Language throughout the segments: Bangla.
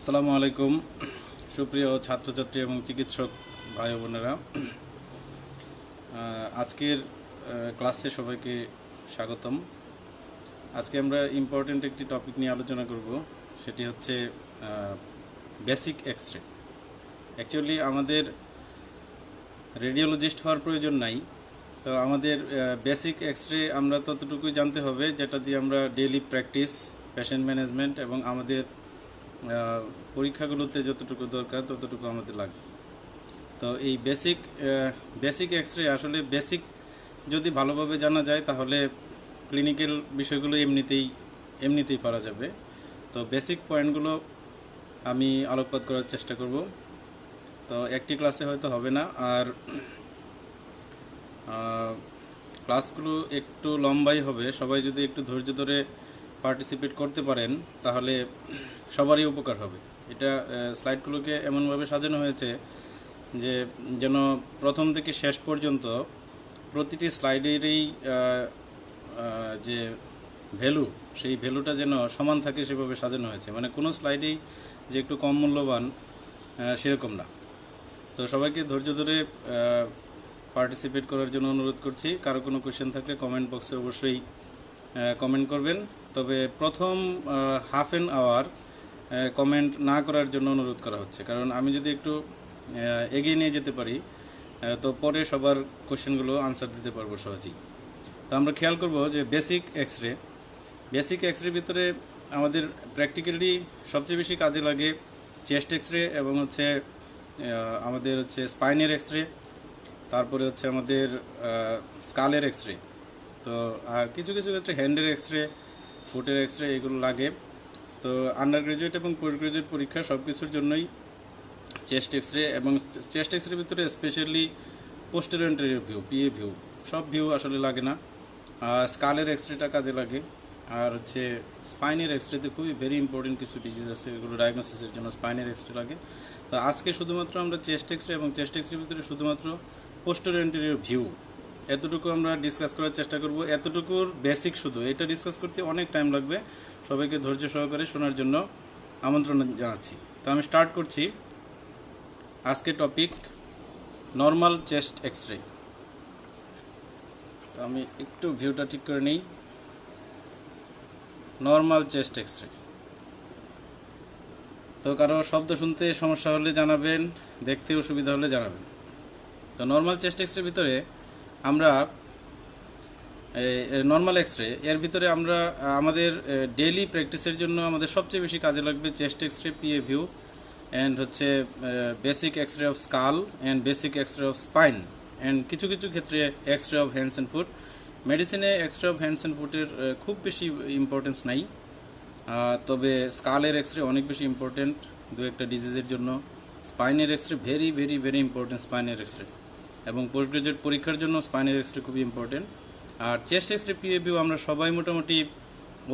আসসালামু আলাইকুম সুপ্রিয় ছাত্রছাত্রী এবং চিকিৎসক ভাই বোনেরা, আজকের ক্লাসে সবাইকে স্বাগতম। আজকে আমরা ইম্পর্টেন্ট একটি টপিক নিয়ে আলোচনা করব, সেটি হচ্ছে বেসিক এক্স-রে। অ্যাকচুয়ালি আমাদের রেডিওলজিস্ট হওয়ার প্রয়োজন নাই, তো আমাদের বেসিক এক্স-রে আমরা ততটুকুই জানতে হবে যেটা দিয়ে আমরা ডেইলি প্র্যাকটিস, পেশেন্ট ম্যানেজমেন্ট এবং আমাদের পরীক্ষাগুলোতে যতটুকু দরকার ততটুকু আমাদের লাগবে। তো এই বেসিক এক্স-রে আসলে বেসিক যদি ভালোভাবে জানা যায় তাহলে ক্লিনিক্যাল বিষয়গুলো এমনিতেই পারা যাবে। তো বেসিক পয়েন্টগুলো আমি আলোকপাত করার চেষ্টা করব। তো একটি ক্লাসে হয়তো হবে না, আর ক্লাসগুলো একটু লম্বাই হবে। সবাই যদি একটু ধৈর্য ধরে পার্টিসিপেট করতে পারেন তাহলে সবারই উপকার হবে। এটা স্লাইডগুলোকে এমনভাবে সাজানো হয়েছে যে যেন প্রথম থেকে শেষ পর্যন্ত প্রতিটি স্লাইডেরই যে ভ্যালু, সেই ভ্যালুটা যেন সমান থাকে সেভাবে সাজানো হয়েছে। মানে কোনো স্লাইডেই যে একটু কম মূল্যবান সেরকম না। তো সবাইকে ধৈর্য ধরে পার্টিসিপেট করার জন্য অনুরোধ করছি। কারো কোনো কোয়েশ্চেন থাকলে কমেন্ট বক্সে অবশ্যই কমেন্ট করবেন। তবে প্রথম হাফ অ্যান আওয়ার কমেন্ট না করার জন্য অনুরোধ করা হচ্ছে, কারণ আমি যদি একটু এগিয়ে নিয়ে যেতে পারি তো পরে সবার কোয়েশ্চেনগুলো আনসার দিতে পারবো সহজেই। তো আমরা খেয়াল করব যে বেসিক এক্স-রে ভিতরে আমাদের প্র্যাকটিক্যালি সবচেয়ে বেশি কাজে লাগে চেস্ট এক্স-রে এবং আমাদের স্পাইনের এক্স-রে, তারপরে আমাদের স্কালের এক্স-রে। তো আর কিছু কিছু ক্ষেত্রে হ্যান্ডের এক্স-রে, ফুটের এক্স-রে এগুলো লাগে। তো আন্ডার গ্রাজুয়েট এবং পোস্ট গ্রাজুয়েট পরীক্ষা সব কিছুর জন্যই চেস্ট এক্স-রে, এবং চেস্ট এক্স-রে ভিতরে specially posterior anterior view, PA view, সব ভিউ আসলে লাগে না। স্কালের এক্স-রেটা কাজে লাগে। আর স্পাইনের এক্স-রেতে খুবই ভেরি ইম্পর্টেন্ট কিছু ডিজিজ আছে, এগুলো ডায়াগনোসিসের জন্য স্পাইনের এক্স-রে লাগে। তো আজকে শুধুমাত্র আমরা চেস্ট এক্স-রে এবং চেস্ট এক্স-রে ভিতরে শুধুমাত্র পোস্টেরিয়র অ্যান্টেরিয়র ভিউ এতটুকু আমরা ডিসকাস করার চেষ্টা করব। এতটুকুর বেসিক শুধু, এটা ডিসকাস করতে অনেক টাইম লাগবে। সবাইকে ধৈর্য সহকারে শোনার জন্য আমন্ত্রণ জানাচ্ছি। তো আমি স্টার্ট করছি। আজকে টপিক নর্মাল চেস্ট এক্স-রে। তো আমি একটু ভিউটা ঠিক করে নিই। Normal chest X-ray. তো কারো শব্দ শুনতে সমস্যা হলে জানাবেন, দেখতে অসুবিধা হলে জানাবেন। তো নর্মাল চেস্ট এক্স-রে ভিতরে আমরা নর্মাল এক্স-রে এর ভিতরে আমরা আমাদের ডেইলি প্র্যাকটিসের জন্য আমাদের সবচেয়ে বেশি কাজে লাগবে chest X-ray, PA view, and basic X-ray of skull and basic X-ray of spine, and কিছু কিছু ক্ষেত্রে X-ray of hands and foot. মেডিসিনে এক্স-রে অফ হ্যান্ডস অ্যান্ড ফুটের খুব বেশি ইম্পর্টেন্স নাই, তবে স্কালের এক্স-রে অনেক বেশি ইম্পর্টেন্ট দু একটা ডিজিজের জন্য। স্পাইনের X-ray very very very important, স্পাইনের এক্স-রে, এবং পোস্ট গ্রাজুয়েট পরীক্ষার জন্য স্পাইনের এক্স-রে খুবই ইম্পর্টেন্ট। আর চেস্ট এক্স-রে, পিএ ভিউ আমরা সবাই মোটামুটি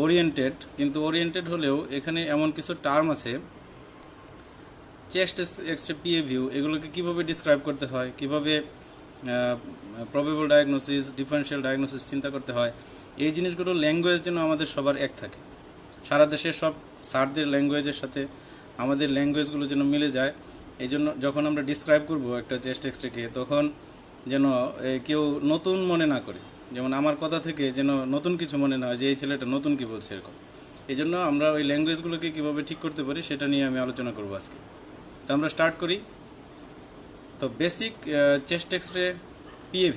ওরিয়েন্টেড, কিন্তু ওরিয়েন্টেড হলেও এখানে এমন কিছু টার্ম আছে, চেস্ট এক্স-রে, পিএ ভিউ, এগুলোকে কীভাবে ডিসক্রাইব করতে হয়, কীভাবে প্রবেবল ডায়াগনোসিস, ডিফারেন্সিয়াল ডায়াগনোসিস চিন্তা করতে হয়, এই জিনিসগুলো ল্যাঙ্গুয়েজ যেন আমাদের সবার এক থাকে। সারা দেশের সব স্যারদের ল্যাঙ্গুয়েজের সাথে আমাদের ল্যাঙ্গুয়েজগুলো যেন মিলে যায়। এই জন্য যখন আমরা ডিসক্রাইব করব একটা চেস্ট এক্স-রেকে, তখন যেন কেউ নতুন মনে না করে, যেমন আমার কথা থেকে যেন নতুন কিছু মনে না হয় যে এই ছেলেটা নতুন কি বলছে এরকম। এই জন্য আমরা ওই ল্যাঙ্গুয়েজগুলোকে কীভাবে ঠিক করতে পারি সেটা নিয়ে আমি আলোচনা করব আজকে। তো আমরা স্টার্ট করি। তো basic chest X-ray, PA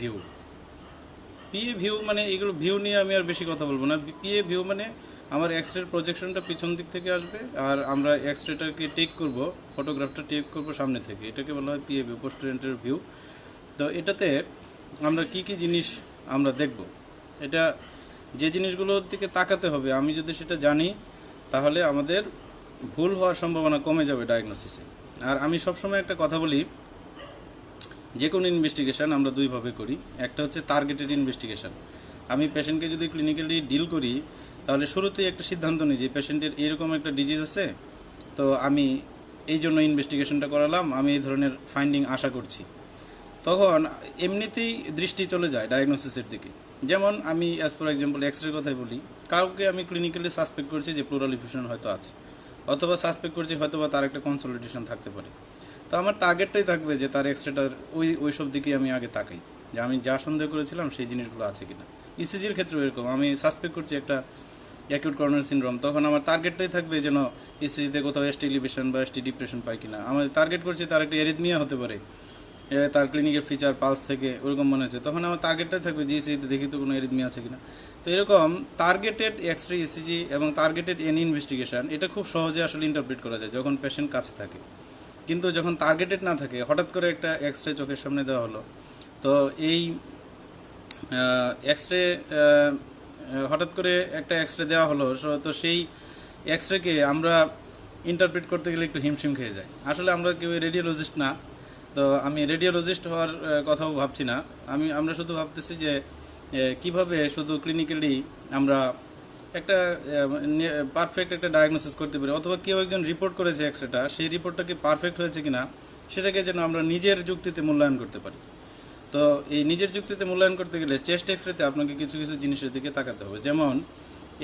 view মানে এগুলো ভিউ নিয়ে আমি আর বেশি কথা বলবো না। পিএ ভিউ মানে আমার এক্স-রের প্রজেকশনটা পিছন দিক থেকে আসবে, আর আমরা এক্স-রেটাকে টেক করব, ফটোগ্রাফটা টেক করব সামনে থেকে, এটাকে বলা হয় PA view, posterior anterior view. তো এটাতে আমরা কি কি জিনিস আমরা দেখব, এটা যে জিনিসগুলোর দিকে তাকাতে হবে, আমি যদি সেটা জানি তাহলে আমাদের ভুল হওয়ার সম্ভাবনা কমে যাবে ডায়াগনোসিসে। আর আমি সবসময় একটা কথা বলি, যে কোনো ইনভেস্টিগেশন আমরা দুইভাবে করি। একটা হচ্ছে টার্গেটেড ইনভেস্টিগেশন। আমি পেশেন্টকে যদি ক্লিনিক্যালি ডিল করি তাহলে শুরুতেই একটা সিদ্ধান্ত নিই যে পেশেন্টের এরকম একটা ডিজিজ আছে, তো আমি এই জন্য ইনভেস্টিগেশনটা করালাম, আমি এই ধরনের ফাইন্ডিং আশা করছি। তখন এমনিতেই দৃষ্টি চলে যায় ডায়াগনোসিসের দিকে। যেমন আমি অ্যাজ ফর এক্সাম্পল এক্স-রে কথাই বলি, কাউকে আমি ক্লিনিক্যালি সাসপেক্ট করছি যে প্লুরাল ইফিউশন হয়তো আছে, অথবা সাসপেক্ট করছি হয়তো বা তার একটা কনসলিডেশন থাকতে পারে। তো আমার টার্গেটটাই থাকবে যে তার এক্সরেটার ওই সব দিকে আমি আগে তাকাই, যে আমি যা সন্দেহ করেছিলাম সেই জিনিসগুলো আছে কিনা। ইসিজির ক্ষেত্রে এরকম, আমি সাসপেক্ট করছি একটা অ্যাকিউট করোনারি সিনড্রোম, তখন আমার টার্গেটটাই থাকবে যেন ইসিজিতে কোথাও এসটি এলিভেশন বা এসটি ডিপ্রেশন পাই কিনা। আমি টার্গেট করছি তার একটা এরিথমিয়া হতে পারে, তার ক্লিনিকের ফিচার পালস থেকে ওরকম মনে হচ্ছে, তখন আমার টার্গেটটাই থাকবে যে ইসিজিতে দেখি তো কোনো এরিথমিয়া আছে কিনা। তো এরকম টার্গেটেড এক্সরে ইসিজি এবং টার্গেটেড এনি ইনভেস্টিগেশন এটা খুব সহজে আসলে ইন্টারপ্রিট করা যায় যখন পেশেন্ট কাছে থাকে। কিন্তু যখন টার্গেটেড না থাকে, হঠাৎ করে একটা এক্সরে চোখের সামনে দেওয়া হলো, তো এই এক্সরে হঠাৎ করে একটা এক্সরে দেওয়া হলো, তো সেই এক্সরেকে আমরা ইন্টারপ্রিট করতে গেলে একটু হিমশিম খেয়ে যায়। আসলে আমরা কেউ রেডিওলজিস্ট না, তো আমি রেডিওলজিস্ট হওয়ার কথাও ভাবছি না। আমরা শুধু ভাবতেছি যে কিভাবে শুধু ক্লিনিক্যালি আমরা একটা পারফেক্ট একটা ডায়াগনোসিস করতে পারি, অথবা কেউ একজন রিপোর্ট করেছে এক্সরেটা, সেই রিপোর্টটা কি পারফেক্ট হয়েছে কিনা সেটাকে যেন আমরা নিজের যুক্তিতে মূল্যায়ন করতে পারি। তো এই নিজের যুক্তিতে মূল্যায়ন করতে গেলে চেস্ট এক্সরেতে আপনাকে কিছু কিছু জিনিসের দিকে তাকাতে হবে। যেমন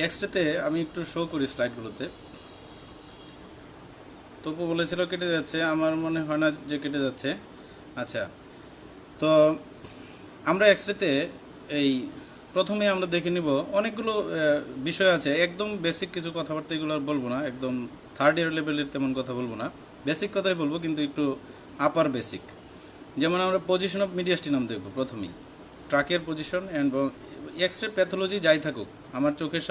এক্সরেতে আমি একটু শো করি স্লাইডগুলোতে। তপু বলেছিল কেটে যাচ্ছে, আমার মনে হয় না যে কেটে যাচ্ছে। আচ্ছা, তো আমরা এক্সরেতে এই প্রথমে আমরা দেখে নিব অনেকগুলো বিষয় আছে, একদম বেসিক কিছু কথাবার্তা এগুলো আর বলবো না, একদম থার্ড ইয়ার লেভেলের তেমন কথা বলবো না, বেসিক কথাই বলবো, কিন্তু একটু আপার বেসিক। যেমন আমরা পজিশন অফ মিডিয়াস্টিনাম দেখব প্রথমেই, ট্রাকের পজিশন অ্যান্ড এক্সরে প্যাথোলজি যাই থাকুক, আমার চোখের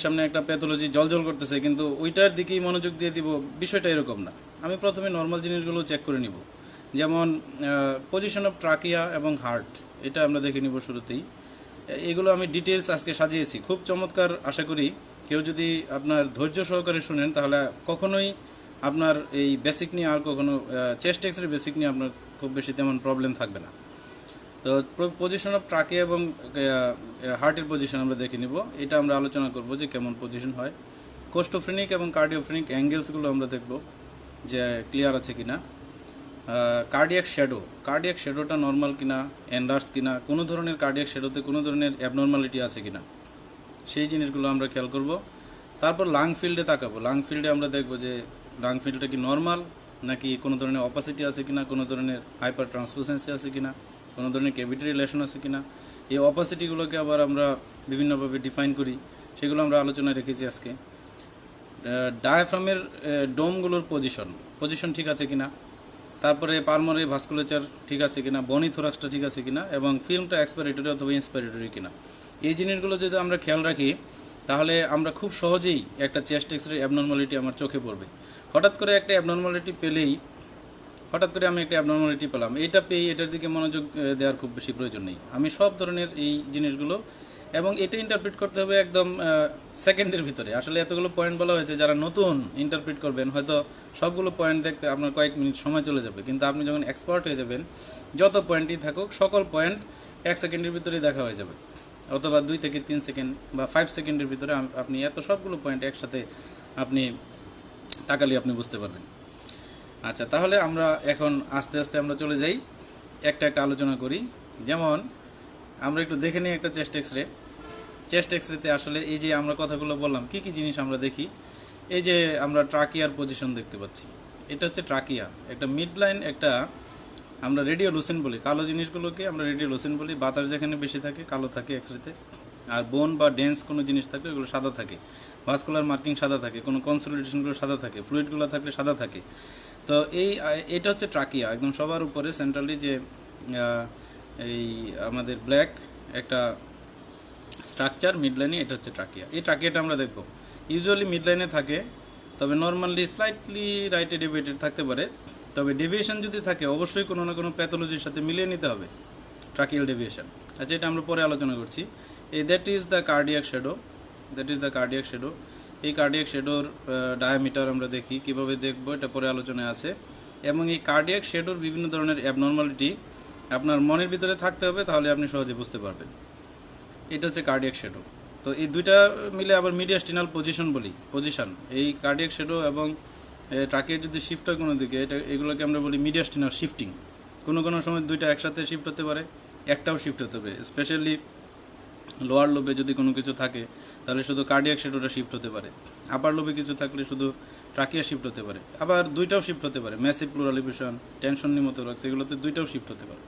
সামনে একটা প্যাথোলজি জল করতেছে, কিন্তু ওইটার দিকেই মনোযোগ দিয়ে দিব বিষয়টা এরকম না। আমি প্রথমে নর্মাল জিনিসগুলো চেক করে নিব, যেমন পজিশন অফ ট্রাকিয়া এবং হার্ট, এটা আমরা দেখে নিব শুরুতেই। এগুলো আমি ডিটেলস আজকে সাজিয়েছি, খুব চমৎকার। আশা করি কেউ যদি আপনার ধৈর্য সহকারে শুনেন তাহলে কখনোই আপনার এই বেসিক নিয়ে আর কখনো চেস্ট এক্সরে বেসিক নিয়ে আপনার খুব বেশি তেমন প্রবলেম থাকবে না। তো পজিশন অফ ট্রাকে এবং হার্টের পজিশন আমরা দেখে নিব, এটা আমরা আলোচনা করব যে কেমন পজিশন হয়। কোস্টোফ্রেনিক এবং কার্ডিওফ্রেনিক অ্যাঙ্গেলসগুলো আমরা দেখব যে ক্লিয়ার আছে কিনা। কার্ডিয়াক শ্যাডোটা নর্মাল কিনা, এনলার্জ কিনা, কোনো ধরনের কার্ডিয়াক শ্যাডোতে কোনো ধরনের অ্যাবনর্মালিটি আছে কিনা, সেই জিনিসগুলো আমরা খেয়াল করব। তারপর লাং ফিল্ডে তাকাবো। লাং ফিল্ডে আমরা দেখব যে লাং ফিল্ডটা কি নর্মাল, নাকি কোনো ধরনের অপাসিটি আছে কিনা, কোনো ধরনের হাইপার ট্রান্সলুসেন্সি আছে কিনা, কোনো ধরনের ক্যাভিটি রিলেশন আছে কিনা। এই অপাসিটিগুলোকে আবার আমরা বিভিন্নভাবে ডিফাইন করি, সেগুলো আমরা আলোচনায় রেখেছি আজকে। ডায়াফ্রামের ডোমগুলোর পজিশন ঠিক আছে কিনা, তারপরে পালমোনারি ভাস্কুলেচার ঠিক আছে কিনা, বনি থোরাক্সটা ঠিক আছে কিনা, এবং ফিল্মটা এক্সপাইরেটরি অথবা ইন্সপাইরেটরি কিনা। এই জিনিসগুলো যদি আমরা খেয়াল রাখি তাহলে আমরা খুব সহজেই একটা চেস্ট এক্সরে অ্যাবনর্মালিটি আমার চোখে পড়বে। হঠাৎ করে আমি একটা অ্যাবনর্মালিটি পেলাম, এটা পেয়ে এটার দিকে মনোযোগ দেওয়ার খুব বেশি প্রয়োজন নেই। আমি সব ধরনের এই জিনিসগুলো, এবং এটা ইন্টারপ্রিট করতে হবে একদম সেকেন্ডের ভিতরে। আসলে এতগুলো পয়েন্ট বলা হয়েছে, যারা নতুন ইন্টারপ্রিট করবেন হয়তো সবগুলো পয়েন্ট দেখতে আপনার কয়েক মিনিট সময় চলে যাবে, কিন্তু আপনি যখন এক্সপার্ট হয়ে যাবেন, যত পয়েন্টই থাকুক সকল পয়েন্ট 1 সেকেন্ডের ভিতরেই দেখা হয়ে যাবে, অথবা 2 থেকে 3 সেকেন্ড বা 5 সেকেন্ডের ভিতরে আপনি এত সবগুলো পয়েন্ট একসাথে আপনি তাকালে আপনি বুঝতে পারবেন। আচ্ছা, তাহলে আমরা এখন আস্তে আস্তে আমরা চলে যাই, একটা আলোচনা করি। যেমন আমরা একটু দেখে নিই একটা চেস্ট এক্সরেতে আসলে এই যে আমরা কথাগুলো বললাম, কি কি জিনিস আমরা দেখি। এই যে আমরা ট্রাকিয়ার পজিশন দেখতে পাচ্ছি, এটা হচ্ছে ট্রাকিয়া, একটা মিড লাইন, একটা আমরা রেডিওলুসেন বলি, কালো জিনিসগুলোকে আমরা রেডিওলুসেন বলি। বাতাস যেখানে বেশি থাকে কালো থাকে এক্সরেতে, আর বোন বা ডেন্স কোনো জিনিস থাকলে ওগুলো সাদা থাকে, ভাস্কুলার মার্কিং সাদা থাকে, কোনো কনসলিডেশনগুলো সাদা থাকে, ফ্লুইডগুলো থাকলে সাদা থাকে। তো এটা হচ্ছে ট্রাকিয়া, একদম সবার উপরে সেন্ট্রালি যে এই আমাদের ব্ল্যাক একটা স্ট্রাকচার মিড লাইনে, এটা হচ্ছে ট্রাকিয়া। এই ট্রাকিয়াটা আমরা দেখব ইউজুয়ালি মিড লাইনে থাকে, তবে নর্মালি স্লাইটলি রাইটে ডেভিয়েটেড থাকতে পারে। তবে ডেভিয়েশন যদি থাকে অবশ্যই কোনো না কোনো প্যাথোলজির সাথে মিলিয়ে নিতে হবে ট্রাকিয়াল ডেভিয়েশন। আচ্ছা, এটা আমরা পরে আলোচনা করছি। That is the cardiac shadow. এই কার্ডিয়াক শ্যাডোর ডায়ামিটার আমরা দেখি, কিভাবে দেখব এটা পরে আলোচনায় আছে। এবং এই কার্ডিয়াক শ্যাডোর বিভিন্ন ধরনের অ্যাবনর্মালিটি আপনার মনের ভিতরে থাকতে হবে, তাহলে আপনি সহজে বুঝতে পারবেন। এটা হচ্ছে কার্ডিয়াক শ্যাডো। তো এই দুইটা মিলে আবার মিডিয়াস্টিনাল পজিশন, এই কার্ডিয়াক শ্যাডো এবং ট্রাকিয়া যদি শিফট হয় কোনো দিকে, এগুলোকে আমরা বলি মিডিয়াস্টিনাল শিফটিং। কোনো সময় দুইটা একসাথে শিফট হতে পারে, একটাও শিফট হতে পারে। স্পেশালি লোয়ার লোবে যদি কোনো কিছু থাকে তাহলে শুধু কার্ডিয়াক শ্যাডোটা শিফট হতে পারে, আপার লোবে কিছু থাকলে শুধু ট্রাকিয়া শিফট হতে পারে, আবার দুইটাও শিফট হতে পারে, ম্যাসিভ প্লুরাল এফিউশন, টেনশন নিউমোথোরাক্স, এগুলোতে দুইটাও শিফট হতে পারে।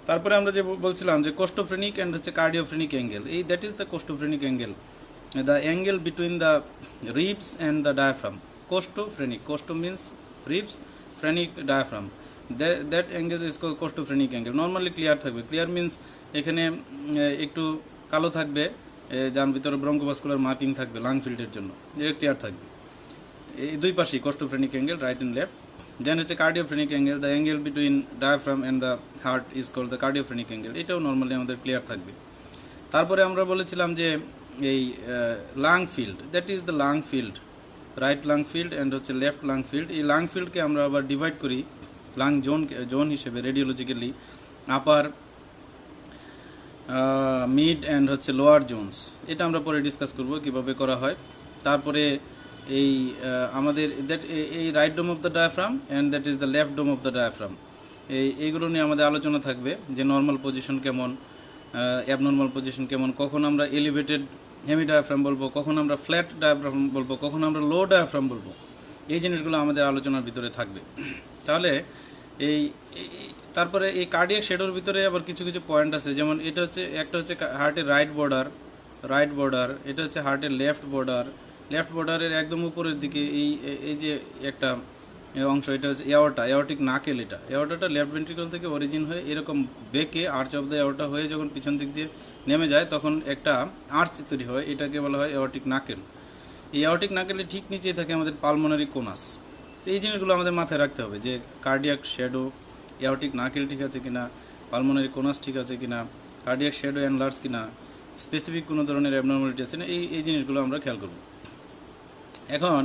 তারপরে আমরা যে বলছিলাম যে কোস্টোফ্রেনিক অ্যান্ড হচ্ছে কার্ডিওফ্রেনিক অ্যাঙ্গেল, এই that is the costophrenic angle, the angle between the ribs and the diaphragm. Costophrenic, costo means ribs, phrenic diaphragm, that angle is call costophrenic angle. Normally clear থাকবে, ক্লিয়ার মিনস এখানে একটু কালো থাকবে, যার ভিতরে ব্রঙ্কোভাস্কুলার মার্কিং থাকবে লাং ফিল্ডের জন্য, এটা ক্লিয়ার থাকবে। এই দুই পাশেই costophrenic angle, right and left. Then হচ্ছে cardiophrenic angle, the angle between diaphragm and the heart is called the cardiophrenic angle, এটাও নর্মালি আমাদের ক্লিয়ার থাকবে। তারপরে আমরা বলেছিলাম যে এই lung field, that is the lung field, right lung field and হচ্ছে লেফট লাং ফিল্ড। এই লাং ফিল্ডকে আমরা আবার ডিভাইড করি লাং জোন হিসেবে রেডিওলজিক্যালি, আপার, মিড অ্যান্ড হচ্ছে লোয়ার জোনস। এটা আমরা পরে ডিসকাস করব কিভাবে করা হয়। তারপরে এই আমাদের দ্যাট এই right dome of the diaphragm and that is the left dome of the diaphragm, এইগুলো নিয়ে আমাদের আলোচনা থাকবে, যে নর্মাল পজিশন কেমন, অ্যাবনর্মাল পজিশন কেমন, কখন আমরা এলিভেটেড হেমি ডায়াফ্রাম বলবো, কখন আমরা ফ্ল্যাট ডায়াফ্রাম বলবো, কখন আমরা লো ডায়াফ্রাম বলবো, এই জিনিসগুলো আমাদের আলোচনার ভিতরে থাকবে। তাহলে এই তারপরে এই কার্ডিয়াক শ্যাডোর ভিতরে আবার কিছু কিছু পয়েন্ট আছে, যেমন এটা হচ্ছে একটা হচ্ছে হার্টের রাইট বর্ডার, এটা হচ্ছে হার্টের লেফট বর্ডারের একদম উপরের দিকে এই যে একটা অংশ, এটা হচ্ছে এওরটিক নাকেল। এওরটাটা লেফট ভেন্ট্রিকল থেকে অরিজিন হয়ে এরকম বেঁকে আর্চ অফ দ্য এওরটা হয়ে যখন পিছন দিক দিয়ে নেমে যায় তখন একটা আর্চ তৈরি হয়, এটাকে বলা হয় এওরটিক নাকেল। এই এওরটিক নাকেলের ঠিক নিচেই থাকে আমাদের পালমোনারি কোনাস। তো এই জিনিসগুলো আমাদের মাথায় রাখতে হবে, যে কার্ডিয়াক শ্যাডো, এওরটিক নাকেল ঠিক আছে কিনা, পালমোনারি কোনাস ঠিক আছে কিনা, কার্ডিয়াক শ্যাডো এনলার্জ কিনা, স্পেসিফিক কোনো ধরনের অ্যাবনর্মালিটি আছে না, এই জিনিসগুলো আমরা খেয়াল করব। এখন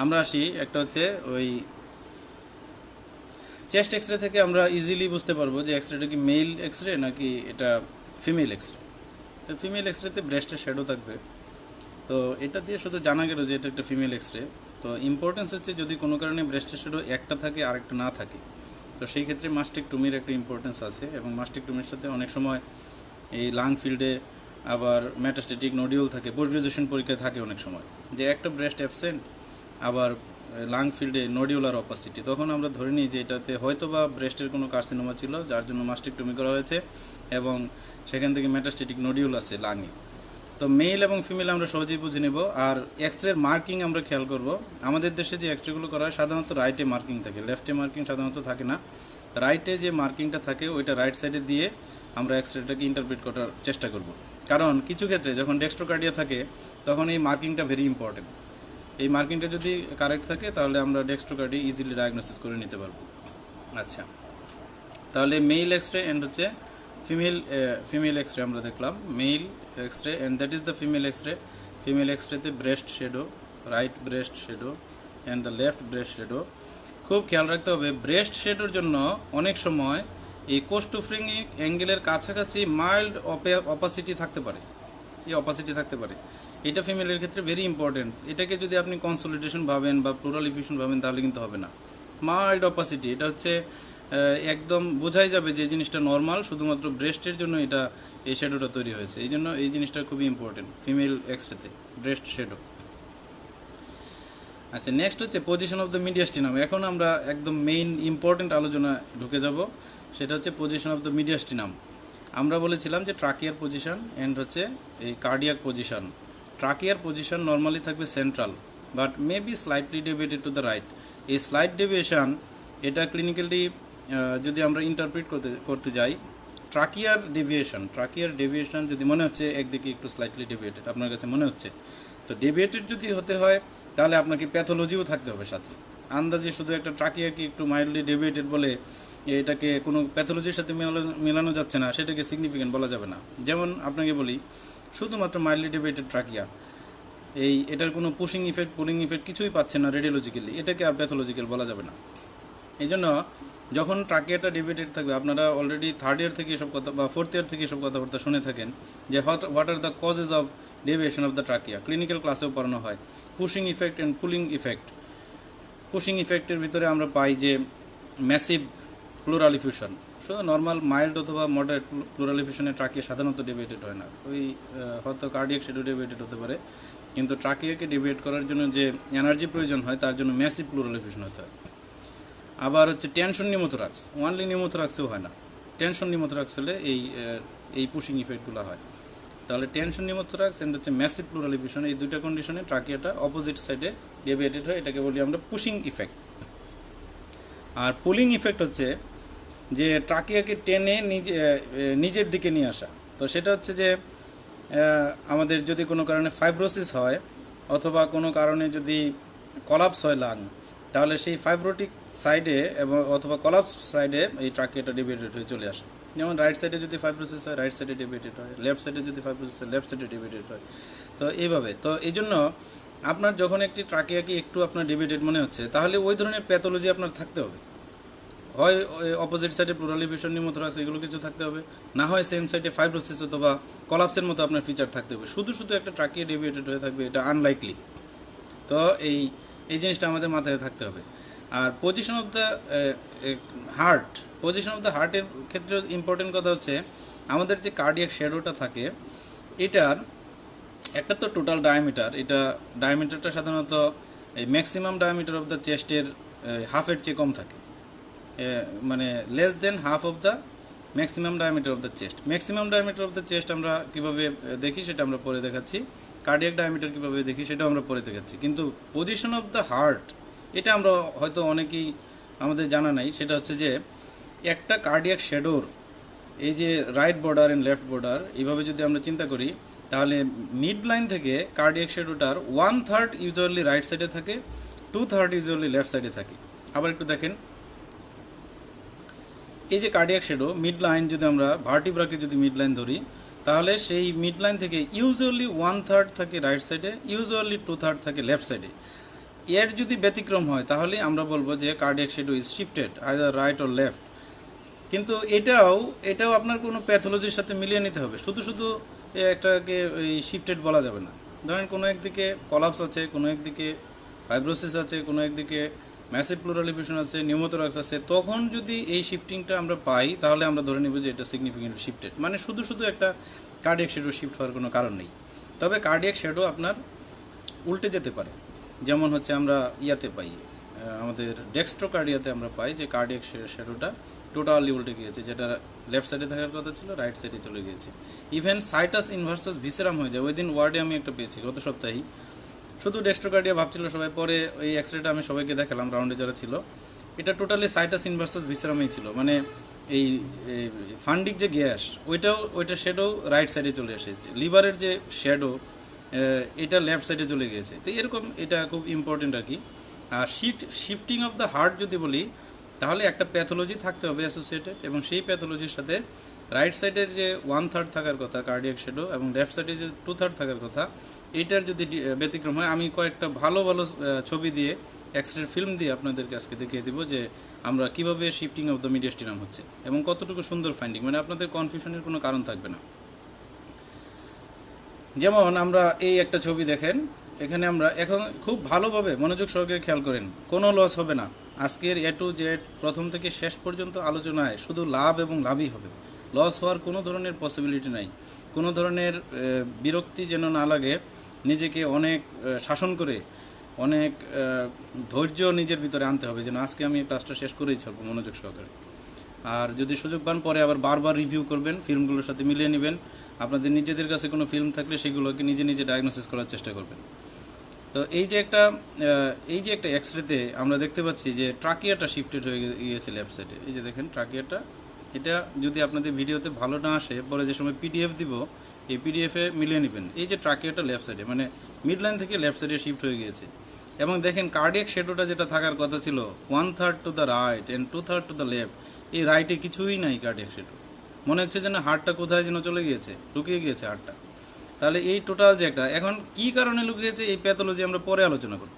আমরা আসি, একটা হচ্ছে ওই চেস্ট এক্সরে থেকে আমরা ইজিলি বুঝতে পারবো যে এক্সরেটা কি মেল এক্সরে নাকি এটা ফিমেল এক্সরে। তো ফিমেল এক্সরেতে ব্রেস্টের শ্যাডো থাকবে, তো এটা দিয়ে শুধু জানা গেল যে এটা একটা ফিমেল এক্সরে। তো ইম্পর্টেন্স হচ্ছে যদি কোনো কারণে ব্রেস্টের শ্যাডো একটা থাকে আরেকটা না থাকে, তো সেই ক্ষেত্রে মাস্টেকটমির একটা ইম্পর্টেন্স আছে, এবং মাস্টেকটমির সাথে অনেক সময় এই লাং ফিল্ডে আবার মেটাস্টেটিক নোডিউল থাকে, পোস্ট গ্রাজুয়েশন পরীক্ষায় থাকে অনেক সময়, যে একটা ব্রেস্ট অ্যাবসেন্ট আবার লাং ফিল্ডে নোডিউলার অপাসিটি, তখন আমরা ধরে নিই যে এটাতে হয়তো বা ব্রেস্টের কোনো কার্সিনোমা ছিল যার জন্য মাস্টেকটমি করা হয়েছে এবং সেখান থেকে মেটাস্টেটিক নোডিউল আছে লাংয়ে। তো মেল এবং ফিমেল আমরা সহজেই বুঝে নেব। আর এক্সরের মার্কিং আমরা খেয়াল করব, আমাদের দেশে যে এক্সরেগুলো করা হয় সাধারণত রাইটে মার্কিং থাকে, লেফটে মার্কিং সাধারণত থাকে না। রাইটে যে মার্কিংটা থাকে ওইটা রাইট সাইডে দিয়ে আমরা এক্সরেটাকে ইন্টারপ্রেট করার চেষ্টা করব, কারণ কিছু ক্ষেত্রে যখন ডেক্সট্রোকার্ডিয়া থাকে তখন এই মার্কিংটা ভেরি ইম্পর্টেন্ট। এই মার্কিংটা যদি কারেক্ট থাকে তাহলে আমরা ডেক্সট্রোকার্ডিয়া ইজিলি ডায়াগনোসিস করে নিতে পারবো। আচ্ছা, তাহলে মেল এক্সরে অ্যান্ড হচ্ছে ফিমেল এক্সরে আমরা দেখলাম, male X-ray and that is the female X-ray. Female এক্সরেতে breast shadow, right breast shadow and the left breast shadow. খুব খেয়াল রাখতে হবে, ব্রেস্ট শ্যাডোর জন্য অনেক সময় এই কোস্টোফ্রেনিক অ্যাঙ্গেলের কাছাকাছি মাইল্ড অপাসিটি থাকতে পারে, এটা ফিমেলের ক্ষেত্রে ভেরি ইম্পর্টেন্ট। এটাকে যদি আপনি কনসলিডেশন ভাবেন বা প্লুরাল ইফিউশন ভাবেন তাহলে কিন্তু হবে না। মাইল্ড অপাসিটি এটা হচ্ছে একদম বোঝাই যাবে যে জিনিসটা নর্মাল, শুধুমাত্র ব্রেস্টের জন্য এটা এই শ্যাডোটা তৈরি হয়েছে, এই জন্য এই জিনিসটা খুবই ইম্পর্টেন্ট ফিমেল এক্সরেতে, ব্রেস্ট শ্যাডো। আচ্ছা, নেক্সট হচ্ছে পজিশন অফ দ্য মিডিয়াস্টিনাম। এখন আমরা একদম মেইন ইম্পর্টেন্ট আলোচনা ঢুকে যাব, সেটা হচ্ছে পজিশন অফ দ্য মিডিয়াস্টিনাম। আমরা বলেছিলাম যে ট্রাকিয়ার পজিশন অ্যান্ড হচ্ছে এই কার্ডিয়াক পজিশন। ট্রাকিয়ার পজিশন নর্মালি থাকবে central, but may be slightly deviated to the right. এই স্লাইট ডেভিয়েশন এটা ক্লিনিক্যালি যদি আমরা ইন্টারপ্রিট করতে যাই, ট্রাকিয়ার ডেভিয়েশন যদি মনে হচ্ছে একদিকে একটু স্লাইটলি ডেভিয়েটেড আপনার কাছে মনে হচ্ছে, তো ডেভিয়েটেড যদি হতে হয় তাহলে আপনাকে প্যাথোলজিও থাকতে হবে সাথে। আন্দাজে শুধু একটা ট্রাকিয়াকে একটু মাইল্ডলি ডেভিয়েটেড বলে এটাকে কোনো প্যাথোলজির সাথে মেলানো যাচ্ছে না, সেটাকে সিগনিফিকেন্ট বলা যাবে না। যেমন আপনাকে বলি, শুধুমাত্র মাইল্ডলি ডেভিয়েটেড ট্রাকিয়া, এটার কোনো পুলিং ইফেক্ট কিছুই পাচ্ছে না রেডিওলজিক্যালি, এটাকে আর প্যাথোলজিক্যাল বলা যাবে না। এই জন্য যখন ট্রাকিয়াটা ডেভিয়েটেড থাকবে, আপনারা অলরেডি থার্ড ইয়ার থেকে এসব কথা বা ফোর্থ ইয়ার থেকে এসব কথাবার্তা শুনে থাকেন যে what are the causes of deviation of the trachea, clinical ক্লাসেও পড়ানো হয়। Pushing effect and pulling effect. Pushing ইফেক্টের ভিতরে আমরা পাই যে ম্যাসিভ প্লুরাল ইফিউশন, শুধু নর্মাল মাইল্ড অথবা মডারেট প্লুরাল এফিউশনে ট্রাকিয়া সাধারণত ডেভিয়েটেড হয় না, ওই হয়তো কার্ডিয়াক শ্যাডো ডেভিয়েটেড হতে পারে, কিন্তু ট্রাকিয়াকে ডেভিয়েট করার জন্য যে এনার্জি প্রয়োজন হয় তার জন্য ম্যাসিভ প্লুরাল এফিউশন হতে হয়। আবার হচ্ছে টেনশন নিউমোথোরাক্স, ওয়ানলি নিউমোথোরাক্সেও হয় না, টেনশন নিউমোথোরাক্স হলে এই পুশিং ইফেক্টগুলো হয়। তাহলে টেনশন নিউমোথোরাক্স এন্ড হচ্ছে ম্যাসিভ প্লুরাল এফিউশন, এই দুইটা কন্ডিশনে ট্রাকিয়াটা অপোজিট সাইডে ডেভিয়েটেড হয়, এটাকে বলি আমরা পুশিং ইফেক্ট। আর পুলিং ইফেক্ট হচ্ছে যে ট্রাকিয়াকে টেনে নিজের দিকে নিয়ে আসা। তো সেটা হচ্ছে যে আমাদের যদি কোনো কারণে ফাইব্রোসিস হয় অথবা কোনো কারণে যদি কলাপস হয় লাং, তাহলে সেই ফাইব্রোটিক সাইডে এবং অথবা কলাপস সাইডে এই ট্রাকিয়াটা ডেভিয়েটেড হয়ে চলে আসে। যেমন রাইট সাইডে যদি ফাইব্রোসিস হয় রাইট সাইডে ডেভিয়েটেড হয়, লেফট সাইডে যদি ফাইব্রোসিস হয় লেফট সাইডে ডেভিয়েটেড হয়। তো এইভাবে, তো এই জন্য আপনার যখন একটি ট্রাকিয়াকে একটু আপনার ডেভিয়েটেড মনে হচ্ছে, তাহলে ওই ধরনের প্যাথোলজি আপনার থাকতে হবে, হয় অপোজিট সাইডে প্লুরাল এফিউশন নিউমোথোরাক্স এগুলো কিছু থাকতে হবে, না হয় সেম সাইডে ফাইব্রোসিস অথবা কলাপসের মতো আপনার ফিচার থাকতে হবে। শুধু একটা ট্রাকিয়া ডেভিয়েটেড হয়ে থাকবে এটা আনলাইকলি। তো এই জিনিসটা আমাদের মাথায় থাকতে হবে। আর পজিশন অফ দ্য হার্টের ক্ষেত্রে ইম্পর্টেন্ট কথা হচ্ছে আমাদের যে কার্ডিয়াক শ্যাডোটা থাকে এটার একটা তো টোটাল ডায়ামিটার, এটা ডায়ামিটারটা সাধারণত এই ম্যাক্সিমাম ডায়ামিটার অফ দ্য চেস্টের হাফের চেয়ে কম থাকে, মানে less than half of the maximum diameter of the chest. Maximum diameter of the chest আমরা কীভাবে দেখি সেটা আমরা পরে দেখাচ্ছি, কার্ডিয়াক ডায়ামিটার কীভাবে দেখি সেটাও আমরা পরে দেখাচ্ছি। কিন্তু পজিশন অফ দ্য হার্ট এটা আমরা হয়তো অনেকেই আমাদের জানা নাই, সেটা হচ্ছে যে একটা কার্ডিয়াক শ্যাডোর এই যে right border and left border এইভাবে যদি আমরা চিন্তা করি, তাহলে মিড লাইন থেকে কার্ডিয়াক শ্যাডোটার 1/3 ইউজুয়ালি রাইট সাইডে থাকে, 2/3 ইউজুয়ালি লেফট সাইডে থাকে। আবার একটু দেখেন, এই যে কার্ডিয়াক শ্যাডো মিড লাইন যদি আমরা ভার্টিব্রাকে যদি মিড লাইন ধরি, তাহলে সেই মিড লাইন থেকে ইউজুয়ালি 1/3 থাকে রাইট সাইডে, ইউজুয়ালি 2/3 থাকে লেফট সাইডে। এর যদি ব্যতিক্রম হয় তাহলে আমরা বলবো যে cardiac shadow is shifted either right or left. কিন্তু এটাও আপনার কোনো প্যাথোলজির সাথে মিলিয়ে নিতে হবে, শুধু একটাকে এই শিফটেড বলা যাবে না। ধরেন কোনো একদিকে কলাপস আছে, কোনো একদিকে ফাইব্রোসিস আছে, কোনো একদিকে ম্যাসিভ প্লুরাল এফিউশন আছে, নিউমোথোরাক্স আছে, তখন যদি এই শিফটিংটা আমরা পাই তাহলে আমরা ধরে নেব যে এটা সিগনিফিকেন্টলি শিফটেড। মানে শুধু একটা কার্ডিয়াক শ্যাডো শিফট হওয়ার কোনো কারণ নেই। তবে কার্ডিয়াক শ্যাডো আপনার উল্টে যেতে পারে, যেমন হচ্ছে আমরা ইয়াতে পাই, আমাদের ডেক্সট্রোকার্ডিয়াতে আমরা পাই যে কার্ডিয়াক শ্যাডোটা টোটালি উল্টে গিয়েছে, যেটা লেফট সাইডে থাকার কথা ছিল রাইট সাইডে চলে গিয়েছে। ইভেন সাইটাস ইনভার্সাস ভিসেরাম হয়ে যায়। ওই দিন ওয়ার্ডে আমি একটা পেয়েছি গত সপ্তাহেই, শুধু ডেক্সট্রোকার্ডিয়া ভাবছিল সবাই, পরে ওই এক্সরেটা আমি সবাইকে দেখালাম রাউন্ডে যারা ছিল, এটা টোটালি সাইটাস ইনভার্সাস ভিসেরামেই ছিল। মানে এই ফান্ডিক যে গ্যাস ওইটা শ্যাডো রাইট সাইডে চলে এসেছে, লিভারের যে শ্যাডো এটা লেফট সাইডে চলে গিয়েছে। তো এরকম এটা খুব ইম্পর্টেন্ট আর কি। আর শিফটিং অফ দ্য হার্ট যদি বলি, তাহলে একটা প্যাথোলজি থাকতে হবে অ্যাসোসিয়েটেড, এবং সেই প্যাথোলজির সাথে রাইট সাইডের যে 1/3 থাকার কথা কার্ডিয়াক শ্যাডো এবং লেফট সাইডে যে 2/3 থাকার কথা, এইটার যদি ব্যতিক্রম হয়, আমি কয়েকটা ভালো ছবি দিয়ে এক্সরে ফিল্ম দিয়ে আপনাদেরকে আজকে দেখিয়ে দিব যে আমরা কিভাবে শিফটিং অফ দ্য মিডিয়াস্টিনাম হচ্ছে এবং কতটুকু সুন্দর ফাইন্ডিং, মানে আপনাদের কনফিউশনের কোনো কারণ থাকবে না। যেমন আমরা এই একটা ছবি দেখেন, এখানে আমরা এখন খুব ভালোভাবে মনোযোগ সহকারে খেয়াল করেন, কোনো লস হবে না। আজকের A to Z প্রথম থেকে শেষ পর্যন্ত আলোচনায় শুধু লাভ এবং লাভই হবে, লস হওয়ার কোনো ধরনের পসিবিলিটি নাই। কোনো ধরনের বিরক্তি যেন না লাগে, নিজেকে অনেক শাসন করে অনেক ধৈর্য নিজের ভিতরে আনতে হবে, যেন আজকে আমি ক্লাসটা শেষ করেই ছাড়বো মনোযোগ সহকারে। আর যদি সুযোগ পান পরে আবার বারবার রিভিউ করবেন, ফিল্মগুলোর সাথে মিলিয়ে নেবেন। আপনাদের নিজেদের কাছে কোনো ফিল্ম থাকলে সেগুলোকে নিজে ডায়াগনোসিস করার চেষ্টা করবেন। তো এই যে একটা এক্সরেতে আমরা দেখতে পাচ্ছি যে ট্রাকিয়াটা শিফটেড হয়ে গিয়েছে লেফট সাইডে। এই যে দেখেন ট্রাকিয়াটা, এটা যদি আপনাদের ভিডিওতে ভালো না আসে, পরে যে সময় পিডিএফ দিব এই পিডিএফে মিলিয়ে নেবেন। এই যে ট্রাকিয়াটা লেফট সাইডে, মানে মিড লাইন থেকে লেফট সাইডে শিফট হয়ে গিয়েছে। এবং দেখেন কার্ডিয়াক শ্যাডোটা যেটা থাকার কথা ছিল 1/3 two the right and 2/3 two the left, এই রাইটে কিছুই নাই কার্ডিয়াক শ্যাডো। মনে হচ্ছে যেন হার্টটা কোথায় যেন চলে গিয়েছে, লুকিয়ে গিয়েছে হার্টটা। তাহলে এই টোটাল যে একটা, এখন কী কারণে লুকিয়েছে এই প্যাথোলজি আমরা পরে আলোচনা করব।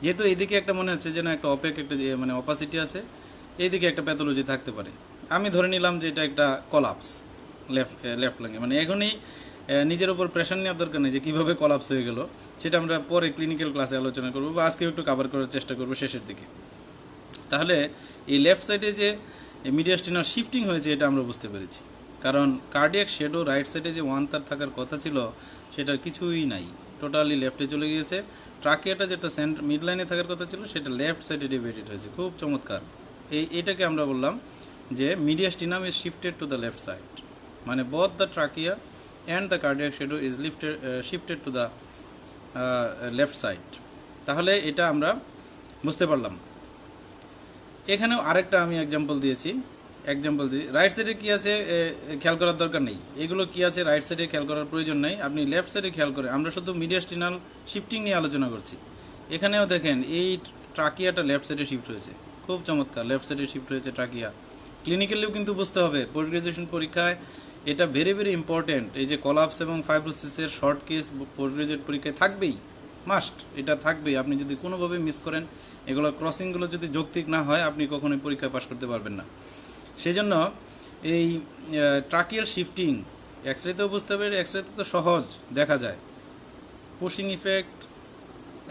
যেহেতু এইদিকে একটা মনে হচ্ছে যেন একটা একটা মানে অপাসিটি আছে, এইদিকে একটা প্যাথোলজি থাকতে পারে। আমি ধরে নিলাম যে এটা একটা কলাপস লেফট লাঙ্গে। মানে এখনই নিজের উপর প্রেশার নেওয়ার দরকার নেই যে কীভাবে কলাপস হয়ে গেল, সেটা আমরা পরে ক্লিনিক্যাল ক্লাসে আলোচনা করবো, বা আজকেও একটু কভার করার চেষ্টা করবো শেষের দিকে। তাহলে এই লেফট সাইডে যে এই মিডিয়াস্টিনাল শিফটিং হয়েছে এটা আমরা বুঝতে পেরেছি, কারণ কার্ডিয়াক শ্যাডো রাইট সাইডে যে 1/3 থাকার কথা ছিল সেটা কিছুই নাই, টোটালি লেফটে চলে গিয়েছে। ট্রাকিয়াটা যেটা মিড লাইনে থাকার কথা ছিল সেটা লেফট সাইডে ডিভাইডেড হয়েছে, খুব চমৎকার। এটাকে আমরা বললাম যে mediastinum is shifted to the left side, মানে both the trachea and the cardiac shadow is shifted to the left side. তাহলে এটা আমরা বুঝতে পারলাম। এখানেও আরেকটা আমি এক্সাম্পল দিই রাইট সাইডে কী আছে খেয়াল করার দরকার নেই, এগুলো কী আছে রাইট সাইডে খেয়াল করার প্রয়োজন নেই, আপনি লেফট সাইডে খেয়াল করে, আমরা শুধু মিডিয়াস্টিনাল শিফটিং নিয়ে আলোচনা করছি। এখানেও দেখেন এই ট্রাকিয়াটা লেফট সাইডে শিফট হয়েছে, খুব চমৎকার, লেফট সাইডে শিফট হয়েছে ট্রাকিয়া। ক্লিনিক্যালিও কিন্তু বুঝতে হবে, পোস্ট গ্রাজুয়েশন পরীক্ষায় এটা ভেরি ভেরি ইম্পর্টেন্ট। এই যে কলাপস এবং ফাইব্রোসিসের শর্ট কেস পোস্ট গ্রাজুয়েট পরীক্ষায় থাকবেই, মাস্ট, এটা থাকবেই। আপনি যদি কোনোভাবে মিস করেন, এগুলো ক্রসিংগুলো যদি যৌক্তিক না হয়, আপনি কখনোই পরীক্ষায় পাশ করতে পারবেন না। সেই জন্য এই ট্রাকিয়াল শিফটিং এক্সরেতেও বুঝতে হবে, এক্সরেতে তো সহজ দেখা যায়। পুশিং ইফেক্ট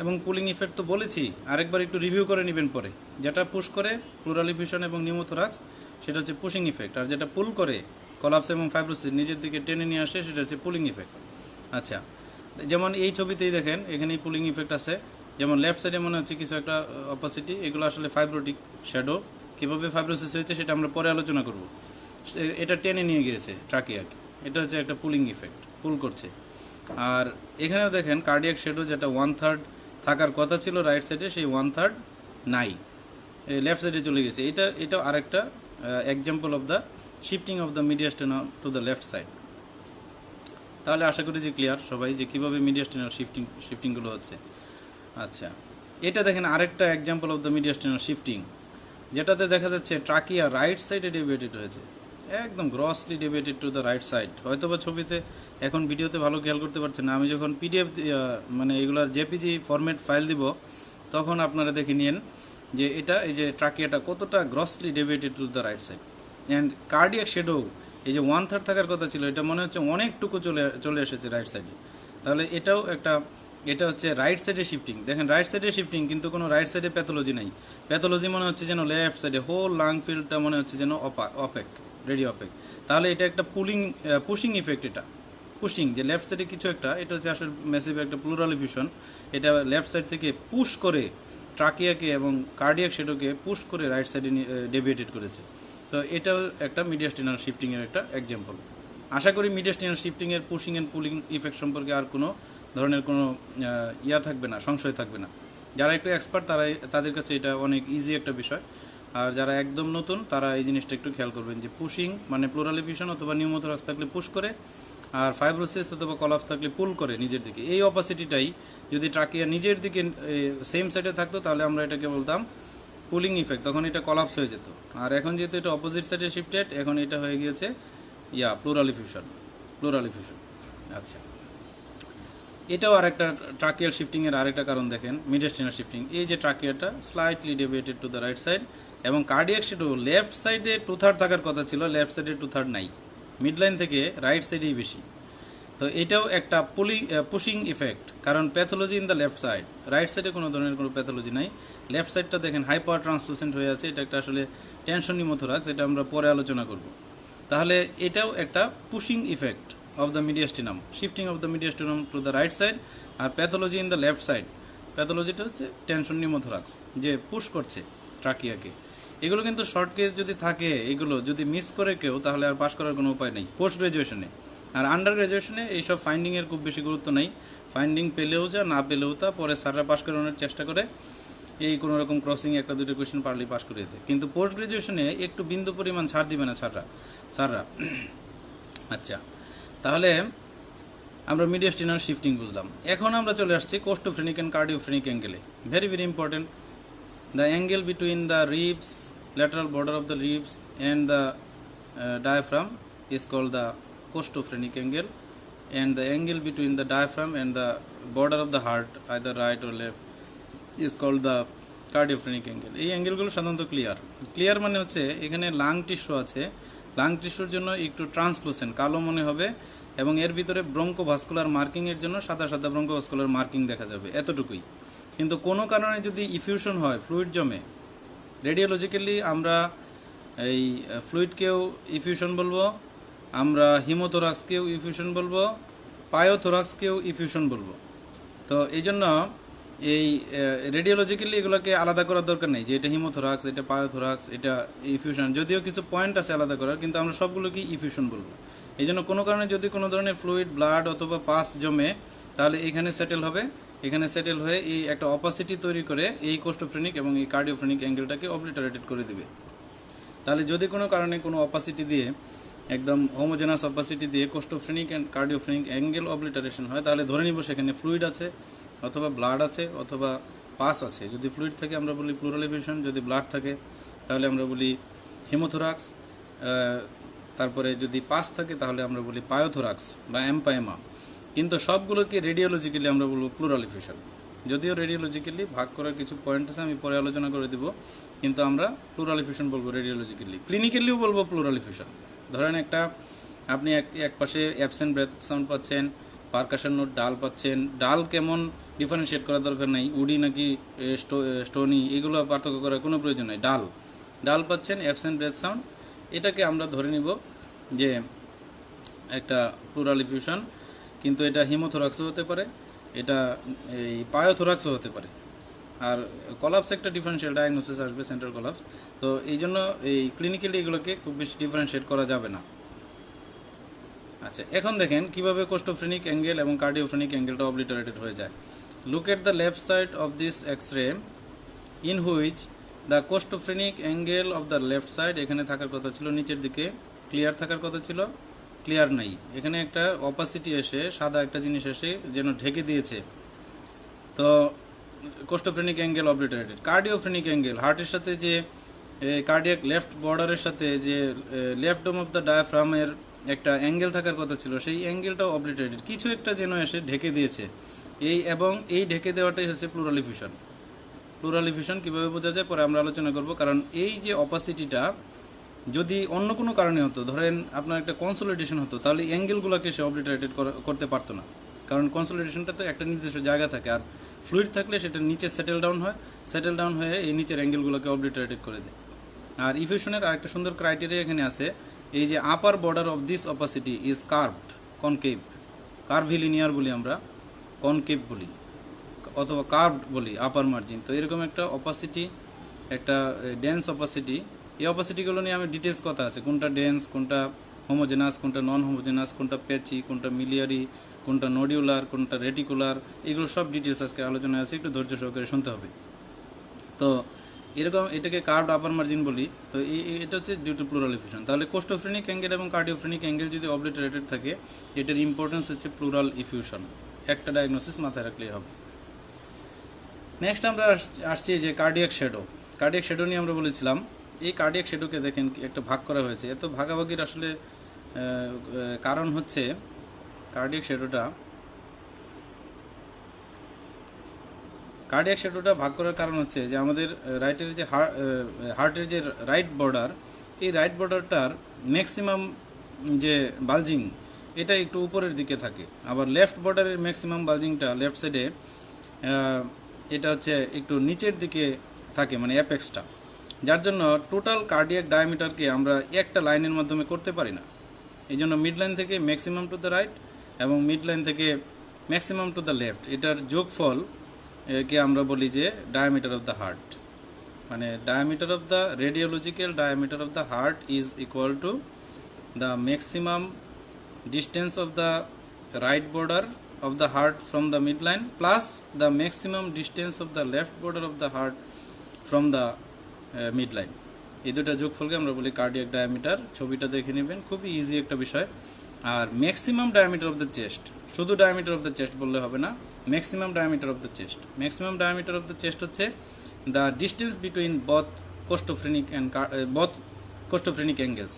এবং পুলিং ইফেক্ট তো বলেছি, আরেকবার একটু রিভিউ করে নেবেন পরে। যেটা পুশ করে প্লুরাল এফিউশন এবং নিউমোথোরাক্স সেটা হচ্ছে পুশিং ইফেক্ট, আর যেটা পুল করে কলাপস এবং ফাইব্রোসিস নিজের দিকে টেনে নিয়ে আসে সেটা হচ্ছে পুলিং ইফেক্ট। আচ্ছা, যেমন এই ছবিতেই দেখেন এখানেই পুলিং ইফেক্ট আছে, যেমন লেফট সাইডে মনে হচ্ছে কিছু একটা অপোসিটি, এগুলো আসলে ফাইব্রোটিক শ্যাডো। কীভাবে ফাইব্রোসিস হয়েছে সেটা আমরা পরে আলোচনা করব। এটা টেনে নিয়ে গিয়েছে ট্রাকিয়াকে, এটা হচ্ছে একটা পুলিং ইফেক্ট, পুল করছে। আর এখানেও দেখেন কার্ডিয়াক শ্যাডো যেটা 1/3 থাকার কথা ছিল রাইট সাইডে, সেই 1/3 নাই, লেফট সাইডে চলে গেছে। এটাও আরেকটা example of the shifting of the mediastinum to the left side. তাহলে আশা করি যে ক্লিয়ার সবাই যে কীভাবে মিডিয়াস্টিনাল শিফটিংগুলো হচ্ছে। আচ্ছা, এটা দেখেন আরেকটা example of the mediastinal shifting, যেটাতে দেখা যাচ্ছে ট্রাকিয়া রাইট সাইডে ডেভিয়েটেড হয়েছে, একদম grossly deviated to the right side. হয়তো বা ছবিতে এখন ভিডিওতে ভালো খেয়াল করতে পারছেন না, আমি যখন পিডিএফ মানে এগুলার জেপিজি ফরম্যাট ফাইল দিব তখন আপনারা দেখে নিন যে এটা এই যে ট্রাকিয়াটা কতটা grossly deviated to the right side. And cardiac shadow এই যে 1/3 থাকার কথা ছিল, এটা মনে হচ্ছে অনেকটুকু চলে এসেছে রাইট সাইডে। তাহলে এটা হচ্ছে রাইট সাইডে শিফটিং। দেখেন রাইট সাইডে শিফটিং, কিন্তু কোনো রাইট সাইডে প্যাথোলজি নাই। প্যাথোলজি মনে হচ্ছে যেন লেফট সাইডে, হোল লাং ফিল্ডটা মনে হচ্ছে যেন অপেক, রেডি অপেক। তাহলে এটা একটা পুশিং ইফেক্ট, এটা পুশিং যে লেফট সাইডে কিছু একটা, এটা হচ্ছে আসলে ম্যাসিভ একটা প্লুরাল এফিউশন। এটা লেফট সাইড থেকে পুশ করে ট্রাকিয়াকে এবং কার্ডিয়াক শ্যাডোকে পুশ করে রাইট সাইডে ডেভিয়েটেড করেছে। তো এটাও একটা মিডিয়াস্টিনাল শিফটিংয়ের একটা এক্সাম্পল। আশা করি মিডিয়াস্টিনাল শিফটিংয়ের পুশিং অ্যান্ড পুলিং ইফেক্ট সম্পর্কে আর কোনো ধরনের কোনো থাকবে না, সংশয় থাকবে না। যারা একটু এক্সপার্ট তাদের কাছে এটা অনেক ইজি একটা বিষয়, আর যারা একদম নতুন তারা এই জিনিসটা একটু খেয়াল করবেন যে পুশিং মানে প্লুরাল এফিউশন অথবা নিউমোথোরাক্স থাকলে পুশ করে, আর ফাইব্রোসিস অথবা কলাপস থাকলে পুল করে নিজের দিকে। এই অপোসিটিটাই যদি ট্রাকিয়া নিজের দিকে সেম সাইডে থাকতো তাহলে আমরা এটাকে বলতাম পুলিং ইফেক্ট, তখন এটা কলাপস হয়ে যেত। আর এখন যেহেতু এটা অপোজিট সাইডে শিফটেড, এখন এটা হয়ে গিয়েছে প্লুরাল এফিউশন। আচ্ছা, এটাও আরেকটা ট্রাকিয়াল শিফটিংয়ের আরেকটা কারণ দেখেন, মিডিয়াস্টিনাল শিফটিং। এই যে ট্রাকিয়াটা slightly deviated to the right side, এবং কার্ডিয়াক শ্যাডো লেফট সাইডে 2/3 থাকার কথা ছিল, লেফট সাইডে 2/3 নাই, মিড লাইন থেকে রাইট সাইডেই বেশি। তো এটাও একটা পুশিং ইফেক্ট, কারণ pathology in the left side, right সাইডে কোনো ধরনের কোনো প্যাথোলজি নাই। লেফট সাইডটা দেখেন হাইপার ট্রান্সলুসেন্ট হয়ে আছে, এটা একটা আসলে টেনশন নিউমোথোরাক্স, এটা আমরা পরে আলোচনা করব। তাহলে এটাও একটা pushing effect of the mediastinum, shifting of the mediastinum to the right side. আর pathology in the left side, প্যাথোলজিটা হচ্ছে টেনশন নিউমোথোরাক্স, যে পুশ করছে ট্রাকিয়াকে। এগুলো কিন্তু শর্ট কেস যদি থাকে, এগুলো যদি মিস করে কেউ, তাহলে আর পাশ করার কোনো উপায় নেই পোস্ট গ্রাজুয়েশনে। আর আন্ডার গ্রাজুয়েশনে এইসব ফাইন্ডিংয়ের খুব বেশি গুরুত্ব নেই, ফাইন্ডিং পেলেও যা না পেলেও তা, পরে স্যাররা পাশ করানোর চেষ্টা করে, এই কোনো রকম ক্রসিং একটা দুটো কোয়েশ্চেন পারলেই পাশ করে দেয়। কিন্তু পোস্ট গ্রাজুয়েশনে একটু বিন্দু পরিমাণ ছাড় দিবে না স্যাররা। আচ্ছা, তাহলে আমরা মিডিয়াস্টিনাল শিফটিং বুঝলাম। এখন আমরা চলে আসছি কোস্টোফ্রেনিক অ্যান্ড কার্ডিওফ্রেনিক অ্যাঙ্গেলে। Very very important, the angle between the ribs, lateral border of the ribs and the diaphragm is called the costophrenik angle, and the angle between the diaphragm and the border of the heart, either right or left, is called the cardiophrenic angle. এই অ্যাঙ্গেলগুলো সাধারণত ক্লিয়ার মানে হচ্ছে এখানে লাং টিস্যু আছে, লাং টিস্যুর জন্য একটু ট্রান্সলুসেন্ট, কালো মনে হবে, এবং এর ভিতরে ব্রঙ্কোভাস্কুলার মার্কিংয়ের জন্য সাদা ব্রঙ্কোভাস্কুলার মার্কিং দেখা যাবে, এতটুকুই। কিন্তু কোনো কারণে যদি ইফিউশন হয়, ফ্লুইড জমে, রেডিওলজিক্যালি আমরা এই ফ্লুইডকেও ইফিউশন বলবো, আমরা হিমোথোরাক্সকেও ইফিউশন বলবো, পায়োথোরাক্সকেও ইফিউশন বলবো। তো এই জন্য এই রেডিওলজিক্যালি এগুলোকে আলাদা করার দরকার নেই যে এটা হিমোথোরাক্স, এটা পায়োথোরাক্স, এটা ইফিউশন। যদিও কিছু পয়েন্ট আছে আলাদা করার, কিন্তু আমরা সবগুলোকে ইফিউশন বলবো। এই জন্য কোনো কারণে যদি কোনো ধরনের ফ্লুইড, ব্লাড অথবা পাস জমে, তাহলে এখানে সেটেল হবে, এখানে সেটেল হয়ে এই একটা অপাসিটি তৈরি করে এই কোস্টোফ্রেনিক এবং এই কার্ডিওফ্রেনিক অ্যাঙ্গেলটাকে অবলিটারেটেড করে দিবে। তাহলে যদি কোনো কারণে কোনো অপাসিটি দিয়ে, একদম হোমোজেনাস অপাসিটি দিয়ে কোস্টোফ্রেনিক অ্যান্ড কার্ডিওফ্রেনিক অ্যাঙ্গেল অবলিটারেশন হয়, তাহলে ধরে নিব সেখানে ফ্লুইড আছে অথবা ব্লাড আছে অথবা পাস আছে। যদি ফ্লুইড থাকে আমরা বলি প্লুরাল ইফিউশন, যদি ব্লাড থাকে তাহলে আমরা বলি হিমোথোরাক্স, তারপরে যদি পাস থাকে তাহলে আমরা বলি পায়োথোরাক্স বা এমপায়েমা। কিন্তু সবগুলোকে রেডিওলজিক্যালি আমরা বলবো প্লুরাল ইফিউশন। যদিও রেডিওলজিক্যালি ভাগ করার কিছু পয়েন্ট আছে, আমি পরে আলোচনা করে দেব, কিন্তু আমরা প্লুরাল ইফিউশন বলবো রেডিওলজিক্যালি। ক্লিনিক্যালিও বলবো প্লুরাল ইফিউশন। ধরেন আপনি এক পাশে অ্যাবসেন্ট ব্রেথ সাউন্ড পাচ্ছেন, পারকাশন নোট ডাল পাচ্ছেন। ডাল কেমন ডিফারেন্সিয়েট করার দরকার নেই, উডি নাকি স্টোনি এগুলো পার্থক্য করার কোনো প্রয়োজন নেই। ডাল পাচ্ছেন, অ্যাবসেন্ট ব্রেথ সাউন্ড, এটাকে আমরা ধরে নিব যে একটা প্লুরাল ইফিউশন। কিন্তু এটা হিমোথোরাক্সও হতে পারে, এটা এই পায়োথোরাক্সও হতে পারে। আর কলাপস একটা ডিফারেন্সিয়াল ডায়াগনোসিস আসবে, সেন্ট্রাল কলাপস। তো এই জন্য এই ক্লিনিক্যালি এগুলোকে খুব বেশি ডিফারেন্সিয়েট করা যাবে না। আচ্ছা, এখন দেখেন কিভাবে কোস্টোফ্রেনিক অ্যাঙ্গেল এবং কার্ডিওফ্রেনিক অ্যাঙ্গেলটা অবলিটারেটেড হয়ে যায়। Look at the left side of this X-ray in which the costophrenic angle of the left side, এখানে থাকার কথা ছিল নিচের দিকে, ক্লিয়ার থাকার কথা ছিল, ক্লিয়ার নাই। এখানে একটা অপাসিটি এসে, সাদা একটা জিনিস এসে যেন ঢেকে দিয়েছে। তো কোস্টোফ্রেনিক অ্যাঙ্গেল অবলিটারেটেড। কার্ডিওফ্রেনিক অ্যাঙ্গেল, হার্টের সাথে যে কার্ডিয়াক লেফট বর্ডারের সাথে যে লেফট ডোম অফ দ্য ডায়াফ্রামের একটা অ্যাঙ্গেল থাকার কথা ছিল, সেই অ্যাঙ্গেলটাও অবলিটারেটেড। কিছু একটা যেন এসে ঢেকে দিয়েছে এবং এই ঢেকে দেওয়াটাই হচ্ছে প্লুরাল ইফিউশন। প্লুরাল ইফিউশন কীভাবে বোঝা যায় পরে আমরা আলোচনা করব। কারণ এই যে অপাসিটিটা যদি অন্য কোনো কারণে হতো, ধরেন আপনার একটা কনসোলিডেশন হতো, তাহলে অ্যাঙ্গেলগুলোকে সে অবলিটারেটেড করতে পারতো না। কারণ কনসোলিডেশনটা তো একটা নির্দিষ্ট জায়গা থাকে, আর ফ্লুইড থাকলে সেটা নিচে সেটেল ডাউন হয়ে এই নিচের অ্যাঙ্গেলগুলোকে অবলিটারেটেড করে দেয়। আর ইফিউশনের আরেকটা সুন্দর ক্রাইটেরিয়া এখানে আছে, এই যে upper border of this opacity is curved concave, curvilinear বলি আমরা, কনকেভ বলি অথবা কার্ভড বলি আপার মার্জিন। তো এরকম একটা অপাসিটি, একটা ডেন্স অপাসিটি, এই অপাসিটিগুলো নিয়ে আমি ডিটেলস কথা আছে, কোনটা ডেন্স, কোনটা হোমোজেনাস, কোনটা নন হোমোজেনাস, কোনটা প্যাচি, কোনটা মিলিয়ারি, কোনটা নোডিউলার, কোনটা রেটিকুলার, এগুলো সব ডিটেলস আজকে আলোচনায় আছে, একটু ধৈর্য সহকারে শুনতে হবে। তো এরকম এটাকে কার্ভড আপার মার্জিন বলি। তো এটা হচ্ছে ডিউ টু প্লুরাল ইফিউশন। তাহলে কোস্টোফ্রেনিক অ্যাঙ্গেল এবং কার্ডিওফ্রেনিক অ্যাঙ্গেল যদি অবলিটারেটেড থাকে, এটার ইম্পর্টেন্স হচ্ছে প্লুরাল ইফিউশন। একটা ডায়াগনোসিস মাথায় রাখলেই হবে। নেক্সট আমরা আসছি যে কার্ডিয়াক শ্যাডো। কার্ডিয়াক শ্যাডো নিয়ে আমরা বলেছিলাম, এই কার্ডিয়াক শ্যাডোকে দেখেন একটা ভাগ করা হয়েছে। এত ভাগাভাগির আসলে কারণ হচ্ছে কার্ডিয়াক শ্যাডোটা ভাগ করার কারণ হচ্ছে যে আমাদের রাইটের যে হার্টের যে রাইট বর্ডার, এই রাইট বর্ডারটার ম্যাক্সিমাম যে বালজিং এটা একটু উপরের দিকে থাকে, আবার লেফট বর্ডারের ম্যাক্সিমাম বালজিংটা লেফট সাইডে এটা হচ্ছে একটু নিচের দিকে থাকে, মানে অ্যাপেক্সটা, যার জন্য টোটাল কার্ডিয়াক ডায়ামিটারকে আমরা একটা লাইনের মাধ্যমে করতে পারি না। এই জন্য মিড লাইন থেকে ম্যাক্সিমাম টু দ্য রাইট এবং মিড লাইন থেকে ম্যাক্সিমাম টু দ্য লেফট, এটার যোগফল কে আমরা বলি যে ডায়ামিটার অফ দ্য হার্ট। মানে diameter of the radiological diameter of the heart is equal to the maximum distance of the right border of the heart from the midline plus the maximum distance of the left border of the heart from the midline. এই দুটো যোগফলকে আমরা বলি কার্ডিয়াক ডায়ামিটার। ছবিটা দেখে নেবেন, খুবই ইজি একটা বিষয়। আর maximum diameter of the chest, শুধু ডায়ামিটার অফ দ্য চেস্ট বললে হবে না, maximum diameter of the chest. Maximum diameter of the chest হচ্ছে the distance between both costophrenic angles,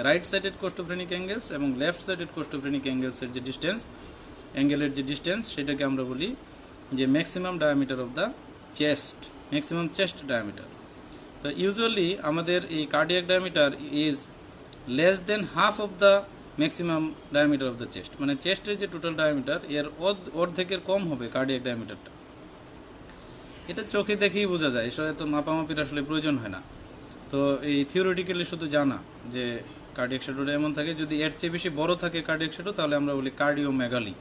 right sided costophrenic angles এবং লেফট সাইডেড কোস্টোফ্রেনিক অ্যাঙ্গেলসের যে অ্যাঙ্গেলের যে ডিস্টেন্স, সেটাকে আমরা বলি যে maximum diameter of the chest, maximum chest diameter. তো ইউজুয়ালি আমাদের এই cardiac diameter is less than half of the maximum diameter of the chest, মানে চেস্টের যে টোটাল ডায়ামিটার এর অর্ধেকের কম হবে কার্ডিয়াক ডায়ামিটারটা। এটা চোখে দেখেই বোঝা যায়, এসব এত মাপামাপির আসলে প্রয়োজন হয় না। তো এই থিওরিটিক্যালি শুধু জানা যে কার্ডিয়াক শ্যাডোটা এমন থাকে, যদি এর চেয়ে বেশি বড় থাকে কার্ডিয়াক শ্যাডো তাহলে আমরা বলি কার্ডিওমেগালি।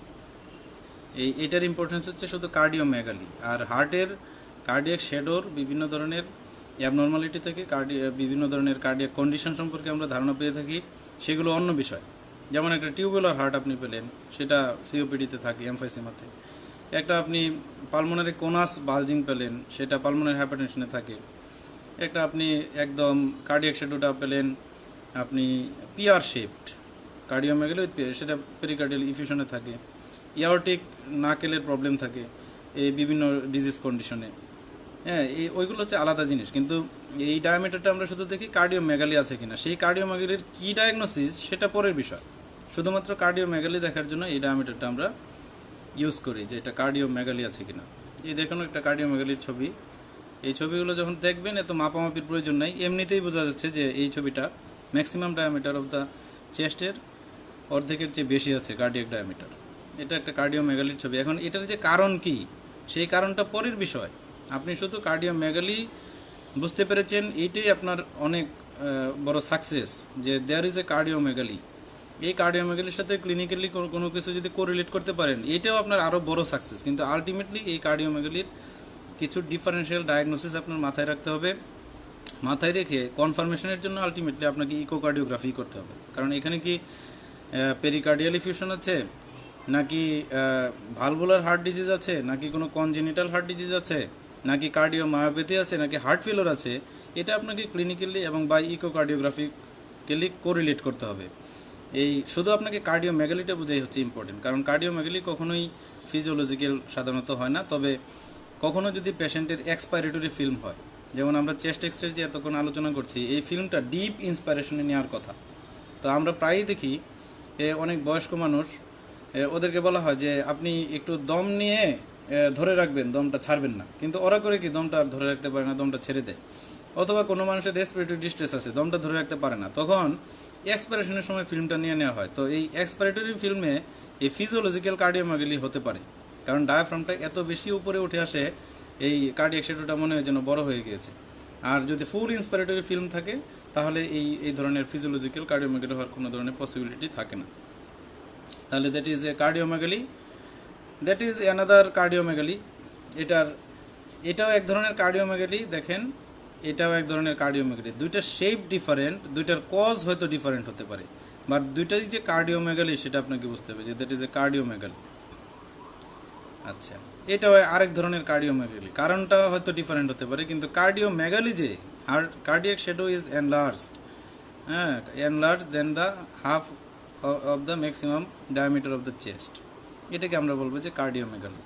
এটার ইম্পর্টেন্স হচ্ছে শুধু কার্ডিওমেগালি। আর হার্টের কার্ডিয়াক শ্যাডোর বিভিন্ন ধরনের অ্যাবনর্মালিটি থেকে বিভিন্ন ধরনের কার্ডিয়াক কন্ডিশন সম্পর্কে আমরা ধারণা পেয়ে থাকি, সেগুলো অন্য বিষয়। যেমন একটা টিউবুলার হার্ট আপনি পেলেন, সেটা সিওপিডিতে থাকে, এমফাইসিমাতে। একটা আপনি পালমোনারি কোনাস বালজিং পেলেন, সেটা পালমোনারি হাইপারটেনশনে থাকে। একটা আপনি একদম কার্ডিয়াক শ্যাডোটা পেলেন আপনি পিআর শেপড কার্ডিওমেগালি উইথ সেটা পেরিকার্ডিয়াল ইফিউশনে থাকে। ইয়ার্টিক নাকেলের প্রবলেম থাকে এই বিভিন্ন ডিজিজ কন্ডিশনে। হ্যাঁ, ওইগুলো হচ্ছে আলাদা জিনিস। কিন্তু এই ডায়ামিটারটা আমরা শুধু দেখি কার্ডিওমেগালি আছে কিনা। সেই কার্ডিওমেগালির কী ডায়াগনোসিস সেটা পরের বিষয়। শুধুমাত্র কার্ডিওমেগালি দেখার জন্য এই ডায়ামিটারটা আমরা ইউজ করি, যে এটা কার্ডিওমেগালি আছে কিনা। এই দেখুন একটা কার্ডিওমেগালির ছবি। এই ছবিগুলো যখন দেখবেন এত মাপামাপির প্রয়োজন নাই, এমনিতেই বোঝা যাচ্ছে যে এই ছবিটা ম্যাক্সিমাম ডায়ামিটার অফ দ্য চেস্টের অর্ধেকের চেয়ে বেশি আছে কার্ডিয়াক ডায়ামিটার। এটা একটা কার্ডিওমেগালির ছবি। এখন এটার যে কারণ কি, সেই কারণটা পরের বিষয়। আপনি শুধু কার্ডিওমেগালি বুঝতে পেরেছেন, এইটাই আপনার অনেক বড় সাকসেস, যে দেয়ার ইজ এ কার্ডিওমেগালি। এই কার্ডিওমেগালির সাথে ক্লিনিক্যালি কোনো কিছু যদি কোরিলেট করতে পারেন, এটাও আপনার আরও বড় সাকসেস। কিন্তু আলটিমেটলি এই কার্ডিওমেগালির কিছু ডিফারেন্সিয়াল ডায়াগনোসিস আপনার মাথায় রাখতে হবে। মাথায় রেখে কনফার্মেশনের জন্য আলটিমেটলি আপনাকে ইকোকার্ডিওগ্রাফি করতে হবে। কারণ এখানে কি পেরিকার্ডিয়াল ইফিউশন আছে, নাকি ভালভুলার হার্ট ডিজিজ আছে, নাকি কোনো কনজেনিটাল হার্ট ডিজিজ আছে, নাকি কার্ডিওমায়োপ্যাথি আছে, নাকি হার্ট ফেলোর আছে, এটা আপনাকে ক্লিনিক্যালি এবং বাই ইকোকার্ডিওগ্রাফিক্যালি কোরিলেট করতে হবে। এই শুধু আপনাকে কার্ডিওমেগালিটা বোঝাই হচ্ছে ইম্পর্টেন্ট। কারণ কার্ডিওমেগালি কখনোই ফিজিওলজিক্যাল সাধারণত হয় না। তবে কখনো যদি পেশেন্টের এক্সপাইরেটরি ফিল্ম হয়, যেমন আমরা চেস্ট এক্সরে যে এতক্ষণ আলোচনা করছি, এই ফিল্মটা ডিপ ইন্সপাইরেশনে নেওয়ার কথা। তো আমরা প্রায়ই দেখি অনেক বয়স্ক মানুষ, ওদেরকে বলা হয় যে আপনি একটু দম নিয়ে ধরে রাখবেন, দমটা ছাড়বেন না। কিন্তু ওরা করে কি, দমটা ধরে রাখতে পারে না, দমটা ছেড়ে দেয়। অথবা কোনো মানুষের রেসপিরেটরি ডিস্ট্রেস আছে, দমটা ধরে রাখতে পারে না, তখন এক্সপাইরেশনের সময় ফিল্মটা নিয়ে নেওয়া হয়। তো এই এক্সপাইরেটরি ফিল্মে এই ফিজিওলজিক্যাল কার্ডিওমেগালি হতে পারে, কারণ ডায়াফ্রামটা এত বেশি উপরে উঠে আসে, এই কার্ডিয়াক শ্যাডোটা মনে হয় যেন বড় হয়ে গিয়েছে। আর যদি ফুল ইন্সপাইরেটরি ফিল্ম থাকে, তাহলে এই ধরনের ফিজিওলজিক্যাল কার্ডিওমেগালি হওয়ার কোনো ধরনের পসিবিলিটি থাকে না। তাহলে that is a cardiomegaly, that is another cardiomegaly. এটাও এক ধরনের কার্ডিওমেগালি। দেখেন, এটাও এক ধরনের কার্ডিওমেগালি। দুইটার শেপ ডিফারেন্ট, দুইটার কজ হয়তো ডিফারেন্ট হতে পারে, বাট দুইটাই যে কার্ডিওমেগালি সেটা আপনাকে বুঝতে হবে যে দ্যাট ইজ এ কার্ডিওমেগালি। আচ্ছা, এটাও আরেক ধরনের কার্ডিওমেগালি, কারণটা হয়তো ডিফারেন্ট হতে পারে, কিন্তু কার্ডিওমেগালি যে কার্ডিয়াক শ্যাডো ইজ এনলার্জড, হ্যাঁ, enlarge then the half of the maximum diameter of the chest, এটাকে আমরা বলবো যে কার্ডিওমেগালি।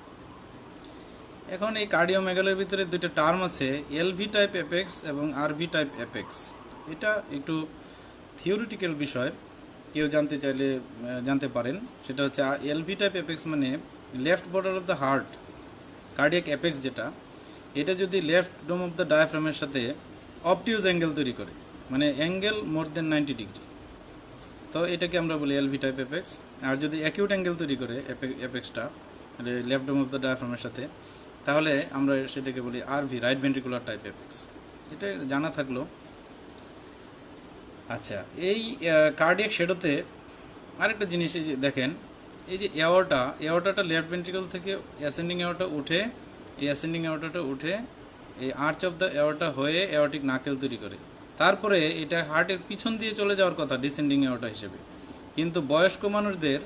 এখন এই কার্ডিওমেগালির ভিতরে দুইটা টার্ম আছে, এলভি টাইপ অ্যাপেক্স এবং আরভি টাইপ অ্যাপেক্স। এটা একটু থিওরিটিক্যাল বিষয়, কেউ জানতে চাইলে জানতে পারেন। সেটা হচ্ছে এলভি টাইপ অ্যাপেক্স মানে left border of the heart cardiac apex, যেটা এটা যদি লেফট ডোম অফ দ্য ডায়াফ্রামের সাথে অবটিউজ অ্যাঙ্গেল তৈরি করে, মানে অ্যাঙ্গেল মোর দেন 90 ডিগ্রি, তো এটাকে আমরা বলি এলভি টাইপ অ্যাপেক্স। আর যদি অ্যাকিউট অ্যাঙ্গেল তৈরি করে অ্যাপেক্সটা লেফট ডোম অফ দ্য ডায়াফ্রামের সাথে, তাহলে আমরা সেটাকে বলি RV, right ventricular type apex. এটা জানা থাকলো। আচ্ছা, এই কার্ডিয়াক শ্যাডোতে আরেকটা জিনিস এই যে দেখেন, এই যে এওয়ার্টাটা লেফট ভেন্ট্রিকল থেকে অ্যাসেন্ডিং এওয়ার্টা উঠে, এই অ্যাসেন্ডিং এওয়ার্টাটা উঠে এই আর্চ অফ দ্য এওয়ার্টা হয়ে এওয়ার্টিক নাকেল তৈরি করে। তারপরে এটা হার্টের পিছন দিয়ে চলে যাওয়ার কথা ডিসেন্ডিং এওয়ার্টা হিসেবে, কিন্তু বয়স্ক মানুষদের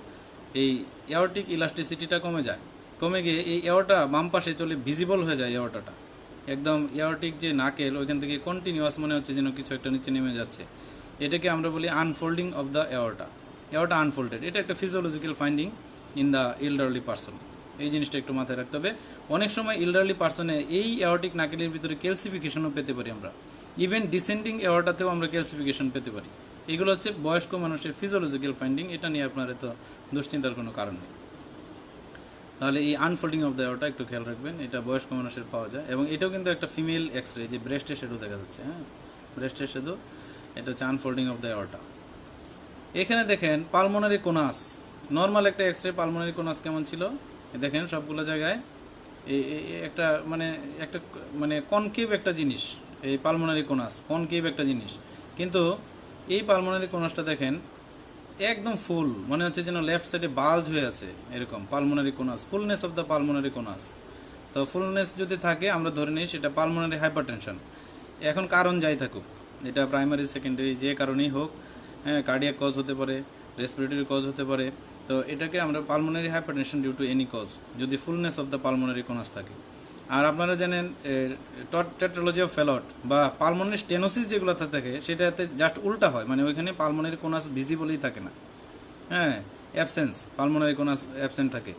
এই এওয়ার্টিক ইলাস্টিসিটিটা কমে গিয়ে এই এওয়ার্টা বাম পাশে চলে ভিজিবল হয়ে যায়। এওয়ার্টাটা একদম এওয়ার্টিক যে নাকেল, ওইখান থেকে কন্টিনিউয়াস মনে হচ্ছে যেন কিছু একটা নিচে নেমে যাচ্ছে। এটাকে আমরা বলি আনফোল্ডিং অফ দ্য এওয়ার্টা আনফোল্ডেড। এটা একটা physiological finding in the elderly person. এই জিনিসটা একটু মাথায় রাখতে হবে। অনেক সময় এল্ডারলি পারসনে এই এওয়ার্টিক নাকেলের ভিতরে ক্যালসিফিকেশনও পেতে পারি আমরা, ইভেন ডিসেন্ডিং এওয়ার্টাতেও আমরা ক্যালসিফিকেশন পেতে পারি। এগুলো হচ্ছে বয়স্ক মানুষের ফিজিওলজিক্যাল ফাইন্ডিং, এটা নিয়ে আপনার এত দুশ্চিন্তার কোনো কারণ নেই। তাহলে এই আনফোল্ডিং অফ দ্য এওয়ার্টা একটু খেয়াল রাখবেন, এটা বয়স্ক মানুষের পাওয়া যায়। এবং এটাও কিন্তু একটা ফিমেল এক্সরে, যে ব্রেস্টের শ্যাডো দেখা যাচ্ছে, হ্যাঁ, ব্রেস্টের শ্যাডো, এটা হচ্ছে আনফোল্ডিং অফ দ্য এওয়ার্টা। এখানে দেখেন পালমোনারি কোনাস, নর্মাল একটা এক্সরে পালমোনারি কোনাস কেমন ছিল দেখেন, সবগুলো জায়গায় একটা মানে কনকেভ একটা জিনিস, এই পালমোনারি কোনাস কনকেভ একটা জিনিস, কিন্তু এই পালমোনারি কোনাসটা দেখেন একদম ফুল, মনে হচ্ছে যেন লেফট সাইডে বাল্জ হয়ে আছে, এরকম pulmonary conus, fullness of the pulmonary conus. তো ফুলনেস যদি থাকে আমরা ধরে নিই সেটা পালমোনারি হাইপারটেনশন। এখন কারণ যাই থাকুক, এটা প্রাইমারি সেকেন্ডারি যে কারণেই হোক, হ্যাঁ, কার্ডিয়াক কজ হতে পারে, রেসপিরেটরি কজ হতে পারে, তো এটাকে আমরা pulmonary hypertension due to any cause, যদি fullness of the pulmonary conus থাকে। আর আপনারা জানেন টেট্রোলজি অফ ফেলট বা পালমোনারি স্টেনোসিস যেগুলোতে থাকে সেটাতে জাস্ট উল্টা হয়, মানে ওইখানে পালমোনারি কোনাস ভিজিবলই থাকে না, হ্যাঁ, অ্যাবসেন্স, পালমোনারি কোনাস অ্যাবসেন্ট থাকে।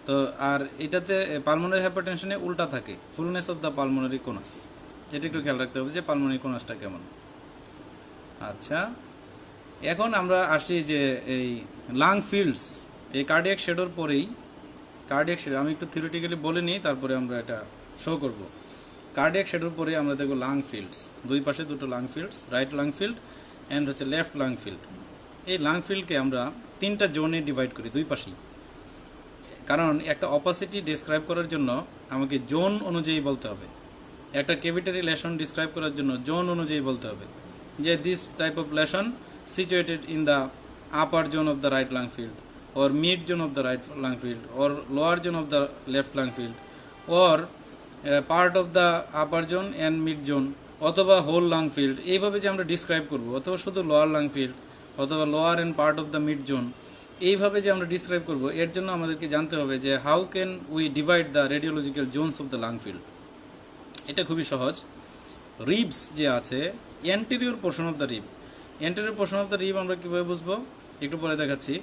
তো আর এটাতে পালমোনারি হাইপারটেনশনে উল্টা থাকে, ফুলনেস অফ দ্য পালমোনারি কোনাস। এটা একটু খেয়াল রাখতে হবে যে পালমোনারি কোনাসটা কেমন। আচ্ছা, এখন আমরা আসি যে এই লাং ফিল্ডস, এই কার্ডিয়াক শেডোর পরেই, কার্ডিয়াক শেডো আমি একটু থিওরিটিক্যালি বলে নিই, তারপরে আমরা এটা শো করব। কার্ডিয়াক শেডোর পরে আমরা দেখব লাং ফিল্ডস, দুই পাশে দুটো lung fields, right lung field and হচ্ছে লেফট লাং ফিল্ড। এই লাং ফিল্ডকে আমরা তিনটা জোনে ডিভাইড করি দুই পাশেই, কারণ একটা অপাসিটি ডিসক্রাইব করার জন্য আমাকে জোন অনুযায়ী বলতে হবে, একটা ক্যাভিটারি লেশন ডিসক্রাইব করার জন্য জোন অনুযায়ী বলতে হবে যে this type of lesion situated in the upper zone of the right lung field, or mid zone of the right lung field, or lower zone of the left lung field, or part of the upper zone and mid zone, অথবা হোল লাং ফিল্ড, এইভাবে যে আমরা ডিসক্রাইব করব, অথবা শুধু লোয়ার লাং ফিল্ড, অথবা lower and part of the mid zone, এইভাবে যে আমরা ডিসক্রাইব করব, এর জন্য আমাদেরকে জানতে হবে যে how can we divide the radiological Jones of the lung field. এটা খুবই সহজ। রিবস যে আছে, anterior portion of the rib, anterior portion of the rib আমরা কীভাবে বুঝবো একটু পরে দেখাচ্ছি।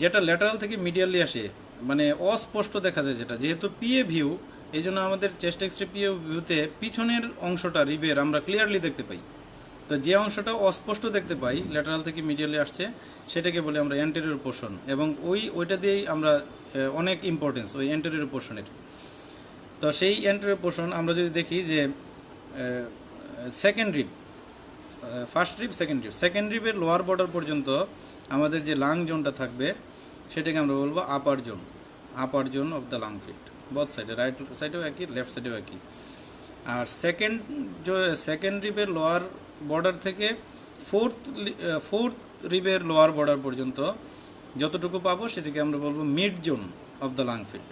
যেটা ল্যাটারাল থেকে মিডিয়ালি আসে, মানে অস্পষ্ট দেখা যায়, যেটা যেহেতু পিএ ভিউ, এই জন্য আমাদের চেস্ট এক্সরে পিএ ভিউতে পিছনের অংশটা রিবের আমরা ক্লিয়ারলি দেখতে পাই। তো যে অংশটা অস্পষ্ট দেখতে পাই ল্যাটারাল থেকে মিডিয়ালি আসছে, সেটাকে বলি আমরা অ্যান্টেরিয়র পোর্শন, এবং ওইটা দিয়েই আমরা অনেক ইম্পর্টেন্স ওই অ্যান্টেরিয়র পোর্শনের। তো সেই অ্যান্টেরিয়র পোর্শন আমরা যদি দেখি যে second rib, first rib, second রিবের লোয়ার বর্ডার পর্যন্ত আমাদের যে লাং জোনটা থাকবে সেটাকে আমরা বলবো upper zone of the lung field, both সাইডে, রাইট সাইডেও একই, লেফট সাইডেও একই। আর সেকেন্ড রিবের লোয়ার বর্ডার থেকে ফোর্থ রিবের লোয়ার বর্ডার পর্যন্ত যতটুকু পাবো সেটাকে আমরা বলবো mid zone of the lung field,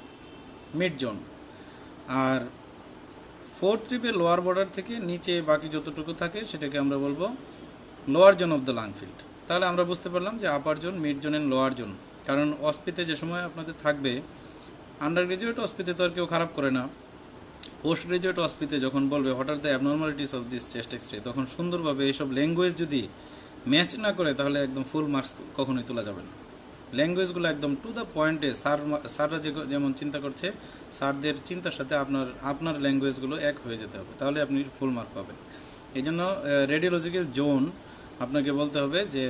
mid zone. আর ফোর্থ রিবের লোয়ার বর্ডার থেকে নিচে বাকি যতটুকু থাকে সেটাকে আমরা বলবো lower zone of the lung field. তাহলে আমরা বুঝতে পারলাম যে upper zone, mid zone and lower zone. কারণ অস্পিতে যে সময় আপনাদের থাকবে, আন্ডার গ্রাজুয়েট অস্পিতে তো আর কেউ খারাপ করে না, পোস্ট গ্রাজুয়েট অস্পিতে যখন বলবে what are the abnormalities of this chest X-ray, তখন সুন্দরভাবে এইসব ল্যাঙ্গুয়েজ যদি ম্যাচ না করে তাহলে একদম ফুল মার্কস কখনোই তোলা যাবে না। ল্যাঙ্গুয়েজগুলো একদম টু দ্য পয়েন্টে, স্যাররা যেমন চিন্তা করছে, স্যারদের চিন্তার সাথে আপনার ল্যাঙ্গুয়েজগুলো এক হয়ে যেতে হবে, তাহলে আপনি ফুল মার্ক পাবেন। এই জন্য রেডিওলজিক্যাল জোন আপনাকে বলতে হবে যে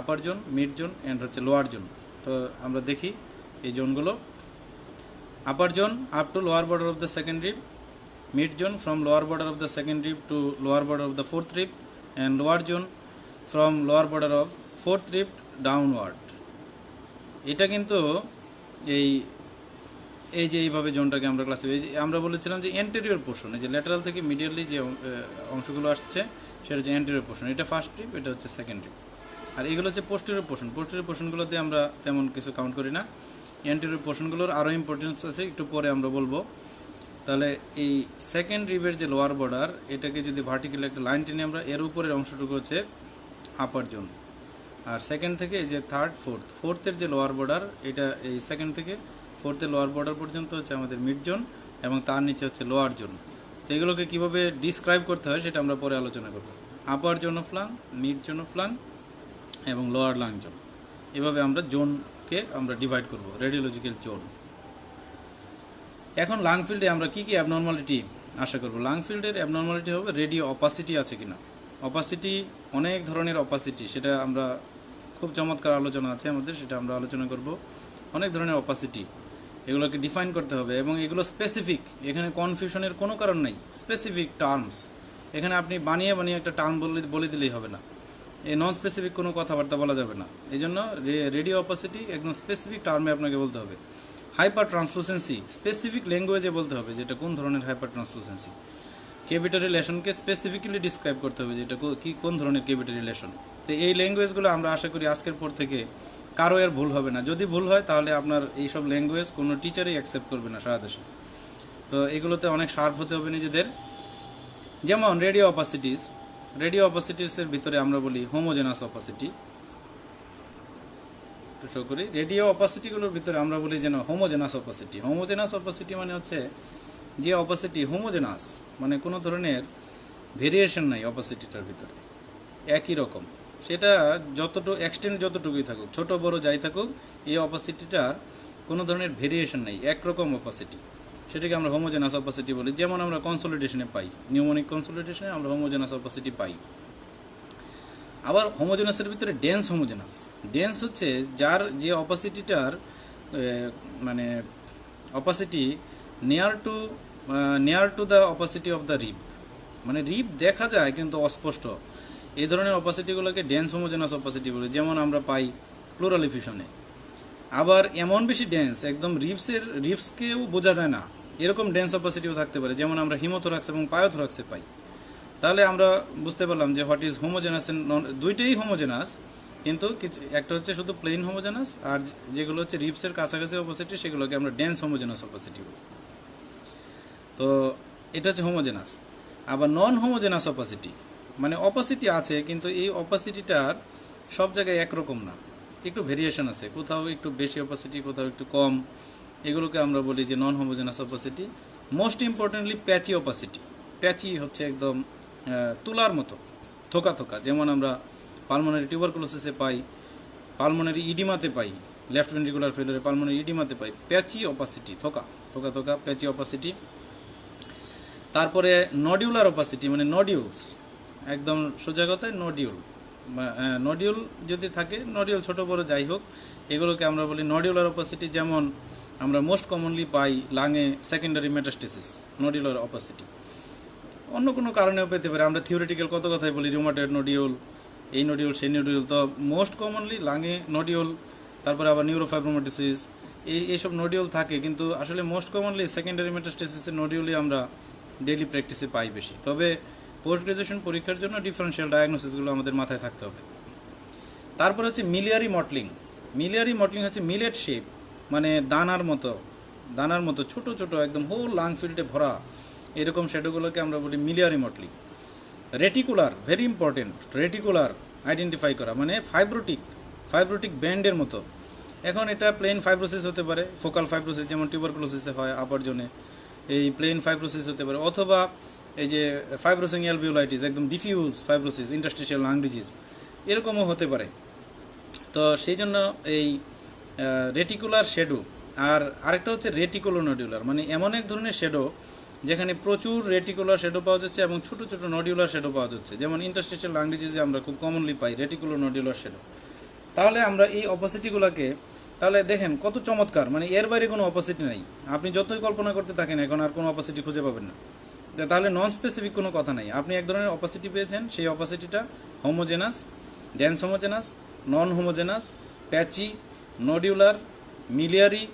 upper zone, mid zone and হচ্ছে লোয়ার জোন। তো আমরা দেখি এই জোনগুলো। Upper zone up to lower border of the second rib, mid zone from lower border of the second rib to lower border of the fourth rib, and lower zone from lower border of fourth rib downward. এটা কিন্তু এই যে এইভাবে জোনটাকে আমরা আমরা বলেছিলাম যে অ্যান্টেরিয়র পোর্শন, এই যে ল্যাটারাল থেকে মিডিয়ালি যে অংশগুলো আসছে সেটা হচ্ছে অ্যান্টেরিয়র পোর্শন, এটা ফার্স্ট রিব, এটা হচ্ছে সেকেন্ড রিব। আর এগুলো হচ্ছে পোস্টেরিয়র পোর্শন, পোস্টেরিয়র পোর্শনগুলোতে আমরা তেমন কিছু কাউন্ট করি না। অ্যান্টেরিয়র পোর্শনগুলোর আরও ইম্পর্টেন্স আছে, একটু পরে আমরা বলবো। তাহলে এই সেকেন্ড রিবের যে লোয়ার বর্ডার, এটাকে যদি ভার্টিক্যাল একটা লাইন টেনে আমরা, এর উপরের অংশটুকু হচ্ছে আপার জোন। আর সেকেন্ড থেকে যে থার্ড, ফোর্থের যে লোয়ার বর্ডার, এটা এই সেকেন্ড থেকে ফোর্থের লোয়ার বর্ডার পর্যন্ত হচ্ছে আমাদের মিড জোন, এবং তার নিচে হচ্ছে লোয়ার জোন। তো এগুলোকে কীভাবে ডিসক্রাইব করতে হয় সেটা আমরা পরে আলোচনা করব। Upper zone of lung, mid zone of lung এবং লোয়ার লাং জোন, এভাবে আমরা জোনকে আমরা ডিভাইড করব, রেডিওলজিক্যাল জোন। এখন লাং ফিল্ডে আমরা কী কী অ্যাবনর্মালিটি আশা করব? লাং ফিল্ডের অ্যাবনর্মালিটি হবে রেডিও অপাসিটি আছে কিনা। অপাসিটি, অনেক ধরনের অপাসিটি, সেটা আমরা খুব চমৎকার আলোচনা আছে আমাদের, সেটা আমরা আলোচনা করব। অনেক ধরনের অপাসিটি, এগুলোকে ডিফাইন করতে হবে, এবং এগুলো স্পেসিফিক, এখানে কনফিউশনের কোনো কারণ নেই। স্পেসিফিক টার্মস, এখানে আপনি বানিয়ে একটা টার্ম বলে দিলেই হবে না, এই নন স্পেসিফিক কোনো কথাবার্তা বলা যাবে না। এই জন্য রেডিও অপাসিটি একদম স্পেসিফিক টার্মে আপনাকে বলতে হবে। হাইপার ট্রান্সলুসেন্সি, স্পেসিফিক ল্যাঙ্গুয়েজে বলতে হবে যেটা কোন ধরনের হাইপার ট্রান্সলুসেন্সি। কেভিটি রিলেশনকে স্পেসিফিক্যালি ডিসক্রাইব করতে হবে যে এটা কি কোন ধরনের কেভিটি রিলেশন। তো এই ল্যাঙ্গুয়েজগুলো আমরা আশা করি আজকের পর থেকে কারো এর ভুল হবে না। যদি ভুল হয় তাহলে আপনার এইসব ল্যাঙ্গুয়েজ কোনো টিচারই অ্যাকসেপ্ট করবে না সারা দেশে। তো এগুলোতে অনেক শার্প হতে হবে নিজেদের। যেমন রেডিও অপাসিটিসের ভিতরে আমরা বলি হোমোজেনাস অপাসিটি। শো করি রেডিও অপাসিটিগুলোর ভিতরে আমরা বলি যেন হোমোজেনাস অপাসিটি মানে হচ্ছে যে অপাসিটি হোমোজেনাস, মানে কোনো ধরনের ভেরিয়েশন নাই অপাসিটিটার ভিতরে, একই রকম, সেটা এক্সটেন্ড যতটুকুই থাকুক, ছোট বড় যাই থাকুক, এই অপাসিটিটার কোনো ধরনের ভেরিয়েশন নাই, একরকম অপাসিটি, সেটাকে আমরা হোমোজেনাস অপাসিটি বলি। যেমন আমরা কনসোলিডেশনে পাই, নিউমোনিক কনসোলিডেশনে আমরা হোমোজেনাস অপাসিটি পাই। আবার হোমোজেনাসের ভিতরে ডেন্স হচ্ছে যার যে অপাসিটিটার মানে opacity near to the opacity of the rib, মানে রিব দেখা যায় কিন্তু অস্পষ্ট, এই ধরনের অপাসিটিগুলোকে ডেন্স হোমোজেনাস অপাসিটি বলে। যেমন আমরা পাই প্লুরাল ইফিউশনে। আবার এমন বেশি ডেন্স একদম রিবসকেও বোঝা যায় না, এরকম ডেন্স অপাসিটিও থাকতে পারে, যেমন আমরা হিমোথোরাক্স এবং পায়োথোরাক্সে পাই। তাহলে আমরা বুঝতে পারলাম যে what is homogenous and non, দুইটাই হোমোজেনাস, কিন্তু কিছু একটা হচ্ছে শুধু প্লেন হোমোজেনাস, আর যেগুলো হচ্ছে রিবসের কাছাকাছি অপাসিটি সেগুলোকে আমরা ডেন্স হোমোজেনাস অপাসিটি বলি। তো এটা হচ্ছে হোমোজেনাস। আবার নন হোমোজেনাস অপাসিটি মানে অপাসিটি আছে কিন্তু এই অপাসিটিটার সব জায়গায় একরকম না, একটু ভেরিয়েশন আছে, কোথাও একটু বেশি অপাসিটি, কোথাও একটু কম, এগুলোকে আমরা বলি যে non homogenous opacity. Most importantly patchy হচ্ছে একদম তুলার মতো থোকা, যেমন আমরা পালমোনারি টিউবারকুলোসিসে পাই, পালমোনারি ইডিমাতে পাই, লেফট ভেন্ট্রিকুলার ফেলিওরে পালমোনারি ইডিমাতে পাই, প্যাচি অপাসিটি, থোকা প্যাচি অপাসিটি। তারপরে নডিউলার অপাসিটি মানে নডিউলস, একদম সোজা কথায় নডিউল যদি থাকে, নডিউল ছোট বড় যাই হোক, এগুলোকে আমরা বলি নডিউলার অপাসিটি। যেমন আমরা মোস্ট কমনলি পাই লাঙে সেকেন্ডারি মেটাস্টেসিস, নডিউলার অপাসিটি। অন্য কোনো কারণেও পেতে পারে, আমরা থিওরিটিক্যাল কত কথাই বলি রিউমাটয়েড নডিউল, এই নডিউল সেই নডিউল, তো মোস্ট কমনলি লাঙে নডিউল, তারপরে আবার নিউরোফাইব্রোমাটোসিস, এইসব নডিউল থাকে, কিন্তু আসলে মোস্ট কমনলি সেকেন্ডারি মেটাস্টেসিসের নডিউলই আমরা ডেইলি প্র্যাকটিসে পাই বেশি। তবে পোস্ট গ্রাজুয়েশন পরীক্ষার জন্য ডিফারেন্সিয়াল ডায়াগনোসিসগুলো আমাদের মাথায় থাকতে হবে। তারপর হচ্ছে মিলিয়ারি মটলিং হচ্ছে মিলেট শেপ, মানে দানার মতো ছোট একদম হোল লাং ফিল্ডে ভরা এরকম শ্যাডোগুলোকে আমরা বলি miliary mottling. Reticular, very important, reticular identify করা মানে ফাইব্রোটিক ব্যান্ডের মতো। এখন এটা প্লেন ফাইব্রোসিস হতে পারে, ফোকাল ফাইব্রোসিস যেমন টিউবারকুলোসিসে হয় আপার জোনে, এই প্লেন ফাইব্রোসিস হতে পারে, অথবা এই যে ফাইব্রোসিং অ্যালভিওলাইটিস, একদম diffuse fibrosis, interstitial lung disease, এরকমও হতে পারে। তো সেই জন্য এই রেটিকুলার শ্যাডো। আর আরেকটা হচ্ছে রেটিকুলোনডিউলার, মানে এমন এক ধরনের শ্যাডো যেখানে প্রচুর রেটিকুলার শ্যাডো পাওয়া যাচ্ছে এবং ছোট নডিউলার শ্যাডো পাওয়া যাচ্ছে, যেমন ইন্টারস্টিশিয়াল লাং ডিজিজে আমরা খুব কমনলি পাই রেটিকুলোনডিউলার শ্যাডো। তাহলে আমরা এই অপাসিটিগুলোকে, তাহলে দেখেন কত চমৎকার, মানে এর বাইরে কোনো অপাসিটি নাই, আপনি যতই কল্পনা করতে থাকেন এখন আর কোনো অপাসিটি খুঁজে পাবেন না। তাহলে নন স্পেসিফিক কোনো কথা নাই, আপনি এক ধরনের অপাসিটি পেয়েছেন, সেই অপাসিটিটা homogeneous, dense homogeneous, non homogeneous, patchy, নডিউলার, miliary,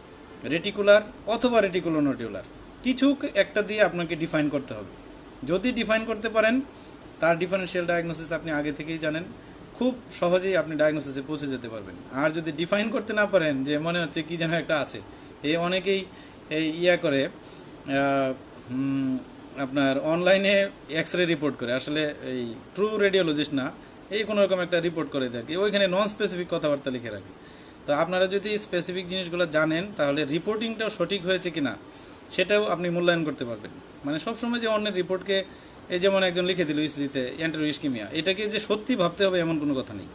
reticular অথবা রেটিকুলোনডিউলার, কিছু একটা দিয়ে আপনাকে ডিফাইন করতে হবে। যদি ডিফাইন করতে পারেন তার ডিফারেন্সিয়াল ডায়াগনোসিস আপনি আগে থেকেই জানেন, খুব সহজেই আপনি ডায়াগনোসিসে পৌঁছে যেতে পারবেন। আর যদি ডিফাইন করতে না পারেন, যে মনে হচ্ছে কি যেন একটা আছে, অনেকেই করে আপনার অনলাইনে এক্স-রে রিপোর্ট করে, আসলে এই ট্রু রেডিওলজিস্ট না, কোনো রকম একটা রিপোর্ট করে দেয়, ওইখানে নন স্পেসিফিক কথাবার্তা লিখে রাখে। তো আপনারা যদি স্পেসিফিক জিনিসগুলো জানেন তাহলে রিপোর্টিংটাও সঠিক হয়েছে কিনা সেটাও আপনি মূল্যায়ন করতে পারবেন। মানে সবসময় যে অন্যের রিপোর্টকে, যেমন একজন লিখে দিল ইসিজিতে অ্যান্টেরিয়র ইসকিমিয়া, এটাকে যে সত্যি ভাবতে হবে এমন কোনো কথা নেই।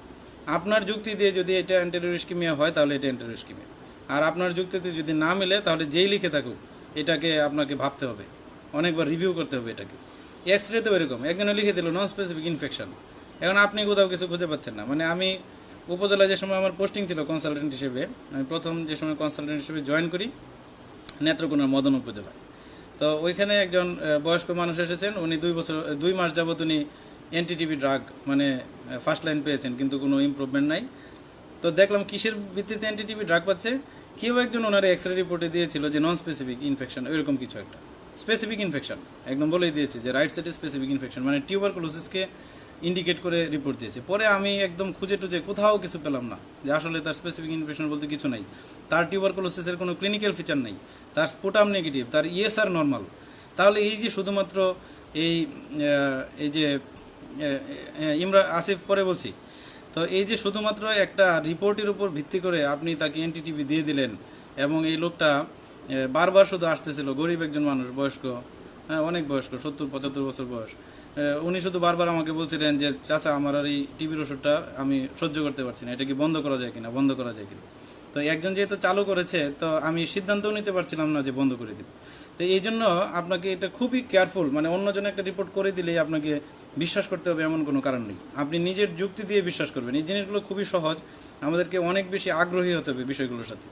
আপনার যুক্তি দিয়ে যদি এটা অ্যান্টেরিয়র ইসকিমিয়া হয় তাহলে এটা অ্যান্টেরিয়র ইসকিমিয়া, আর আপনার যুক্তিতে যদি না মিলে তাহলে যেই লিখে থাকুক এটাকে আপনাকে ভাবতে হবে, অনেকবার রিভিউ করতে হবে এটাকে। এক্স-রেতেও এরকম, একজনে লিখে দিল নন স্পেসিফিক ইনফেকশন, এখন আপনি কোথাও কিছু খুঁজে পাচ্ছেন না। মানে আমি উপজেলায় যে সময় আমার পোস্টিং ছিল কনসালটেন্ট হিসেবে, আমি প্রথম যে সময় কনসালটেন্ট হিসেবে জয়েন করি নেত্রকোনার মদন উপজেলায়, তো ওইখানে একজন বয়স্ক মানুষ এসেছেন, উনি 2 মাস যাবত উনি এনটিটিভি ড্রাগ মানে ফার্স্ট লাইন পেয়েছেন, কিন্তু কোনো ইমপ্রুভমেন্ট নাই। তো দেখলাম কিসের ভিত্তিতে এনটিটিভি ড্রাগ পাচ্ছে, কেউ একজন ওনার এক্স-রে রিপোর্টে দিয়েছিল যে নন স্পেসিফিক ইনফেকশন, এরকম কিছু একটা। স্পেসিফিক ইনফেকশন একদম বলেই দিয়েছে যে রাইট সাইডে স্পেসিফিক ইনফেকশন, মানে টিউবারকুলোসিসকে ইন্ডিকেট করে রিপোর্ট দিয়েছে। পরে আমি একদম খুঁজে টুজে কোথাও কিছু পেলাম না যে আসলে তার স্পেসিফিক ইনফেকশন বলতে কিছু নাই, তার টিউবারকুলোসিসের কোনো ক্লিনিক্যাল ফিচার নেই, তার স্পুটাম নেগেটিভ, তার ইএসআর নর্মাল। তাহলে এই যে শুধুমাত্র এই যে আসিফ পরে বলছি, তো এই যে শুধুমাত্র একটা রিপোর্টের উপর ভিত্তি করে আপনি তাকে এনটিটিভি দিয়ে দিলেন, এবং এই লোকটা বারবার শুধু আসতেছিল, গরিব একজন মানুষ, বয়স্ক, হ্যাঁ অনেক বয়স্ক, 70-75 বছর বয়স, উনি শুধু বারবার আমাকে বলছিলেন যে চাচা আমার আর এই টিবির ওষুধটা আমি সহ্য করতে পারছি না, এটা কি বন্ধ করা যায় কিনা, বন্ধ করা যায় কিনা। তো একজন যেহেতু চালু করেছে, তো আমি সিদ্ধান্তও নিতে পারছিলাম না যে বন্ধ করে দিব। তো এই জন্য আপনাকে এটা খুবই কেয়ারফুল, মানে অন্যজন একটা রিপোর্ট করে দিলেই আপনাকে বিশ্বাস করতে হবে এমন কোনো কারণ নেই, আপনি নিজের যুক্তি দিয়ে বিশ্বাস করবেন। এই জিনিসগুলো খুবই সহজ, আমাদেরকে অনেক বেশি আগ্রহী হতে হবে বিষয়গুলোর সাথে।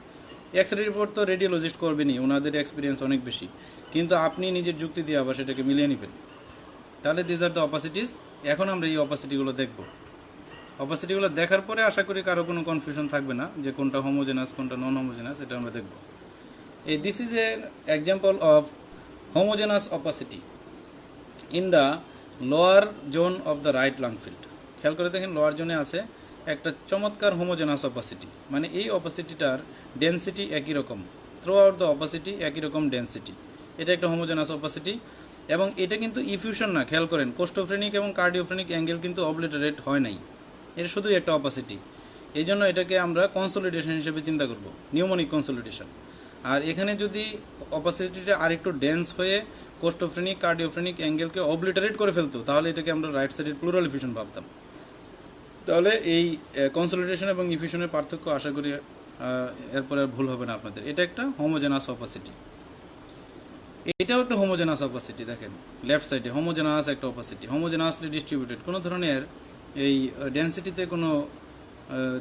এক্সরে রিপোর্ট তো রেডিওলজিস্ট করবেনই, ওনাদের এক্সপিরিয়েন্স অনেক বেশি, কিন্তু আপনি নিজের যুক্তি দিয়ে আবার সেটাকে মিলিয়ে নেবেন। তাহলে দিজ আর দ্য অপাসিটিস। এখন আমরা এই অপাসিটিগুলো দেখব। অপাসিটিগুলো দেখার পরে আশা করি কারো কোনো কনফিউশন থাকবে না যে কোনটা হোমোজেনাস কোনটা নন হোমোজেনাস, এটা আমরা দেখব। This is a example of homogeneous opacity in the lower zone of the right lung field. খেয়াল করে দেখেন, লোয়ার জোনে আছে একটা চমৎকার হোমোজেনাস অপাসিটি, মানে এই অপাসিটিটার ডেন্সিটি একই রকম, থ্রু আউট দ্য অপাসিটি একই রকম ডেন্সিটি, এটা একটা হোমোজেনাস অপাসিটি। এবং এটা কিন্তু ইফিউশন না, খেয়াল করেন, কোস্টোফ্রেনিক এবং কার্ডিওফ্রেনিক অ্যাঙ্গেল কিন্তু অবলিটারেট হয় নাই, এটা শুধুই একটা অপাসিটি। এই জন্য এটাকে আমরা কনসোলিডেশন হিসেবে চিন্তা করব, নিউমোনিক কনসোলিডেশন। আর এখানে যদি অপাসিটিটা আরেকটু ডেন্স হয়ে কোস্টোফ্রেনিক কার্ডিওফ্রেনিক অ্যাঙ্গেলকে অবলিটারেট করে ফেলতো, তাহলে এটাকে আমরা রাইট সাইডের প্লুরাল ইফিউশন ভাবতাম। তাহলে এই কনসোলিডেশন এবং ইফিউশনের পার্থক্য আশা করি এরপরে আর ভুল হবে না আপনাদের। এটা একটা হোমোজেনাস অপাসিটি, এটাও একটা হোমোজেনাস অপাসিটি। দেখেন লেফট সাইডে হোমোজেনাস একটা অপাসিটি, হোমোজেনাসলি ডিস্ট্রিবিউটেড, কোনো ধরনের এই ডেন্সিটিতে কোনো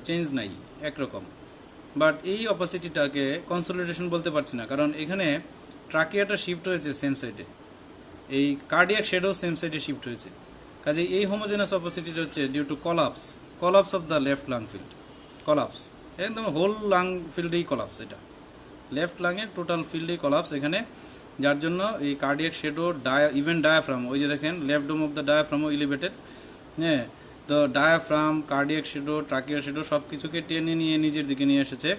চেঞ্জ নাই, একরকম। বাট এই অপাসিটিটাকে কনসোলিডেশন বলতে পারছি না, কারণ এখানে ট্রাকিয়াটা শিফট হয়েছে সেম সাইডে, এই কার্ডিয়াক শেডও সেম সাইডে শিফট হয়েছে। কাজে এই হোমোজেনাস অপাসিটিটা হচ্ছে due to collapse of the left lung field, collapse একদম হোল লাং ফিল্ডেই কলাপস, এটা লেফট লাংয়ের টোটাল ফিল্ডেই কলাপস এখানে, যার জন্য এই কার্ডিয়াক শেডো ইভেন ডায়াফ্রাম, ওই যে দেখেন লেফট ডোম অফ দ্য ডায়াফ্রামও এলিভেটেড, হ্যাঁ। তো ডায়াফ্রাম, কার্ডিয়াক শেডো, ট্রাকিয়ার শেডো সব কিছুকে টেনে নিয়ে নিজের দিকে নিয়ে এসেছে,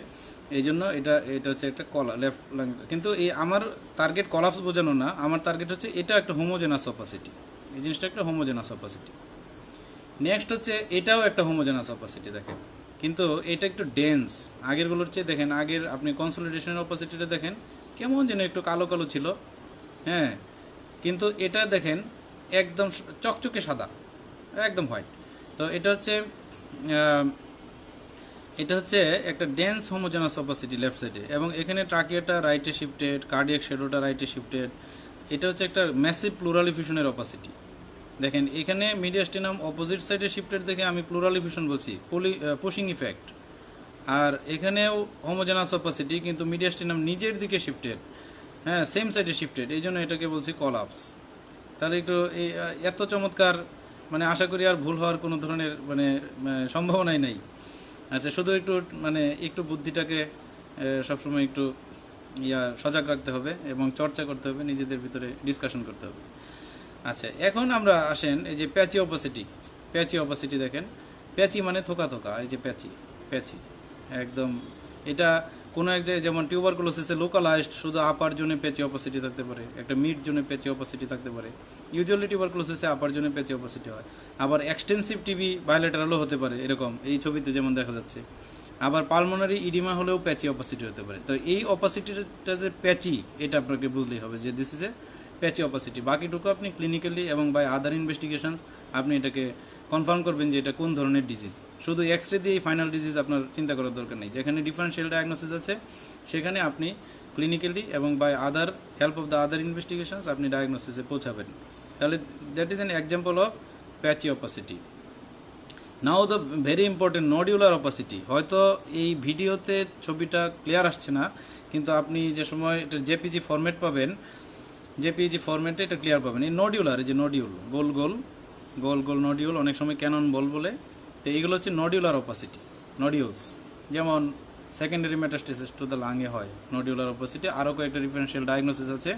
এই জন্য এটা হচ্ছে একটা লেফট লাং। কিন্তু এই আমার টার্গেট কলাপস বোঝানো না, আমার টার্গেট হচ্ছে এটা একটা হোমোজেনাস অপাসিটি, এই জিনিসটা একটা হোমোজেনাস অপাসিটি। নেক্সট হচ্ছে এটাও একটা হোমোজেনাস অপাসিটি, দেখেন, কিন্তু এটা একটু ডেন্স আগেরগুলোর চেয়ে। দেখেন আগের আপনি কনসোলিডেশনের অপাসিটিটা দেখেন কেমন যেন একটু কালো কালো ছিল, হ্যাঁ, কিন্তু এটা দেখেন একদম চকচকে সাদা, একদম হোয়াইট। তো এটা হচ্ছে একটা ডেন্স হোমোজেনাস অপাসিটি লেফট সাইডে, এবং এখানে ট্রাকিয়াটা রাইটে শিফটেড, কার্ডিয়াক শেডোটা রাইটে শিফটেড, এটা হচ্ছে একটা ম্যাসিভ প্লুরাল ইফিউশনের অপাসিটি। দেখেন এখানে মিডিয়াস্টিনাম অপোজিট সাইডে শিফটেড দেখে আমি প্লুরাল ইফিউশন বলছি, পুশিং ইফেক্ট। আর এখানেও হোমোজেনাস অপাসিটি, কিন্তু মিডিয়াস্টিনাম নিজের দিকে শিফটেড, হ্যাঁ সেম সাইডে শিফটেড, এই জন্য এটাকে বলছি কলাপস। তাহলে একটু এত চমৎকার, মানে আশা করি আর ভুল হওয়ার কোনো ধরনের সম্ভাবনাই নেই। আচ্ছা, শুধু একটু বুদ্ধিটাকে সবসময় একটু সজাগ রাখতে হবে এবং চর্চা করতে হবে, নিজেদের ভিতরে ডিসকাশন করতে হবে। আচ্ছা, এখন আমরা আসেন এই যে প্যাচি অপাসিটি দেখেন, প্যাচি মানে থোকা থোকা, এই যে প্যাচি একদম, এটা কোনো এক জায়গায় যেমন টিউবারকুলোসিসে লোকালাইজড শুধু আপার জোনে প্যাচি অপাসিটি থাকতে পারে, একটা মিড জোনে প্যাচি অপাসিটি থাকতে পারে। ইউজুয়ালি টিউবারকুলোসিসে আপার জোনে প্যাচি অপাসিটি হয়, আবার এক্সটেন্সিভ টিবি বায়োলেটারালও হতে পারে, এরকম এই ছবিতে যেমন দেখা যাচ্ছে। আবার পালমোনারি ইডিমা হলেও প্যাচি অপাসিটি হতে পারে। তো এই অপাসিটিটা যে প্যাচি, এটা আপনাকে বুঝলেই হবে যে this is a patchy opacity. বাকিটুকু আপনি ক্লিনিক্যালি এবং বাই আদার ইনভেস্টিগেশনস আপনি এটাকে কনফার্ম করবেন যে এটা কোন ধরনের ডিজিজ। শুধু এক্সরে দিয়ে ফাইনাল ডিজিজ আপনার চিন্তা করার দরকার নেই। যেখানে ডিফারেন্সিয়াল ডায়াগনোসিস আছে সেখানে আপনি ক্লিনিক্যালি এবং by other help of the other investigations আপনি ডায়াগনোসিসে পৌঁছাবেন। তাহলে that is an example of patchy opacity. Now the very important nodular opacity. হয়তো এই ভিডিওতে ছবিটা ক্লিয়ার আসছে না, কিন্তু আপনি যে সময় এটা জেপিজি ফরম্যাট পাবেন, জেপিজি ফরম্যাটে এটা ক্লিয়ার পাবেন। এই নডিউলার, এই যে নডিউল, গোল গোল নডিউল, অনেক সময় ক্যানন বল বলে, তো এইগুলো হচ্ছে নডিউলার অপাসিটি, নডিউলস। যেমন সেকেন্ডারি মেটাস্টেসিস টু দ্য লাঙে হয় নডিউলার অপাসিটি। আরও কয়েকটা ডিফারেন্সিয়াল ডায়াগনোসিস আছে,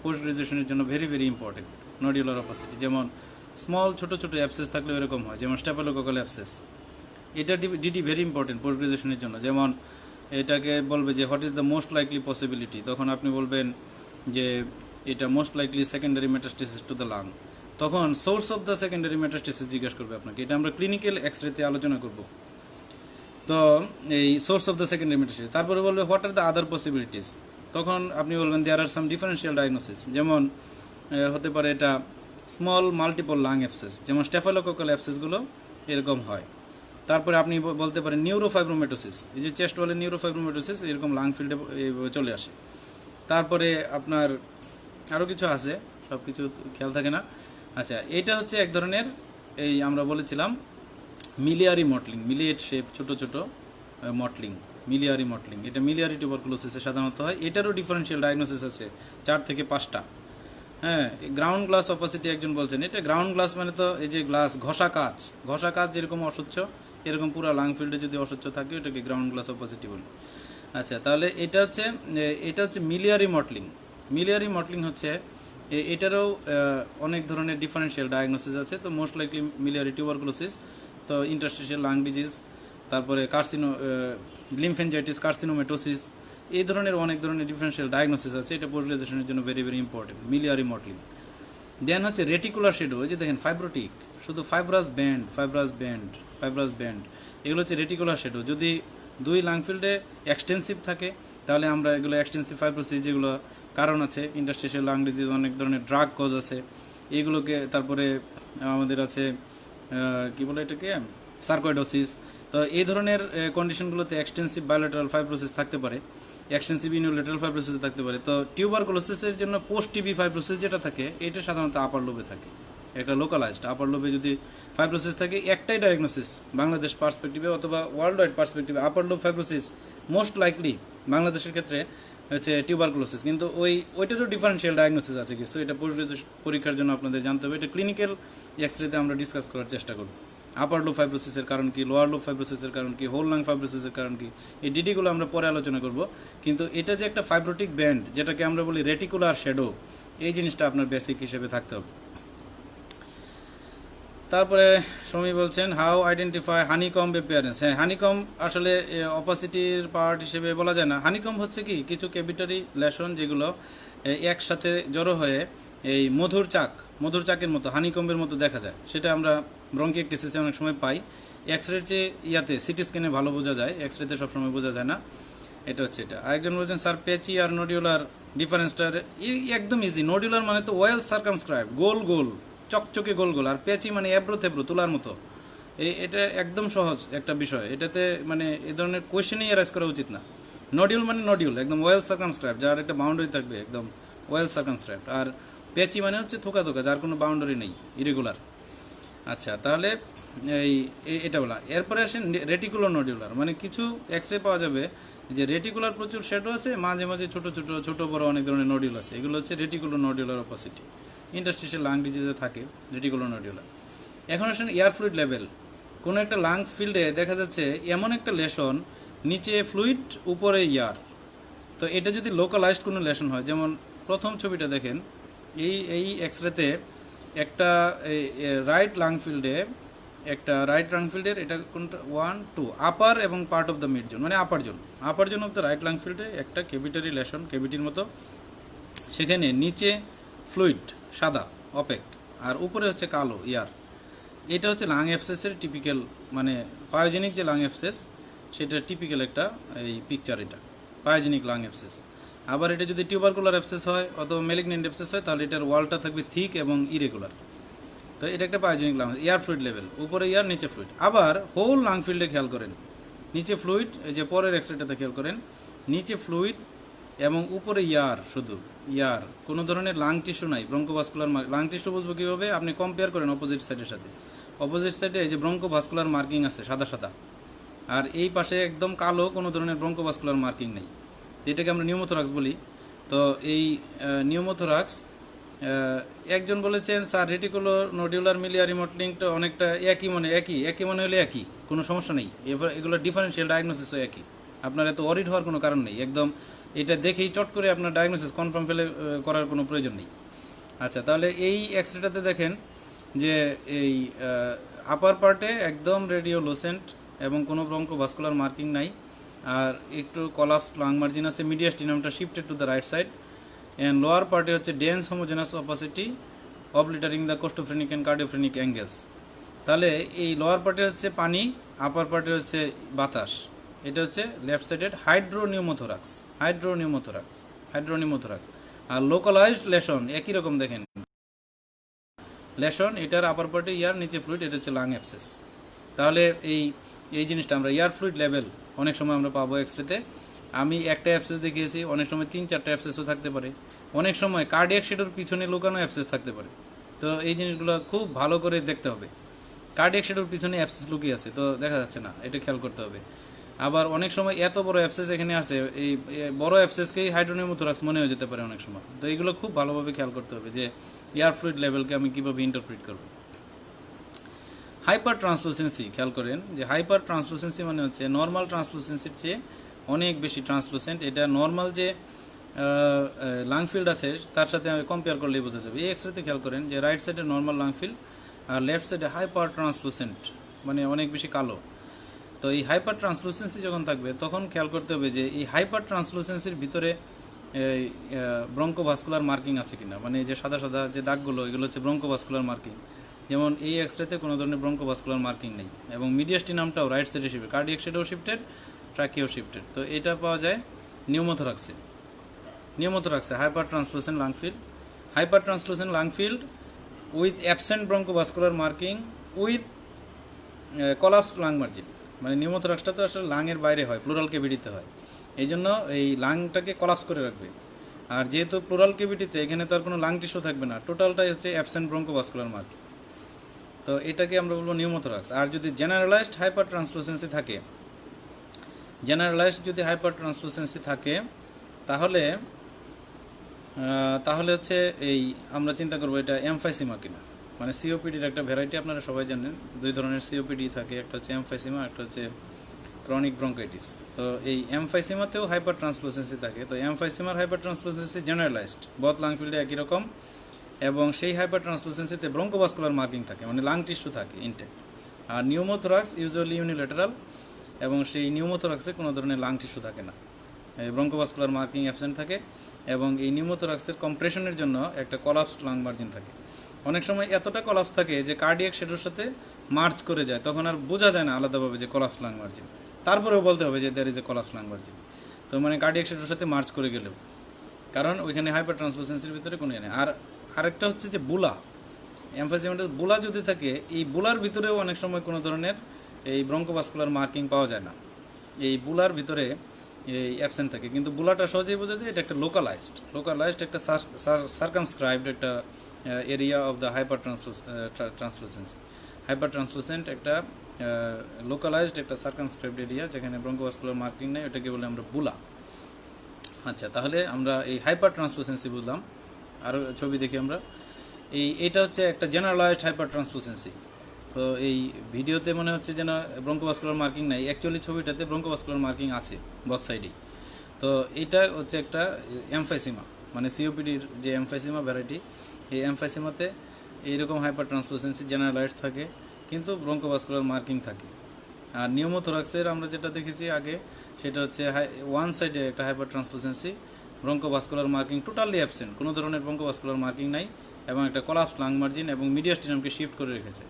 পোস্ট গ্রাজুয়েশনের জন্য very very important nodular opacity. যেমন স্মল ছোটো ছোটো অ্যাবসেস থাকলে এরকম হয়, যেমন স্টেফিলোকোকাল অ্যাবসেস, এটা ডিডি ভেরি ইম্পর্টেন্ট পোস্ট গ্রাজুয়েশনের জন্য। যেমন এটাকে বলবে যে what is the most likely possibility, তখন আপনি বলবেন যে এটা most likely secondary metastasis to the lung, তখন source of the secondary metastasis জিজ্ঞাসা করবে আপনাকে। এটা আমরা ক্লিনিক্যাল এক্সরেতে আলোচনা করব। তো এই source of the secondary metastasis, তারপরে বলবে what are the other possibilities, তখন আপনি বলবেন দেয়ার আর সাম ডিফারেন্সিয়াল ডায়াগনোসিস, যেমন হতে পারে এটা স্মল মাল্টিপল লাং অ্যাবসেস, যেমন স্টেফিলোকোকাল অ্যাবসেসগুলো এরকম হয়। তারপরে আপনি বলতে পারেন নিউরোফাইব্রোমেটোসিস, এই যে চেস্ট ওয়ালের নিউরোফাইব্রোমেটোসিস এরকম লাং ফিল্ডে চলে আসে। তারপরে আপনার আরও কিছু আছে, সব কিছু খেয়াল থাকে না। আচ্ছা, এটা হচ্ছে এক ধরনের এই আমরা বলেছিলাম মিলিয়ারি মটলিং, মিলিয়েট শেপ ছোট ছোট মটলিং, মিলিয়ারি মটলিং, এটা মিলিয়ারি টিউবারকুলোসিসে সাধারণত হয়। এটারও ডিফারেন্সিয়াল ডায়াগনোসিস আছে 4 থেকে 5টা। হ্যাঁ, গ্রাউন্ড গ্লাস অপাসিটি একজন বলছেন, এটা গ্রাউন্ড গ্লাস মানে তো এই যে গ্লাস ঘষা কাচ যেরকম অস্বচ্ছ, এরকম পুরো লাং ফিল্ডে যদি অস্বচ্ছ থাকে ওটাকে গ্রাউন্ড গ্লাস অপাসিটি বলি। আচ্ছা, তাহলে এটা হচ্ছে মিলিয়ারি মটলিং। মিলিয়ারি মটলিং হচ্ছে এটারও অনেক ধরনের ডিফারেন্সিয়াল ডায়াগনোসিস আছে। তো মোস্ট লাইকলি মিলিয়ারি টিউবারকুলোসিস, তো ইন্টারস্টিশিয়াল লাং ডিজিজ, তারপরে লিমফেঞ্জাইটিস, কার্সিনোমেটোসিস, এই ধরনের অনেক ধরনের ডিফারেন্সিয়াল ডায়াগনোসিস আছে। এটা পোস্ট গ্রাজুয়েশনের জন্য ভেরি ভেরি ইম্পর্টেন্ট, মিলিয়ারি মটলিং। দেন হচ্ছে রেটিকুলার শেডো, এই যে দেখেন ফাইব্রোটিক, শুধু ফাইব্রাস ব্যান্ড, এগুলো হচ্ছে রেটিকুলার শেডো। যদি 2 লাং ফিল্ডে এক্সটেন্সিভ থাকে তাহলে আমরা এগুলো এক্সটেন্সিভ ফাইব্রোসিস, যেগুলো কারণ আছে ইন্টারস্টিশিয়াল লাং ডিজিজ, অনেক ধরনের ড্রাগ কজ আছে এইগুলোকে। তারপরে আমাদের আছে কি বলে এটাকে সার্কোইডোসিস। তো এই ধরনের কন্ডিশনগুলোতে এক্সটেন্সিভ বায়োলেটারাল ফাইব্রোসিস থাকতে পারে, এক্সটেন্সিভ ইউনিলেটারাল ফাইব্রোসিস থাকতে পারে। তো টিউবারকুলোসিসের জন্য পোস্ট টিবি ফাইব্রোসিস যেটা থাকে এটা সাধারণত আপার লোবে থাকে, একটা লোকালাইজড আপার লোবে যদি ফাইব্রোসিস থাকে, একটাই ডায়াগনোসিস বাংলাদেশ পার্সপেক্টিভে অথবা ওয়ার্ল্ড ওয়াইড পার্সপেক্টিভে, আপার লোব ফাইব্রোসিস মোস্ট লাইকলি বাংলাদেশের ক্ষেত্রে হচ্ছে টিউবারকুলোসিস। কিন্তু ওইটারও ডিফারেন্সিয়াল ডায়াগনোসিস আছে কিছু, এটা পোস্ট গ্রাজুয়েশন পরীক্ষার জন্য আপনাদের জানতে হবে। এটা ক্লিনিক্যাল এক্সরেতে আমরা ডিসকাস করার চেষ্টা করব। আপার লোব ফাইব্রোসিসের কারণ কি, লোয়ার লোব ফাইব্রোসিসের কারণ কি, হোল লাং ফাইব্রোসিসের কারণ কি, এই ডিডিগুলো আমরা পরে আলোচনা করব। কিন্তু এটা যে একটা ফাইব্রোটিক ব্যান্ড, যেটাকে আমরা বলি রেটিকুলার শ্যাডো, এই জিনিসটা আপনার বেসিক হিসেবে থাকতে হবে। তারপরে সমী বলছেন হাউ আইডেন্টিফাই হানিকম অ্যাপিয়ারেন্স। হ্যাঁ, হানিকম আসলে অপাসিটির পার্ট হিসেবে বলা যায় না। হানিকম হচ্ছে কি কিছু ক্যাভিটারি লেশন যেগুলো একসাথে জড়ো হয়ে এই মধুর চাকের মতো হানিকম্বের মতো দেখা যায়, সেটা আমরা ব্রঙ্কিয়েক্টিসিসে অনেক সময় পাই। এক্সরের চেয়ে সিটি স্ক্যানে ভালো বোঝা যায়, এক্সরেতে সবসময় বোঝা যায় না। এটা হচ্ছে এটা। আরেকজন বলছেন স্যার প্যাচি আর নডিউলার ডিফারেন্সটা একদম ইজি। নডিউলার মানে তো ওয়েল সার্কামস্ক্রাইব, গোল চকচকে গোল, আর প্যাচি মানে এবড়ো থেবড়ো তুলার মতো। এটা একদম সহজ একটা বিষয়, এটাতে মানে এ ধরনের কোয়েশ্চেনই অ্যারাইজ করা উচিত না। নডিউল মানে নডিউল, একদম ওয়েল সার্কামস্ক্রাইব, যার একটা বাউন্ডারি থাকবে, একদম ওয়েল সার্কামস্ক্রাইব। আর প্যাচি মানে হচ্ছে থোকা যার কোনো বাউন্ডারি নেই, ইরেগুলার। আচ্ছা, তাহলে এটা বলা। এরপরে আসেন রেটিকুলার নডিউলার, মানে কিছু এক্সরে পাওয়া যাবে যে রেটিকুলার প্রচুর শ্যাডো আছে, মাঝে মাঝে ছোট বড় অনেক ধরনের নডিউল আছে, এগুলো হচ্ছে রেটিকুলার নডিউলার অপাসিটি। ইন্টারস্টিশিয়াল লাং ডিজিজে থাকে রেটিকুলার নডিউলার। এখন আসেন এয়ার ফ্লুইড লেভেল। কোনো একটা লাং ফিল্ডে দেখা যাচ্ছে এমন একটা লেশন, নিচে ফ্লুইড উপরে ইয়ার। তো এটা যদি লোকালাইজড কোনো লেশন হয়, যেমন প্রথম ছবিটা দেখেন, এই এক্সরেতে একটা রাইট লাং ফিল্ডের এটা কোনটা 1 2 আপার এবং part of the mid zone, মানে upper zone of the right lung ফিল্ডে একটা ক্যাভিটারি লেশন, ক্যাভিটির মতো। সেখানে নিচে ফ্লুইড সাদা অপেক, আর উপরে হচ্ছে কালো ইয়ার। এটা হচ্ছে লাং অ্যাবসেসের টিপিক্যাল, মানে পায়োজেনিক যে লাং অ্যাবসেস সেটা টিপিক্যাল একটা এই পিকচার, এটা পায়োজেনিক লাং অ্যাবসেস। আবার এটা যদি টিউবারকুলার অ্যাবসেস হয় অথবা ম্যালিগন্যান্ট অ্যাবসেস হয়, তাহলে এটার ওয়ালটা থাকবে থিক এবং ইরেগুলার। তো এটা একটা pyogenic lung, air fluid level, উপরে ইয়ার নিচে ফ্লুইড। আবার হোল লাং ফিল্ডে খেয়াল করেন, নিচে ফ্লুইড, এই যে পরের এক্সরেটাতে খেয়াল করেন, নিচে ফ্লুইড এবং উপরে ইয়ার, শুধু ইয়ার, কোনো ধরনের লাং টিস্যু নাই। ব্রঙ্কোভাস্কুলার লাং টিস্যু বুঝবো কীভাবে, আপনি কম্পেয়ার করেন অপোজিট সাইডের সাথে। অপোজিট সাইডে এই যে ব্রঙ্কোভাস্কুলার মার্কিং আছে সাদা, আর এই পাশে একদম কালো, কোনো ধরনের ব্রঙ্কোভাস্কুলার মার্কিং নেই, যেটাকে আমরা নিউমোথোরাক্স বলি। তো এই নিউমোথোরাক্স, একজন বলেছেন স্যার রেটিকুলো নডিউলার মিলিয়ারি মটলিংটা অনেকটা একই মনে হলে একই, কোনো সমস্যা নেই, এগুলো ডিফারেন্সিয়াল ডায়াগনোসিসও একই, আপনার এত অরিড হওয়ার কোনো কারণ নেই। একদম এটা দেখেই চট করে আপনার ডায়াগনোসিস কনফার্ম ফেলে করার কোনো প্রয়োজন নেই। আচ্ছা, তাহলে এই এক্সরেটাতে দেখেন যে এই আপার পার্টে একদম রেডিওলোসেন্ট এবং কোনো ব্রঙ্কোভাস্কুলার মার্কিং নাই, আর একটু কলাপস লাং মার্জিন আছে, মিডিয়াস্টিনামটা shifted to the right side, and lower পার্টে হচ্ছে dense homogenous opacity obliterating the costophrenic and cardiophrenic angles. তাহলে এই লোয়ার পার্টে হচ্ছে পানি, আপার পার্টে হচ্ছে বাতাস। এটা হচ্ছে লেফট সাইডেড হাইড্রোনিউমোথোরাক্স। আর লোকালাইজড লেশন একই রকম দেখেন, লেশন এটার আপার পার্টে ইয়ার, নিচে ফ্লুইড, এটা হচ্ছে লাং অ্যাবসেস। তাহলে এই জিনিসটা আমরা ইয়ার ফ্লুইড লেভেল অনেক সময় আমরা পাবো এক্সরেতে। আমি একটা অ্যাবসেস দেখিয়েছি, অনেক সময় 3-4টা অ্যাবসেসও থাকতে পারে, অনেক সময় কার্ডিয়াক শ্যাডোর পিছনে লুকানো অ্যাবসেস থাকতে পারে। তো এই জিনিসগুলো খুব ভালো করে দেখতে হবে। কার্ডিয়াক শ্যাডোর পিছনে অ্যাবসেস লুকিয়ে আছে, তো দেখা যাচ্ছে না, এটা খেয়াল করতে হবে। আবার অনেক সময় এত বড় অ্যাবসেস এখানে আছে, এই বড় অ্যাবসেসকেই হাইড্রোনিউমোথোরাক্স মনে হয়ে যেতে পারে অনেক সময়। তো এইগুলো খুব ভালোভাবে খেয়াল করতে হবে যে এয়ার ফ্লুইড লেভেলকে আমি কীভাবে ইন্টারপ্রিট করব। হাইপার ট্রান্সলুসেন্সি খেয়াল করেন যে হাইপার ট্রান্সলুসেন্সি মানে হচ্ছে নর্মাল ট্রান্সলুসেন্সির চেয়ে অনেক বেশি ট্রান্সলুসেন্ট। এটা নর্মাল যে লাং ফিল্ড আছে তার সাথে কম্পেয়ার করলেই বোঝা যাবে। এই এক্সরেতে খেয়াল করেন যে রাইট সাইডে নর্মাল লাং ফিল্ড আর লেফট সাইডে হাইপার ট্রান্সলুসেন্ট, মানে অনেক বেশি কালো। তো এই হাইপার ট্রান্সলুসেন্সি যখন থাকবে তখন খেয়াল করতে হবে যে এই হাইপার ট্রান্সলুসেন্সির ভিতরে ব্রঙ্কোভাস্কুলার মার্কিং আছে কিনা, মানে যে সাদা সাদা যে দাগগুলো, এগুলো হচ্ছে ব্রঙ্কোভাস্কুলার মার্কিং। যেমন এই এক্সরেতে কোনো ধরনের ব্রঙ্কোভাস্কুলার মার্কিং নেই, এবং মিডিয়াস্টিনামটাও রাইট সাইডে শিফটেড, কার্ডিয়াক শ্যাডোও শিফটেড, ট্রাকিও শিফটেড। তো এটা পাওয়া যায় নিউমোথোরাক্সে hyper translucent lung field with absent bronchovascular marking with collapsed lung margin. মানে নিউমোথোরাক্সটা তো আসলে লাংয়ের বাইরে হয়, প্লুরাল কেভিটিতে হয়, এই জন্য এই লাংটাকে কলাপস করে রাখবে। আর যেহেতু প্লুরাল কেভিটিতে, এখানে তো আর কোনো লাং টিস্যু থাকবে না, টোটালটাই হচ্ছে অ্যাবসেন্ট ব্রঙ্কোভাস্কুলার মার্কিং। তো এটাকে আমরা বলবো নিউমোথোরাক্স। আর যদি জেনারেলাইজড হাইপার ট্রান্সলুসেন্সি থাকে, তাহলে হচ্ছে এই আমরা চিন্তা করবো এটা এমফাইসিমা কিনা। মানে সিওপিডির একটা ভ্যারাইটি আপনারা সবাই জানেন, দুই ধরনের সিওপিডি থাকে, একটা হচ্ছে এমফাইসিমা, একটা হচ্ছে ক্রনিক ব্রঙ্কাইটিস। তো এই এমফাইসিমাতেও হাইপার ট্রান্সলুসেন্সি থাকে। তো এমফাইসিমার hyper translucency generalized, both lung ফিল্ডে একই রকম, এবং সেই হাইপার ট্রান্সলুসেন্সিতে ব্রঙ্কোভাস্কুলার মার্কিং থাকে, মানে লাং টিস্যু থাকে ইনটেক। আর নিউমোথোরাক্স ইউজুয়ালি ইউনিল্যাটারাল, এবং সেই নিউমোথোরাক্সে কোনো ধরনের লাং টিস্যু থাকে না, ব্রঙ্কোভাস্কুলার মার্কিং অ্যাবসেন্ট থাকে, এবং এই নিউমোথোরাক্সের কম্প্রেশনের জন্য একটা কলাপসড লাং মার্জিন থাকে। অনেক সময় এতটা কলাপস থাকে যে কার্ডিয়াক শ্যাডোর সাথে মার্চ করে যায়, তখন আর বোঝা যায় না আলাদাভাবে যে কলাপস লাং মার্জিন, তারপরেও বলতে হবে যে there is a collapse lung margin. তো মানে কার্ডিয়াক শ্যাডোর সাথে মার্চ করে গেলেও, কারণ ওইখানে হাইপার ট্রান্সলুসেন্সির ভিতরে কোনো নেই। আর আরেকটা হচ্ছে যে বুলা, এমফাইসিমাটাস বুলা যদি থাকে, এই বুলার ভিতরেও অনেক সময় কোনো ধরনের এই ব্রঙ্কোভাস্কুলার মার্কিং পাওয়া যায় না, এই বুলার ভিতরে এই অ্যাবসেন্ট থাকে। কিন্তু বুলাটা সহজেই বোঝা যায় এটা একটা লোকালাইজড একটা সার্কামস্ক্রাইবড একটা area of the hyper translucency. Hyper translucent একটা লোকালাইজড একটা সার্কামস্ক্রাইবড এরিয়া যেখানে ব্রঙ্কোভাস্কুলার মার্কিং নেই, ওটাকে বলে আমরা বুলা। আচ্ছা, তাহলে আমরা এই হাইপার ট্রান্সলুসেন্সি বুঝলাম। আরও ছবি দেখি আমরা। এটা হচ্ছে একটা জেনারেলাইজড হাইপার ট্রান্সলুসেন্সি। তো এই ভিডিওতে মনে হচ্ছে যেন ব্রঙ্কোভাস্কুলার মার্কিং নাই, অ্যাকচুয়ালি ছবিটাতে ব্রঙ্কোভাস্কুলার মার্কিং আছে বথ সাইডেই। তো এটা হচ্ছে একটা এমফাইসিমা, মানে সিওপিডির যে এমফাইসিমা ভ্যারাইটি, এই এমফাইসিমাতে এইরকম হাইপার ট্রান্সলুসেন্সি জেনারেলাইজড থাকে, কিন্তু ব্রঙ্কোভাস্কুলার মার্কিং থাকে। আর নিউমোথোরাক্সের আমরা যেটা দেখেছি আগে, সেটা হচ্ছে ওয়ান সাইডে একটা hyper translucency, bronchovascular marking totally absent, কোনো ধরনের ব্রঙ্কোভাস্কুলার মার্কিং নাই, এবং একটা কলাপস লাং মার্জিন এবং মিডিয়াস্টিনামকে শিফট করে রেখেছে।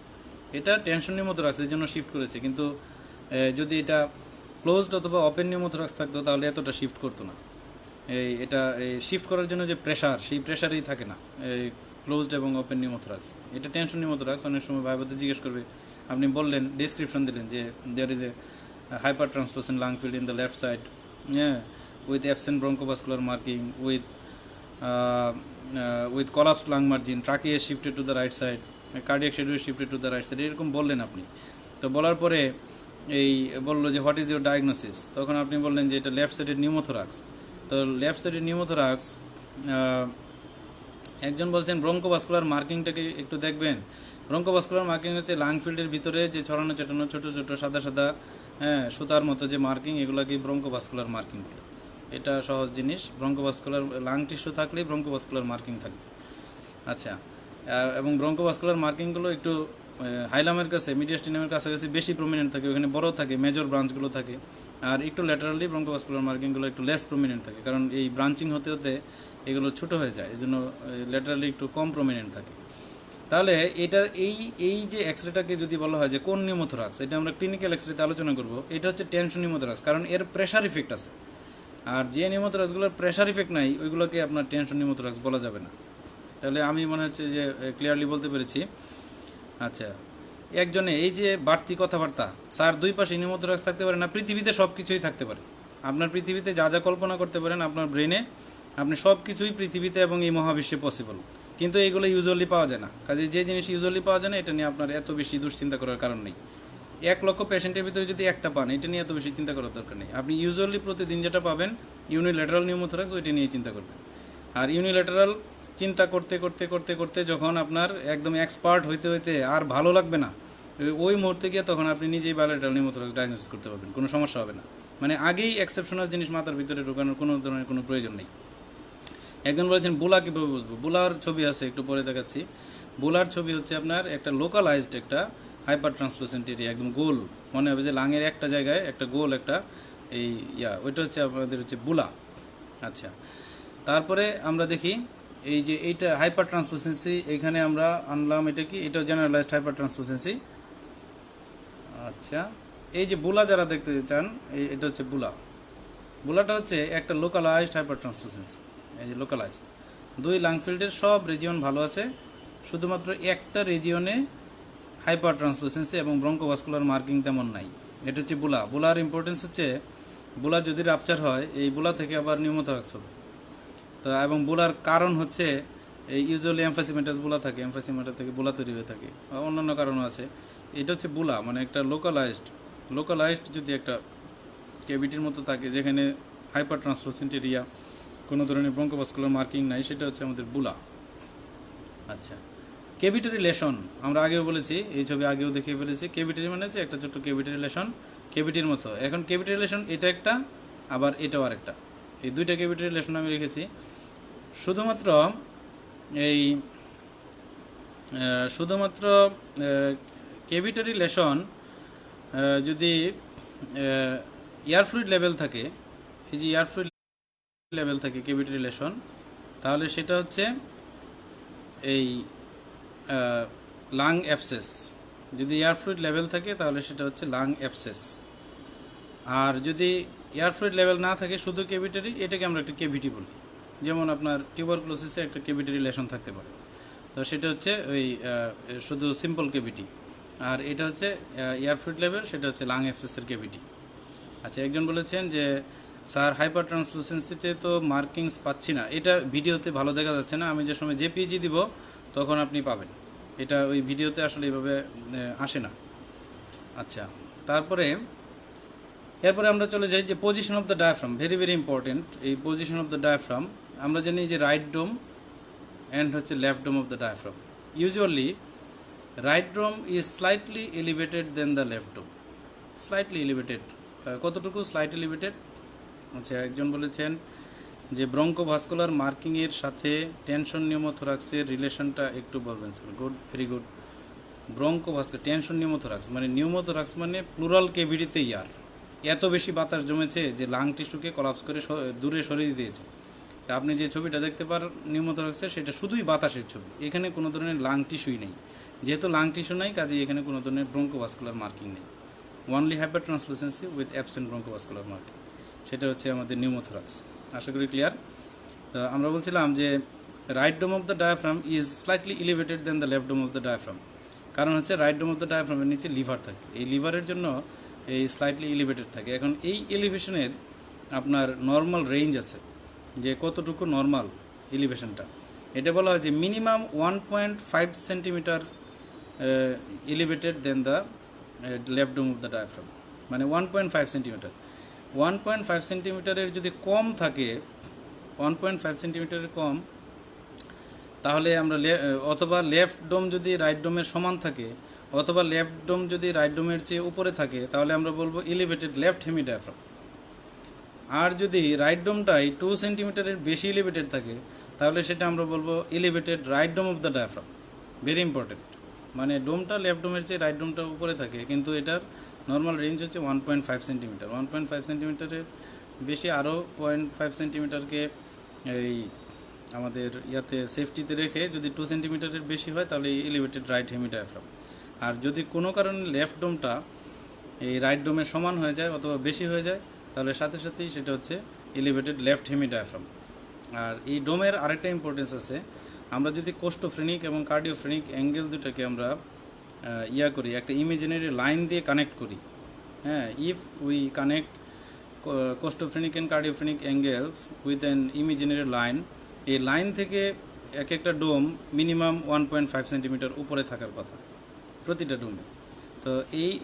এটা টেনশন নিউমোথোরাক্সের জন্য শিফট করেছে, কিন্তু যদি এটা ক্লোজড অথবা ওপেন নিউমোথোরাক্স থাকতো তাহলে এতটা শিফট করতো না। এটা শিফট করার জন্য যে প্রেশার, সেই প্রেশারেই থাকে না এই ক্লোজড এবং ওপেন নিউমোথোরাক্স। এটা টেনশন নিউমোথোরাক্স। অনেক সময় ভাইবাতে জিজ্ঞেস করবে, আপনি বললেন, ডেসক্রিপশন দিলেন যে there is a hyper translucent lung field in the left side, with absent bronchovascular marking, with collapsed lung margin, trachea shifted to the right side, cardiac schedule shifted to the right side, এরকম বললেন আপনি। তো বলার পরে এই বললো যে হোয়াট ইজ ইউর ডায়াগনোসিস, তখন আপনি বললেন যে এটা লেফট সাইডের নিউমোথোরাক্স। তো লেফট সাইডের নিউমোথোরাক্স, একজন বলছেন ব্রঙ্কোভাস্কুলার মার্কিংটাকে একটু দেখবেন। ব্রঙ্কোভাস্কুলার মার্কিং হচ্ছে লাং ফিল্ডের ভিতরে যে ছড়ানো ছোটো ছোটো সাদা সাদা সুতার মতো যে মার্কিং, এগুলোকে ব্রঙ্কোভাস্কুলার মার্কিং বলে। এটা সহজ জিনিস। ব্রঙ্কোভাস্কুলার লাং টিস্যু থাকলেই ব্রঙ্কোভাস্কুলার মার্কিং থাকবে। আচ্ছা, এবং ব্রঙ্কোভাস্কুলার মার্কিংগুলো একটু হাইলামের কাছে, মিডিয়াস্টিনামের কাছাকাছি বেশি প্রমিনেন্ট থাকে, ওখানে বড় থাকে, মেজর ব্রাঞ্চগুলো থাকে। আর একটু ল্যাটারালি ব্রঙ্কোভাস্কুলার মার্কিংগুলো একটু লেস প্রমিনেন্ট থাকে, কারণ এই ব্রাঞ্চিং হতে হতে এগুলো ছোটো হয়ে যায়, এই জন্য ল্যাটারালি একটু কম প্রমিনেন্ট থাকে। তাহলে এটা এই যে এক্সরেটাকে যদি বলা হয় যে কোন নিউমোথোরাক্স, এটা আমরা ক্লিনিক্যাল এক্সরেতে আলোচনা করব। এটা হচ্ছে টেনশন নিউমোথোরাক্স, কারণ এর প্রেশার ইফেক্ট আছে। আর যে নিউমোথোরাক্সগুলোর প্রেশার ইফেক্ট নাই ওইগুলোকে আপনার টেনশন নিউমোথোরাক্স বলা যাবে না। তাহলে আমি মনে হচ্ছে যে ক্লিয়ারলি বলতে পেরেছি। আচ্ছা, একজনে এই যে বাড়তি কথাবার্তা, স্যার দুই পাশে নিউমোথোরাক্স থাকতে পারে না, পৃথিবীতে সব কিছুই থাকতে পারে। আপনার পৃথিবীতে যা যা কল্পনা করতে পারেন আপনার ব্রেনে, আপনি সব কিছুই পৃথিবীতে এবং এই মহাবিশ্বে পসিবল, কিন্তু এইগুলো ইউজুয়ালি পাওয়া যায় না। কাজে যে জিনিস ইউজুয়ালি পাওয়া যায় না এটা নিয়ে আপনার এত বেশি দুশ্চিন্তা করার কারণ নেই। 1,00,000 পেশেন্টের ভিতরে যদি একটা পান, এটা নিয়ে এত বেশি চিন্তা করার দরকার নেই। আপনি ইউজুয়ালি প্রতিদিন যেটা পাবেন ইউনিল্যাটারাল নিউমোথোরাক্স, ওইটা নিয়ে চিন্তা করবেন। আর ইউনিল্যাটারাল চিন্তা করতে করতে করতে করতে যখন আপনার একদম এক্সপার্ট হইতে হইতে আর ভালো লাগবে না, ওই মুহূর্তে গিয়ে তখন আপনি নিজেই বায়োলেটারাল নিউমোথোরাক্স ডায়াগনোসিস করতে পারবেন, কোনো সমস্যা হবে না। মানে আগেই এক্সেপশনাল জিনিস মাথার ভিতরে ঢোকানোর কোনো ধরনের কোনো প্রয়োজন নেই। একজন বলেছেন বুলা কীভাবে বুঝবো? বুলার ছবি আছে, একটু পরে দেখাচ্ছি। বুলার ছবি হচ্ছে আপনার একটা লোকালাইজড একটা হাইপার ট্রান্সলুসেন্ট এরিয়া, একদম গোল, মনে হবে যে লাঙের একটা জায়গায় একটা গোল একটা এই ওইটা হচ্ছে আমাদের হচ্ছে বুলা। আচ্ছা, তারপরে আমরা দেখি এই যে এইটা হাইপার ট্রান্সলুসেন্সি, এখানে আমরা আনলাম এটা কি, এটা জেনারেলাইজড হাইপার ট্রান্সলুসেন্সি। আচ্ছা, এই যে বুলা যারা দেখতে চান, এটা হচ্ছে বুলা। বুলাটা হচ্ছে একটা লোকালাইজড হাইপার ট্রান্সলুসেন্সি। এই যে লোকালাইজড, দুই লাং ফিল্ডের সব রিজিয়ন ভালো আছে, শুধুমাত্র একটা রিজিয়নে হাইপার ট্রান্সলুসেন্সি এবং ব্রঙ্কোভাস্কুলার মার্কিং তেমন নাই। এটা হচ্ছে বুলা। বুলার ইম্পর্টেন্স হচ্ছে বুলা যদি রাপচার হয় এই বুলা থেকে আবার নিউমোথোরাক্স হবে। তো এবং বুলার কারণ হচ্ছে এই ইউজুয়ালি এমফাসিমেটাস বুলা থাকে, এমফাসিমেটা থেকে বুলা তৈরি হয়ে থাকে, অন্যান্য কারণও আছে। এটা হচ্ছে বুলা, মানে একটা লোকালাইজড যদি একটা ক্যাভিটির মতো থাকে যেখানে হাইপার ট্রান্সলুসেন্ট এরিয়া, কোনো ধরনের ব্রঙ্কোভাস্কুলার মার্কিং নাই, সেটা হচ্ছে আমাদের বুলা। আচ্ছা, ক্যাভিটারি লেশন আমরা আগেও বলেছি, এই ছবি আগেও দেখিয়ে ফেলেছি। ক্যাভিটারি মানে হচ্ছে একটা ছোট্ট ক্যাভিটারি লেশন, ক্যাভিটির মতো। এখন ক্যাভিটারি লেশন এটা একটা, আবার এটাও আরেকটা, এই দুইটা ক্যাভিটারি লেশন আমি রেখেছি। শুধুমাত্র ক্যাভিটারি লেশন যদি এয়ার ফ্লুইড লেভেল থাকে, এই যে এয়ার ফ্লুইড লেভেল থাকে ক্যাভিটারি লেশন, তাহলে সেটা হচ্ছে এই লাং অ্যাবসেস। যদি এয়ার ফ্লুইড লেভেল থাকে তাহলে সেটা হচ্ছে লাং অ্যাবসেস। আর যদি এয়ার ফ্লুইড লেভেল না থাকে শুধু ক্যাভিটারি, এটাকে আমরা একটা ক্যাভিটি বলি। যেমন আপনার টিউবারকুলোসিসে একটা ক্যাভিটারি লেশন থাকতে পারে, তো সেটা হচ্ছে ওই শুধু সিম্পল ক্যাভিটি। আর এটা হচ্ছে এয়ার ফ্লুইড লেভেল, সেটা হচ্ছে লাং অ্যাবসেসের ক্যাভিটি। আচ্ছা, একজন বলেছেন যে স্যার হাইপার ট্রান্সলুসেন্সিতে তো মার্কিংস পাচ্ছি না, এটা ভিডিওতে ভালো দেখা যাচ্ছে না, আমি যে সময় জেপিজি দিব তখন আপনি পাবেন, এটা ওই ভিডিওতে আসলে এইভাবে আসে না। আচ্ছা, এরপরে আমরা চলে যাই যে position of the diaphragm, very very important. এই পজিশন অফ দ্য ডায়াফ্রাম আমরা জানি যে রাইট ডোম অ্যান্ড হচ্ছে left dome of the diaphragm. Usually right dome is slightly elevated then the left dome. Slightly elevated, কতটুকু স্লাইট এলিভেটেড? আচ্ছা, একজন বলেছেন যে ব্রঙ্কোভাস্কুলার মার্কিংয়ের সাথে টেনশন নিউমোথোরাক্সের রিলেশনটা একটু বলবেন sir. Good, very good. Bronchovascular tension pneumothorax মানে নিউমোথোরাক্স মানে প্লুরাল ক্যাভিটিতে ইয়ার এত বেশি বাতাস জমেছে যে লাং টিস্যুকে কলাপস করে দূরে সরিয়ে দিয়েছে। আপনি যে ছবিটা দেখতে পারেন নিউমোথোরাক্সের, সেটা শুধুই বাতাসের ছবি, এখানে কোনো ধরনের লাং টিস্যুই নেই। যেহেতু লাং টিস্যু নাই, কাজে এখানে কোনো ধরনের ব্রঙ্কোভাস্কুলার মার্কিং নেই। Only hyper translucency with absent bronchovascular marking, সেটা হচ্ছে আমাদের নিউমোথোরাক্স। আশা করি ক্লিয়ার। তো আমরা বলছিলাম যে right dome of the diaphragm is slightly elevated then the left dome of the diaphragm. কারণ হচ্ছে রাইট ডোম অফ দ্য ডায়াফ্রামের নিচে লিভার থাকে, এই লিভারের জন্য এই স্লাইটলি এলিভেটেড থাকে। এখন এই এলিভেশনের আপনার নর্মাল রেঞ্জ আছে, যে কতটুকু নর্মাল এলিভেশনটা, এটা বলা হয় যে minimum 1.5 centimetre elevated then the left dome of the diaphragm, মানে 1.5 সেন্টিমিটার। 1.5 সেন্টিমিটারের যদি কম থাকে, 1.5 সেন্টিমিটারের কম, তাহলে আমরা অথবা লেফট ডোম যদি রাইট ডোমের সমান থাকে, অথবা লেফট ডোম যদি রাইট ডোমের চেয়ে উপরে থাকে, তাহলে আমরা বলবো এলিভেটেড লেফট হেমি ডায়াফ্রাম। আর যদি রাইট ডোমটাই 2 সেন্টিমিটারের বেশি এলিভেটেড থাকে তাহলে সেটা আমরা বলবো elevated right dome of the diaphragm. Very important, মানে ডোমটা লেফট ডোমের চেয়ে রাইট ডোমটা উপরে থাকে, কিন্তু এটার নর্মাল রেঞ্জ হচ্ছে 1.5 সেন্টিমিটার। 1.5 সেন্টিমিটারের বেশি আরও 0.5 সেন্টিমিটারকে এই আমাদের ইয়াতে সেফটিতে রেখে যদি 2 সেন্টিমিটারের বেশি হয় তাহলে এলিভেটেড রাইট হেমি ডায়াফ্রাম। আর যদি কোনো কারণে লেফট ডোমটা এই রাইট ডোমের সমান হয়ে যায় অথবা বেশি হয়ে যায় তাহলে সাথে সাথেই সেটা হচ্ছে এলিভেটেড লেফট হেমি ডায়াফ্রাম। আর এই ডোমের আরেকটা ইম্পর্টেন্স আছে, আমরা যদি কোস্টোফ্রেনিক এবং কার্ডিওফ্রেনিক অ্যাঙ্গেল দুটাকে আমরা করি, একটা ইমেজিনারি লাইন দিয়ে কানেক্ট করি, হ্যাঁ, if we connect costophrenic and cardiophrenic angles with an imaginary line, এই লাইন থেকে এক একটা ডোম মিনিমাম 1.5 সেন্টিমিটার উপরে থাকার কথা প্রতিটা ডোমে। তো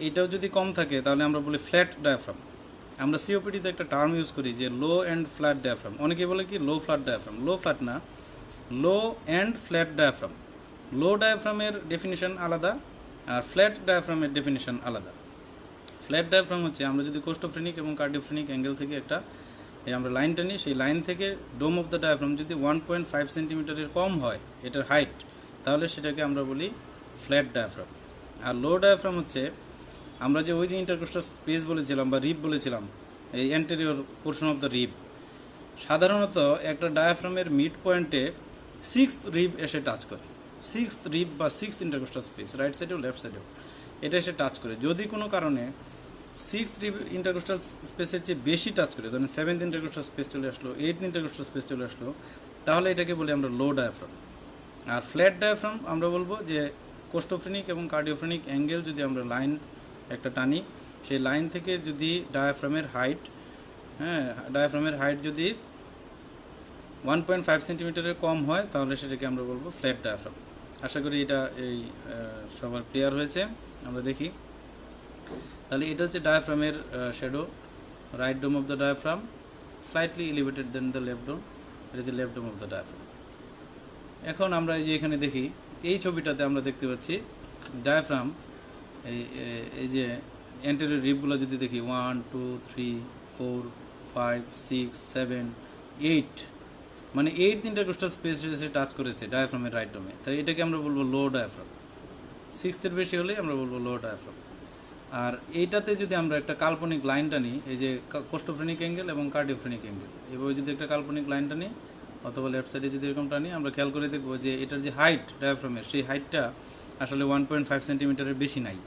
এইটাও যদি কম থাকে তাহলে আমরা বলি ফ্ল্যাট ডায়াফ্রাম। আমরা সিওপিডিতে একটা টার্ম ইউজ করি যে লো অ্যান্ড ফ্ল্যাট ডায়াফ্রাম। অনেকে বলে কি low flat diaphragm, low flat না, low and flat diaphragm. Low ডায়াফ্রামের ডেফিনিশন আলাদা আর ফ্ল্যাট ডায়াফ্রামের ডেফিনিশন আলাদা। ফ্ল্যাট ডায়াফ্রাম হচ্ছে আমরা যদি কোস্টোফ্রেনিক এবং কার্ডিওফ্রেনিক অ্যাঙ্গেল থেকে একটা আমরা লাইনটা নিই, সেই লাইন থেকে ডোম অফ দ্য ডায়াফ্রাম যদি 1.5 সেন্টিমিটারের কম হয় এটার হাইট, তাহলে সেটাকে আমরা বলি ফ্ল্যাট ডায়াফ্রাম। আর লো ডায়াফ্রাম হচ্ছে আমরা যে ওই যে ইন্টারকোস্টাল স্পেস বলেছিলাম বা রিব বলেছিলাম, এই anterior portion of the rib, সাধারণত একটা ডায়াফ্রামের মিড পয়েন্টে 6th রিব এসে টাচ করে। 6th রিব বা 6th ইন্টারকোস্টাল স্পেস, রাইট সাইডেও লেফট সাইডেও এটা এসে টাচ করে। যদি কোনো কারণে 6th রিব ইন্টারকোস্টাল স্পেসের চেয়ে বেশি টাচ করে, ধরেন 7th ইন্টারকোস্টাল স্পেস চলে আসলো, 8th ইন্টারকোস্টাল স্পেস চলে আসলো, তাহলে এটাকে বলি আমরা লো ডায়াফ্রাম। আর ফ্ল্যাট ডায়াফ্রাম আমরা বলবো যে কোস্টোফ্রেনিক এবং কার্ডিওফ্রেনিক অ্যাঙ্গেল যদি আমরা লাইন একটা টানি, সেই লাইন থেকে যদি ডায়াফ্রামের হাইট, হ্যাঁ, ডায়াফ্রামের হাইট যদি 1.5 সেন্টিমিটারের কম হয় তাহলে সেটাকে আমরা বলবো ফ্ল্যাট ডায়াফ্রাম। আশা করি এটা এই সবার ক্লিয়ার হয়েছে। আমরা দেখি তাহলে এটা হচ্ছে ডায়াফ্রামের shadow, right dome of the diaphragm slightly elevated then the left dome, এটা হচ্ছে left dome of the diaphragm. এখন আমরা এই যে এখানে দেখি, এই ছবিটাতে আমরা দেখতে পাচ্ছি ডায়াফ্রাম এই যে অ্যান্টেরিয়র রিবগুলো যদি দেখি 1 2 3 4 5 6 7 8, মানে 8th ইন্টারকোস্টাল স্পেস এসে টাচ করেছে ডায়াফ্রামের রাইট ডোমে, তাই এটাকে আমরা বলবো লো ডায়াফ্রাম। 6th বেশি হলে আমরা বলবো লো ডায়াফ্রাম। আর এইটাতে যদি আমরা একটা কাল্পনিক লাইন টানি, এই যে কোস্টোফ্রেনিক অ্যাঙ্গেল এবং কার্ডিওফ্রেনিক অ্যাঙ্গেল, এভাবে যদি একটা কাল্পনিক লাইন টানি অথবা লেফট সাইডে যদি এরকম টানি, আমরা খেয়াল করে দেখবো যে এটার যে হাইট ডায়াফ্রামের, সেই হাইটটা আসলে 1.5 সেন্টিমিটারের বেশি নাই।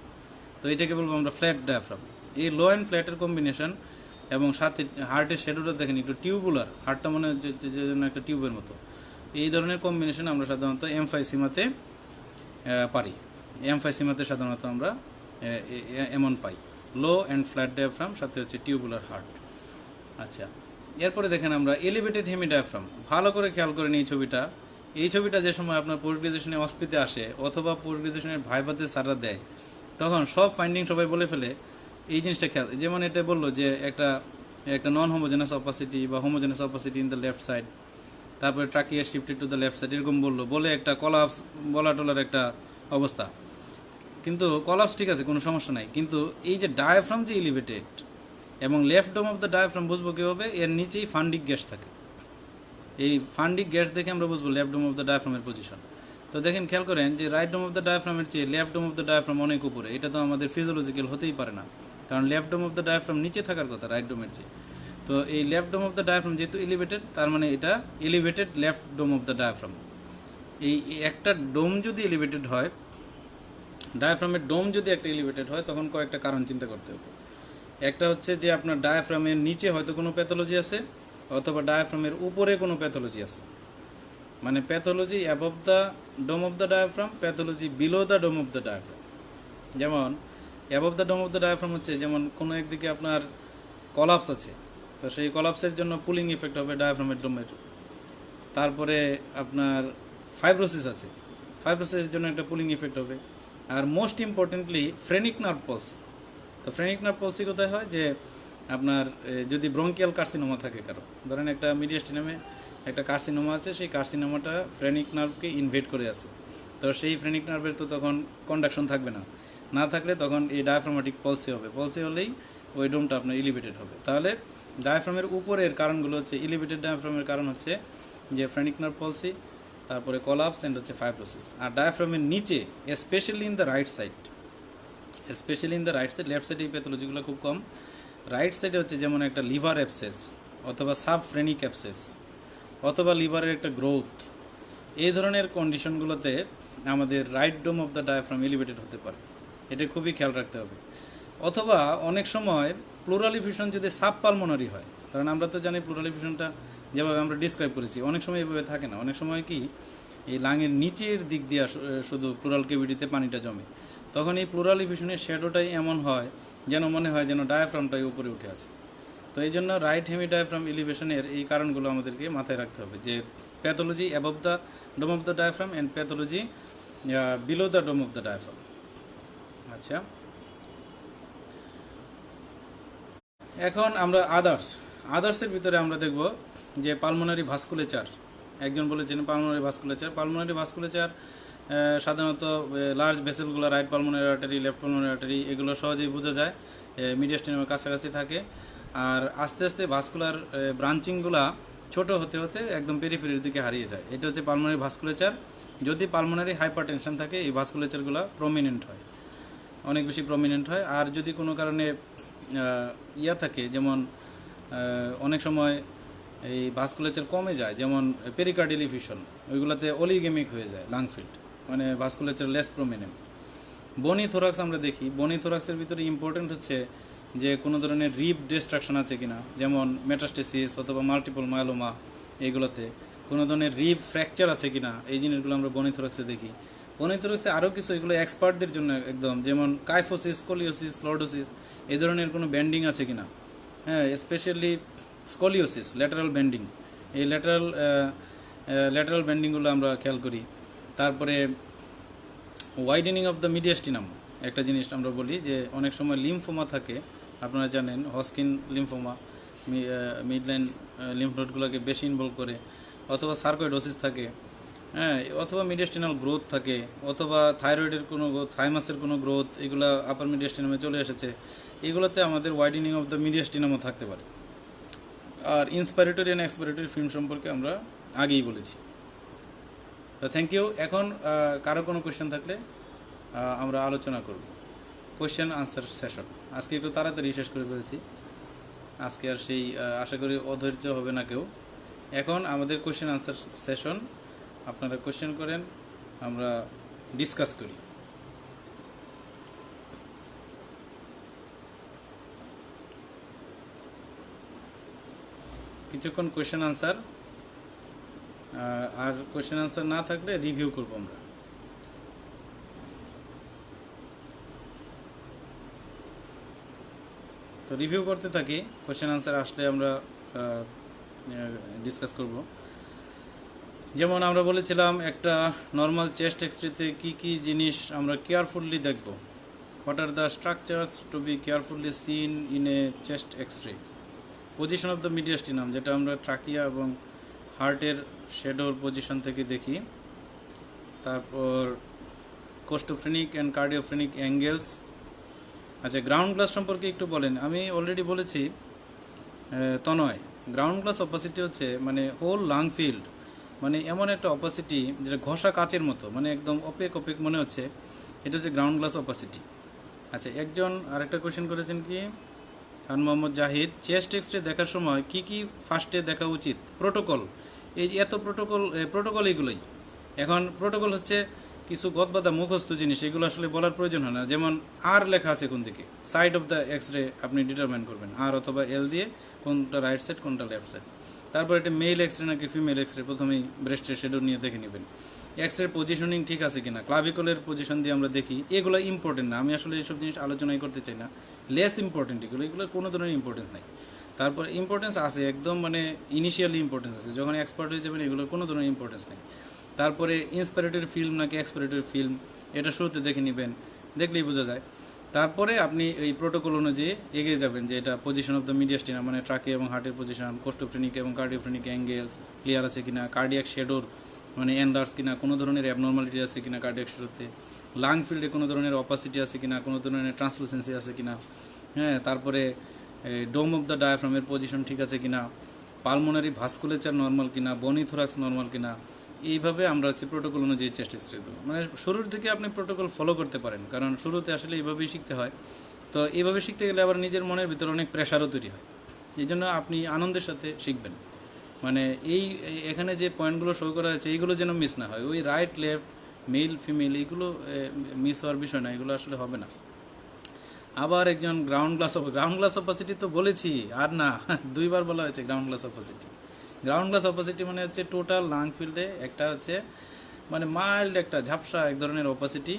তো এটাকে বলবো আমরা ফ্ল্যাট ডায়াফ্রাম। এই লো অ্যান্ড ফ্ল্যাটের কম্বিনেশন এবং সাথে হার্টের শ্যাডোটা দেখেন একটু টিউবুলার, হার্টটা মনে হচ্ছে যেন একটা টিউবের মতো। এই ধরনের কম্বিনেশন আমরা সাধারণত এমফাইসিমাতে পারি। এমফাইসিমাতে সাধারণত আমরা এমন পাই, লো অ্যান্ড ফ্ল্যাট ডায়াফ্রাম সাথে হচ্ছে টিউবুলার হার্ট। আচ্ছা, এরপরে দেখেন আমরা এলিভেটেড হেমি ডায়াফ্রাম। ভালো করে খেয়াল করেন এই ছবিটা যে সময় আপনার পোস্ট গ্রাজুয়েশনে অস্পিতে আসে অথবা পোস্ট গ্রাজুয়েশনের ভাইভাতে সারা দেয়, তখন সব ফাইন্ডিং সবাই বলে ফেলে এই জিনিসটা খেয়াল। যেমন এটা বললো যে একটা নন হোমোজেনাস অপাসিটি বা homogenous opacity in the left side, তারপরে trachea shifted to the left side, এরকম বলে একটা কলাপস বলাটলার একটা অবস্থা। কিন্তু কলাপস ঠিক আছে, কোনো সমস্যা নাই, কিন্তু এই যে ডায়াফ্রাম যে এলিভেটেড এবং left dome of the diaphragm বুঝবো কীভাবে? এর নিচেই ফান্ডিক গ্যাস থাকে। এই ফান্ডিক গ্যাস দেখে আমরা বুঝবো লেফট ডোম অফ দ্য ডায়াফ্রামের পজিশন। তো দেখেন, খেয়াল করেন যে রাইট ডোম অফ দ্য ডায়াফ্রামের চেয়ে left dome of the diaphragm অনেক উপরে। এটা তো আমাদের ফিজিওলজিক্যাল হতেই পারে না, কারণ left dome of the diaphragm নিচে থাকার কথা রাইট ডোমের চেয়ে। তো এই left dome of the diaphragm যেহেতু এলিভেটেড, তার মানে এটা elevated left dome of the diaphragm. এই একটা ডোম যদি এলিভেটেড হয়, ডায়াফ্রামের ডোম যদি একটা এলিভেটেড হয়, তখন কয়েকটা কারণ চিন্তা করতে হবে। একটা হচ্ছে যে আপনার ডায়াফ্রামের নিচে হয়তো কোনো প্যাথোলজি আছে, অথবা ডায়াফ্রামের উপরে কোনো প্যাথোলজি আছে। মানে pathology above the dome of the diaphragm, pathology below the dome of the diaphragm. যেমন above the dome of the diaphragm হচ্ছে যেমন কোনো একদিকে আপনার কলাপস আছে, তো সেই কলাপসের জন্য পুলিং ইফেক্ট হবে ডায়াফ্রামের ডোমের। তারপরে আপনার ফাইব্রোসিস আছে, ফাইব্রোসিসের জন্য একটা পুলিং ইফেক্ট হবে। আর most importantly phrenic nerve palsy. তো ফ্রেনিক নার্ভ পলসি কোথায় হয়? যে আপনার যদি ব্রঙ্কিয়াল কার্সিনোমা থাকে কারো, ধরেন একটা মিডিয়াস্টিনামে একটা কার্সিনোমা আছে, সেই কার্সিনোমাটা ফ্রেনিক নার্ভকে ইনভেড করে আছে, তো সেই ফ্রেনিক নার্ভের তো তখন কন্ডাকশন থাকবে না, না থাকলে তখন এই ডায়াফ্রামাটিক পলসি হবে। পলসি হলেই ওই ডোমটা আপনার এলিভেটেড হবে। তাহলে ডায়াফ্রামের উপরের কারণগুলো হচ্ছে, এলিভেটেড ডায়াফ্রামের কারণ হচ্ছে যে ফ্রেনিক নার্ভ পলসি, তারপরে কলাপস অ্যান্ড হচ্ছে ফাইব্রোসিস। আর ডায়াফ্রামের নিচে specially in the right side, left সাইডে এই প্যাথোলজিগুলো খুব কম। রাইট সাইডে হচ্ছে যেমন একটা লিভার অ্যাবসেস অথবা সাবফ্রেনিক অ্যাবসেস অথবা লিভারের একটা গ্রোথ, এই ধরনের কন্ডিশনগুলোতে আমাদের right dome of the diaphragm elevated হতে পারে, এটা খুবই খেয়াল রাখতে হবে। অথবা অনেক সময় প্লুরাল ইফিউশন যদি সাবপালমোনারি হয়, কারণ আমরা তো জানি প্লুরাল ইফিউশনটা যেভাবে আমরা ডিসক্রাইব করেছি অনেক সময় এভাবে থাকে না, অনেক সময় কি এই লাঙের নিচের দিক দিয়ে শুধু প্লুরাল কেভিটিতে পানিটা জমে, তখন এই প্লুরাল ইফিউশনের শ্যাডোটাই এমন হয় যেন মনে হয় যেন ডায়াফ্রামটাই উপরে উঠে আছে। তো এই জন্য রাইট হেমি ডায়াফ্রাম এলিভেশনের এই কারণগুলো আমাদেরকে মাথায় রাখতে হবে, যে pathology above the dome of the diaphragm and pathology below the dome of the diaphragm. আচ্ছা, এখন আমরা আদার্সের ভিতরে আমরা দেখব যে পালমোনারি ভাস্কুলেচার। একজন বলেছেন পালমোনারি ভাস্কুলেচার সাধারণত লার্জ ভেসেলগুলো, right pulmonary artery, left pulmonary artery, এগুলো সহজেই বোঝা যায়, মিডিয়াস্টিনামের কাছাকাছি থাকে। আর আস্তে আস্তে ভাস্কুলার ব্রাঞ্চিংগুলো ছোট হতে হতে একদম পেরিফেরির দিকে হারিয়ে যায়। এটা হচ্ছে পালমোনারি ভাস্কুলেচার। যদি পালমোনারি হাইপারটেনশন থাকে এই ভাস্কুলেচারগুলো প্রমিনেন্ট হয়, অনেক বেশি প্রমিনেন্ট হয়। আর যদি কোনো কারণে থাকে, যেমন অনেক সময় এই ভাস্কুলেচার কমে যায়, যেমন পেরিকার্ডিয়াল ইফিউশন, ওইগুলোতে অলিগেমিক হয়ে যায় লাং ফিল্ড, মানে ভাস্কুলেচার লেস প্রমিনেন্ট। বনি থোরাক্স আমরা দেখি, বনি থোরাক্সের ভিতরে ইম্পর্টেন্ট হচ্ছে যে কোনো ধরনের রিব ডিস্ট্রাকশন আছে কিনা, যেমন মেটাস্টেসিস অথবা মাল্টিপল মায়োলোমা, এইগুলোতে কোনো ধরনের রিব ফ্র্যাকচার আছে কিনা, এই জিনিসগুলো আমরা বনি থোরাক্সে দেখি। বনি থোরাক্সে আরও কিছু, এগুলো এক্সপার্টদের জন্য একদম, যেমন কাইফোসিস, স্কোলিওসিস, লর্ডোসিস, এই ধরনের কোনো ব্যান্ডিং আছে কিনা, হ্যাঁ, স্পেশালি স্কোলিওসিস, ল্যাটারাল ব্যান্ডিং, এই ল্যাটারাল ব্যান্ডিংগুলো আমরা খেয়াল করি। তারপরে ওয়াইডেনিং অফ দ্য মিডিয়াস্টিনাম, একটা জিনিস আমরা বলি যে অনেক সময় লিম্ফোমা থাকে, আপনারা জানেন হস্কিন লিম্ফোমা, মিডলাইন লিম্ফ নোডগুলোকে বেশি ইনভলভ করে, অথবা সার্কোইডোসিস থাকে, হ্যাঁ, অথবা মিডিয়াস্টিনাল গ্রোথ থাকে, অথবা থাইরয়েডের কোনো থাইমাসের কোনো গ্রোথ, এগুলো আপার মিডিয়াস্টিনামে চলে এসেছে, এগুলোতে আমাদের ওয়াইডেনিং অফ দ্য মিডিয়াস্টিনামও থাকতে পারে। আর ইন্সপাইরেটরি অ্যান্ড এক্সপাইরেটরি ফিল্ম সম্পর্কে আমরা আগেই বলেছি। তো থ্যাংক ইউ। এখন কারো কোনো কোয়েশ্চেন থাকলে আমরা আলোচনা করব, কোয়েশ্চেন আনসার সেশন। আজকে একটু তাড়াতাড়ি শেষ করে ফেলেছি, আজকে আর সেই আশা করি অধৈর্য হবে না কেউ। এখন আমাদের কোয়েশ্চেন আনসার সেশন, আপনারা কোয়েশ্চেন করেন, আমরা ডিসকাস করি। কিছুক্ষণ কোয়েশ্চেন আনসার, আর কোয়েশ্চেন আনসার না থাকলে রিভিউ করব আমরা। তো রিভিউ করতে থাকি, কোয়েশ্চেন আনসার আসলে আমরা ডিসকাস করব। যেমন আমরা বলেছিলাম একটা নর্মাল চেস্ট এক্সরেতে কি কি জিনিস আমরা কেয়ারফুলি দেখব, what are the structures to be carefully seen in a chest X-ray. Position of the mediastinum, যেটা আমরা ট্রাকিয়া এবং হার্টের শ্যাডোর পজিশন থেকে দেখি। তারপর কোস্টোফ্রেনিক অ্যান্ড কার্ডিওফ্রেনিক অ্যাঙ্গেলস। আচ্ছা, গ্রাউন্ড গ্লাস সম্পর্কে একটু বলেন। আমি অলরেডি বলেছি তনয়, গ্রাউন্ড গ্লাস অপাসিটি হচ্ছে মানে হোল লাং ফিল্ড, মানে এমন একটা অপাসিটি যেটা ঘষা কাচের মতো, মানে একদম অপেক মনে হচ্ছে, এটা হচ্ছে গ্রাউন্ড গ্লাস অপাসিটি। আচ্ছা, একজন আরেকটা কোয়েশ্চেন করেছেন কি, খান মোহাম্মদ জাহিদ, চেস্ট এক্সরে দেখার সময় কি কি ফার্স্টে দেখা উচিত, প্রোটোকল। এই যে এত প্রোটোকল এগুলোই। এখন প্রোটোকল হচ্ছে কিছু গদবাদা মুখস্থ জিনিস, এগুলো আসলে বলার প্রয়োজন হয় না। যেমন আর লেখা আছে কোন দিকে, সাইড অফ দ্য এক্সরে আপনি ডিটারমাইন করবেন, আর অথবা এল দিয়ে, কোনটা রাইট সাইড কোনটা লেফট সাইড। তারপর এটা মেল এক্সরে নাকি ফিমেল এক্সরে, প্রথমেই ব্রেস্টের শেডো নিয়ে দেখে নেবেন। এক্সরে পজিশনিং ঠিক আছে কিনা, ক্লাভিকলের পজিশন দিয়ে আমরা দেখি। এগুলো ইম্পর্টেন্ট না, আমি আসলে এইসব জিনিস আলোচনাই করতে চাই না, লেস ইম্পর্টেন্ট এগুলোর কোনো ধরনের ইম্পর্টেন্স নাই। তারপর ইম্পর্টেন্স আছে একদম, মানে ইনিশিয়ালি ইম্পর্টেন্স আছে, যখন এক্সপার্ট হয়ে যাবেন এগুলোর কোনো ধরনের ইম্পর্টেন্স নেই। তারপরে ইন্সপাইরেটরি ফিল্ম নাকি এক্সপাইরেটরি ফিল্ম, এটা শুরুতে দেখে নেবেন, দেখলেই বোঝা যায়। তারপরে আপনি এই প্রোটোকল অনুযায়ী এগিয়ে যাবেন, যে এটা পজিশন অফ দ্য মিডিয়াস্টিনাম, মানে ট্রাকে এবং হার্টের পজিশন, কোস্টোফ্রেনিক এবং কার্ডিওফ্রেনিক অ্যাঙ্গেলস ক্লিয়ার আছে কিনা, কার্ডিয়াক শ্যাডোর মানে এনলার্জ কিনা, কোনো ধরনের অ্যাবনর্মালিটি আছে কিনা কার্ডিয়াক শ্যাডোতে, লাং ফিল্ডে কোনো ধরনের অপাসিটি আছে কিনা, কোনো ধরনের ট্রান্সলুসেন্সি আছে কিনা, হ্যাঁ, তারপরে ডোম অফ দ্য ডায়াফ্রামের পজিশন ঠিক আছে কিনা, পালমোনারি ভাস্কুলেচার নর্মাল কিনা, বনি থোরাক্স নর্মাল কিনা। এইভাবে আমরা প্রোটোকল অনুযায়ী চেস্ট এক্সরে দেবো। মানে শুরুর দিকে আপনি প্রোটোকল ফলো করতে পারেন, কারণ শুরুতে আসলে এইভাবেই শিখতে হয়। তো এইভাবে শিখতে গেলে আবার নিজের মনের ভিতরে অনেক প্রেশারও তৈরি হয়, এই জন্য আপনি আনন্দের সাথে শিখবেন। মানে এখানে যে পয়েন্টগুলো শো করা হয়েছে এইগুলো যেন মিস না হয়, ওই রাইট লেফট মেল ফিমেল এইগুলো মিস হওয়ার বিষয় না, এগুলো আসলে হবে না। আবার একজন গ্রাউন্ড গ্লাস অপাসিটি তো বলেছি আর না, 2বার বলা হয়েছে ground glass opacity. Ground glass opacity মানে হচ্ছে টোটাল লাং ফিল্ডে একটা হচ্ছে মানে মাইল্ড একটা ঝাপসা এক ধরনের অপাসিটি,